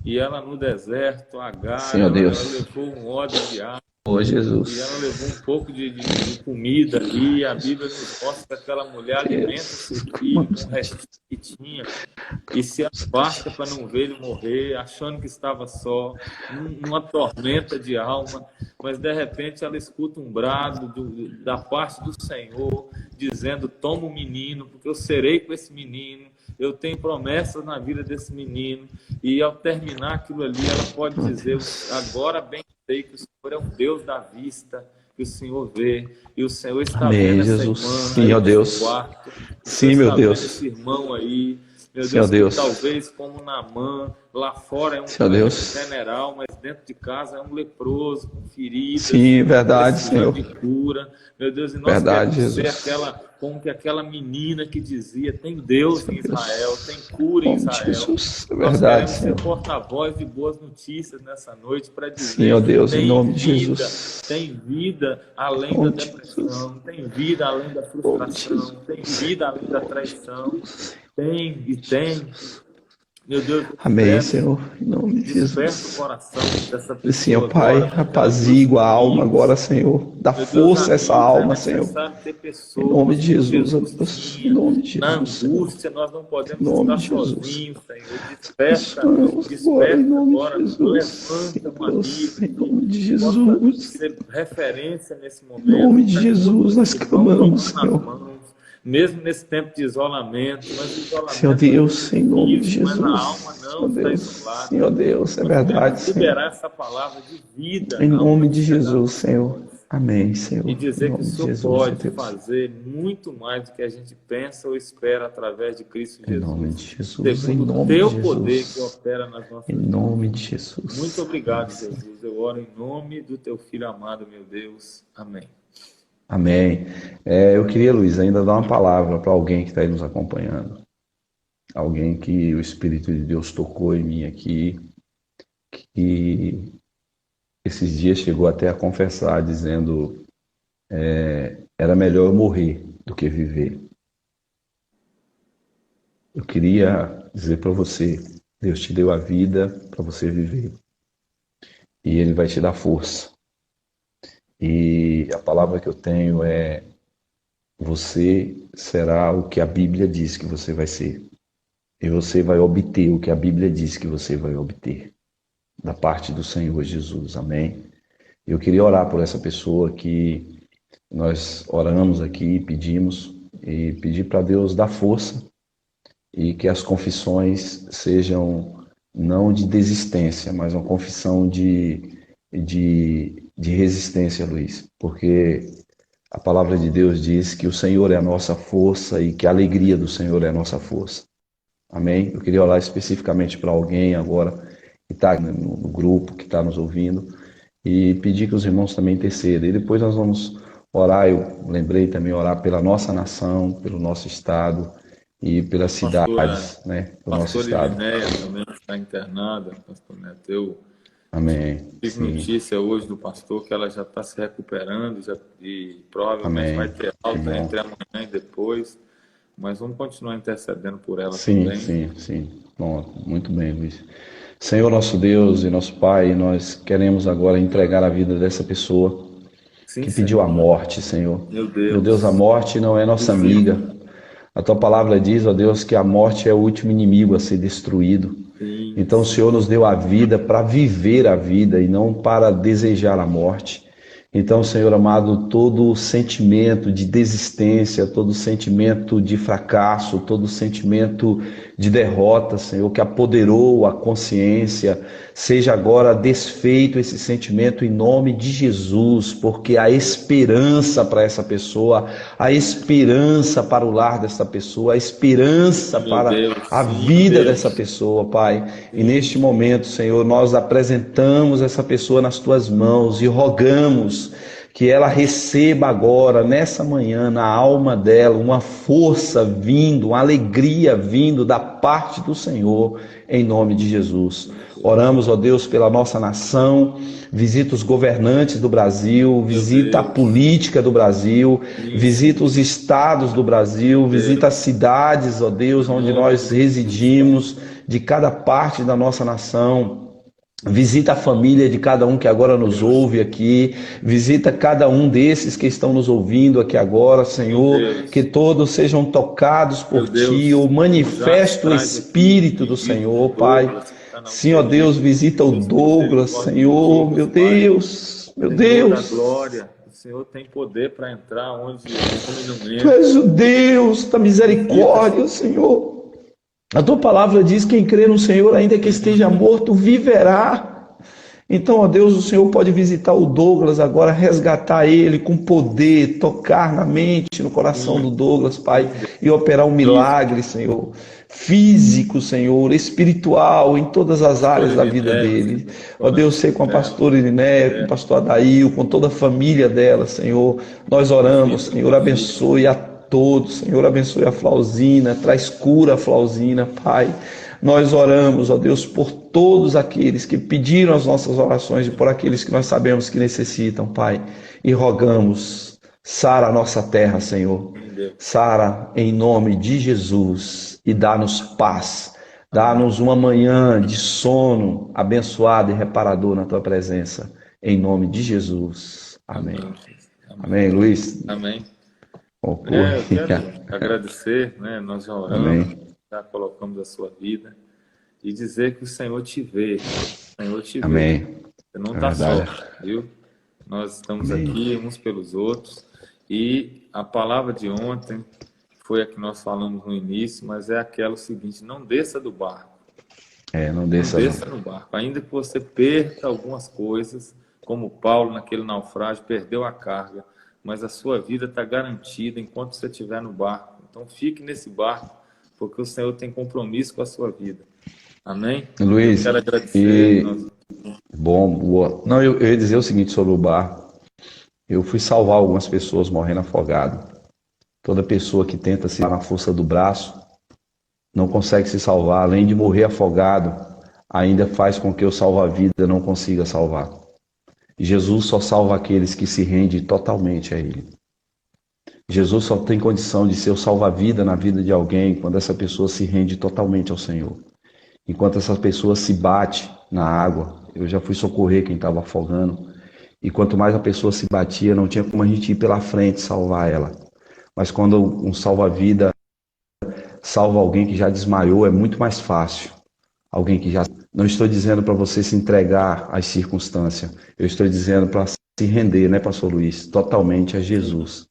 e ela no deserto, Agar, Senhor Deus. ela levou um odre de água. Oh, E Jesus. ela levou um pouco de comida ali, e a Bíblia nos mostra que aquela mulher alimenta o seu filho com o restinho que tinha, e se afasta para não ver ele morrer, achando que estava só, numa tormenta de alma. mas de repente ela escuta um brado da parte do Senhor, dizendo: toma o menino, porque eu serei com esse menino, eu tenho promessas na vida desse menino. E ao terminar aquilo ali, ela pode dizer: agora bem sei que o Senhor é um Deus da vista, que o Senhor vê, e o Senhor está Amém, vendo essa Jesus. irmã Sim, ó aí Deus. no quarto, o Sim, Senhor meu está vendo Deus. esse irmão aí, meu Sim, ó Deus, Deus. que talvez como Naamã, lá fora é um Sim, ó Deus. general, mas dentro de casa é um leproso, com feridas, Sim, verdade, precisando de Senhor. cura, meu Deus, e nós Verdade, queremos ser Jesus. como que aquela menina que dizia: tem Deus em Sim, Israel, tem Deus. cura Em em nome de Israel. Jesus. É Nós verdade, queremos ser Senhor. porta-voz de boas notícias nessa noite para Sim, ó dizer: Deus, em nome de Jesus. tem vida Em além da nome de Jesus. depressão, tem vida além da Em nome de frustração, tem Jesus. vida além Em da nome de traição, Jesus. tem e tem. Jesus. Meu Deus, eu te Amém, peço, Senhor. Em nome de desperta o Jesus. coração dessa Sim, ó pessoa Pai, agora, porque ela trouxe apazigua um a alma amigo. agora, Senhor. Dá Meu Deus, força a essa amigos, é alma, Senhor. necessário ter Em nome pessoas de como Jesus, ó Jesus Deus. Em tinha. nome de Na Jesus, Senhor. angústia, nós não Em podemos nome estar de Jesus. sozinhos, Senhor. Abençoamos agora, em Desperta nome de agora, Jesus. levanta Sim, um Deus. amigo Em que nome de possa Jesus. ser referência nesse Em nome momento, de que ajude Jesus, esse nós irmão clamamos, tomando as Senhor. mãos, mesmo nesse tempo de isolamento, mas o Senhor isolamento às vezes Deus, é em nome de difícil, mas a Jesus. alma não Senhor está Deus, isolada. Senhor Deus, é Nós verdade, queremos Senhor. liberar essa palavra de vida Em nome aonde de chegar Jesus, nossa Senhor. voz Amém, e Senhor. Em dizer que o nome de Senhor Jesus, ó pode Deus. fazer muito mais do que a gente pensa ou espera através de Cristo Em nome Jesus, de Jesus, em segundo o nome de teu poder que Jesus. opera nas Em nossas vidas. nome de Muito Jesus. Amém, obrigado, Senhor. Jesus. Eu oro em nome do teu Filho amado, meu Deus. Amém. Amém. Eu queria, Luiz, ainda dar uma palavra para alguém que está aí nos acompanhando. Alguém que o Espírito de Deus tocou em mim aqui, que esses dias chegou até a confessar, dizendo: era melhor eu morrer do que viver. Eu queria dizer para você: Deus te deu a vida para você viver. E Ele vai te dar força. E a palavra que eu tenho é: você será o que a Bíblia diz que você vai ser. E você vai obter o que a Bíblia diz que você vai obter. Da parte do Senhor Jesus. Amém? Eu queria orar por essa pessoa que nós oramos aqui, pedimos, e pedir para Deus dar força e que as confissões sejam não de desistência, mas uma confissão de resistência, Luiz, porque a palavra de Deus diz que o Senhor é a nossa força e que a alegria do Senhor é a nossa força. Amém? Eu queria orar especificamente para alguém agora que está no grupo, que está nos ouvindo, e pedir que os irmãos também intercedam. E depois nós vamos orar, eu lembrei também orar pela nossa nação, pelo nosso estado e pelas cidades, né, do nosso Pastor estado. Irineia também está internada, pastor Neto. Eu Amém. tive Sim. notícia hoje do pastor que ela já está se recuperando e provavelmente vai Amém. ter Que alta bom. entre amanhã e depois, mas vamos continuar intercedendo por ela Sim, também. sim, sim. Bom, muito bem, Luiz. Senhor nosso Deus e nosso Pai, nós queremos agora entregar a vida dessa pessoa Sim, que pediu a Senhor. morte, Senhor. Meu Meu Deus, a Deus. morte não é nossa amiga. A tua palavra diz, ó Deus, que a morte é o último inimigo a ser destruído. Sim, Então o Senhor nos deu a vida para viver a vida e não para desejar a morte. Então, Senhor amado, todo sentimento de desistência, todo sentimento de fracasso, todo sentimento de derrota, Senhor, que apoderou a consciência, seja agora desfeito esse sentimento em nome de Jesus, porque a esperança para essa pessoa, a esperança para o lar dessa pessoa, a esperança meu para Deus, a sim, vida Deus. dessa pessoa, Pai. E Sim. neste momento, Senhor, nós apresentamos essa pessoa nas tuas mãos e rogamos que ela receba agora, nessa manhã, na alma dela, uma força vindo, uma alegria vindo da parte do Senhor, em nome de Jesus. Oramos, ó Deus, pela nossa nação, visita os governantes do Brasil, visita a política do Brasil, visita os estados do Brasil, visita as cidades, ó Deus, onde nós residimos, de cada parte da nossa nação. Visita a família de cada um que agora nos ouve aqui, visita cada um desses que estão nos ouvindo aqui agora, Senhor, que todos sejam tocados por Ti, o manifesto Espírito do Senhor, Pai. Sim, ó Deus, visita o Douglas, Senhor, meu Deus. Meu Senhor da Deus. glória, o Senhor tem poder para entrar onde o homem não Tu entra. és o Deus da misericórdia, Senhor. A tua palavra diz: quem crê no Senhor, ainda que esteja morto, viverá. Então, ó Deus, o Senhor pode visitar o Douglas agora, resgatar ele com poder, tocar na mente, no coração do Douglas, Pai, e operar um milagre, Senhor. Físico, Senhor, espiritual, em todas as áreas da vida dele. Ó Deus, sei com a pastora Iriné, com o pastor Adail, com toda a família dela, Senhor. Nós oramos, Senhor, abençoe a todos, Senhor, abençoe a Flauzina, traz cura a Flauzina, Pai. Nós oramos, ó Deus, por todos aqueles que pediram as nossas orações e por aqueles que nós sabemos que necessitam, Pai. E rogamos, sara a nossa terra, Senhor. Sara, em nome de Jesus, e dá-nos paz. Dá-nos uma manhã de sono abençoado e reparador na Tua presença. Em nome de Jesus. Amém. Amém, Luiz? Amém. Eu quero agradecer, né? Nós já oramos. Amém. Já colocamos a sua vida e dizer que o Senhor te vê. O Senhor te Amém. vê. Você não está só, viu? Nós estamos aqui uns pelos outros e a palavra de ontem foi a que nós falamos no início, mas é aquela o seguinte: não desça do barco. Não desça no barco. Ainda que você perca algumas coisas, como Paulo naquele naufrágio perdeu a carga, mas a sua vida está garantida enquanto você estiver no barco. Então fique nesse barco, porque o Senhor tem compromisso com a sua vida. Amém? Luiz, eu quero agradecer. Boa. Não, eu ia dizer o seguinte sobre o barco. Eu fui salvar algumas pessoas morrendo afogado. Toda pessoa que tenta se dar na força do braço não consegue se salvar. Além de morrer afogado, ainda faz com que o salva-vida não consiga salvar. Jesus só salva aqueles que se rendem totalmente a Ele. Jesus só tem condição de ser o salva-vida na vida de alguém quando essa pessoa se rende totalmente ao Senhor. Enquanto essa pessoa se bate na água, eu já fui socorrer quem estava afogando, e quanto mais a pessoa se batia, não tinha como a gente ir pela frente salvar ela. Mas quando um salva-vida salva alguém que já desmaiou, é muito mais fácil. Alguém que já... Não estou dizendo para você se entregar às circunstâncias, eu estou dizendo para se render, né, pastor Luiz? Totalmente a Jesus.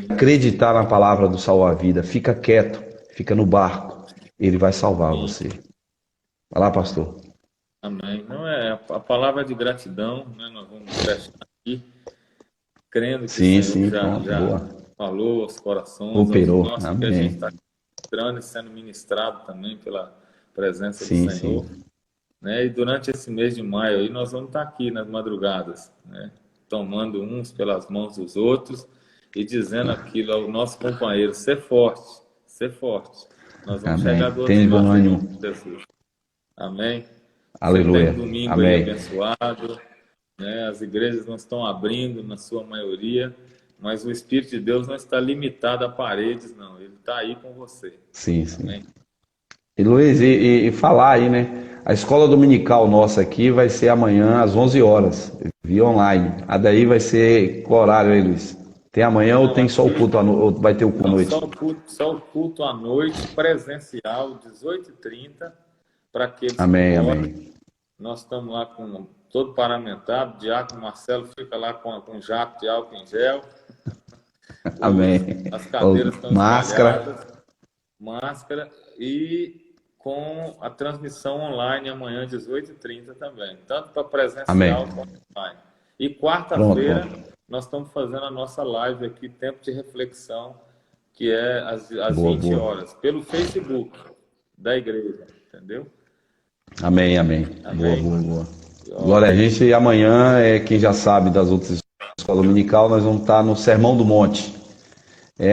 Acreditar na palavra do salva-vida, fica quieto, fica no barco, ele vai salvar você. Vai lá, pastor. Amém. Não é a palavra de gratidão, né? Nós vamos fechar aqui, crendo que o Senhor já falou aos corações, operou. Aos nossos, que a gente está entrando e sendo ministrado também pela presença do Senhor. Né? E durante esse mês de maio aí nós vamos estar aqui nas madrugadas, né? Tomando uns pelas mãos dos outros e dizendo aquilo ao nosso companheiro: ser forte, ser forte. Nós vamos chegar do outro lado de Jesus. Amém. Aleluia. Domingo Amém. Abençoado, né? As igrejas não estão abrindo na sua maioria, mas o Espírito de Deus não está limitado a paredes, não. Ele está aí com você. Sim. Amém? E Luiz, e falar aí, né? A escola dominical nossa aqui vai ser amanhã às 11 horas, via online. A daí vai ser qual horário aí, Luiz? Tem amanhã ou tem só o culto à noite? Ou vai ter o culto à noite? Só o culto à noite, presencial, 18h30, para aqueles Amém. Nós estamos lá com todo paramentado, o diácono Marcelo fica lá com um jato de álcool em gel. Amém. As cadeiras estão máscara e com a transmissão online amanhã, 18h30 também, tanto para presencial quanto online. E quarta-feira nós estamos fazendo a nossa live aqui, Tempo de Reflexão, que é às 20 horas, pelo Facebook da igreja, entendeu? Amém. Boa. Glória a gente. E amanhã, quem já sabe das outras escolas dominical, nós vamos estar no Sermão do Monte.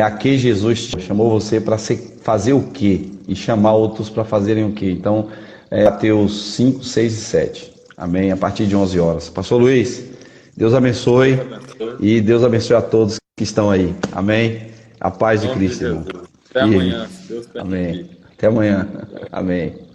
A que Jesus chamou você para fazer o quê? E chamar outros para fazerem o quê? Então, Mateus 5, 6 e 7. Amém? A partir de 11 horas. Pastor Luiz, Deus abençoe. E Deus abençoe a todos que estão aí. Amém? A paz de Cristo, irmão. Até amanhã, se Deus permitir. Amém. Até amanhã. Amém.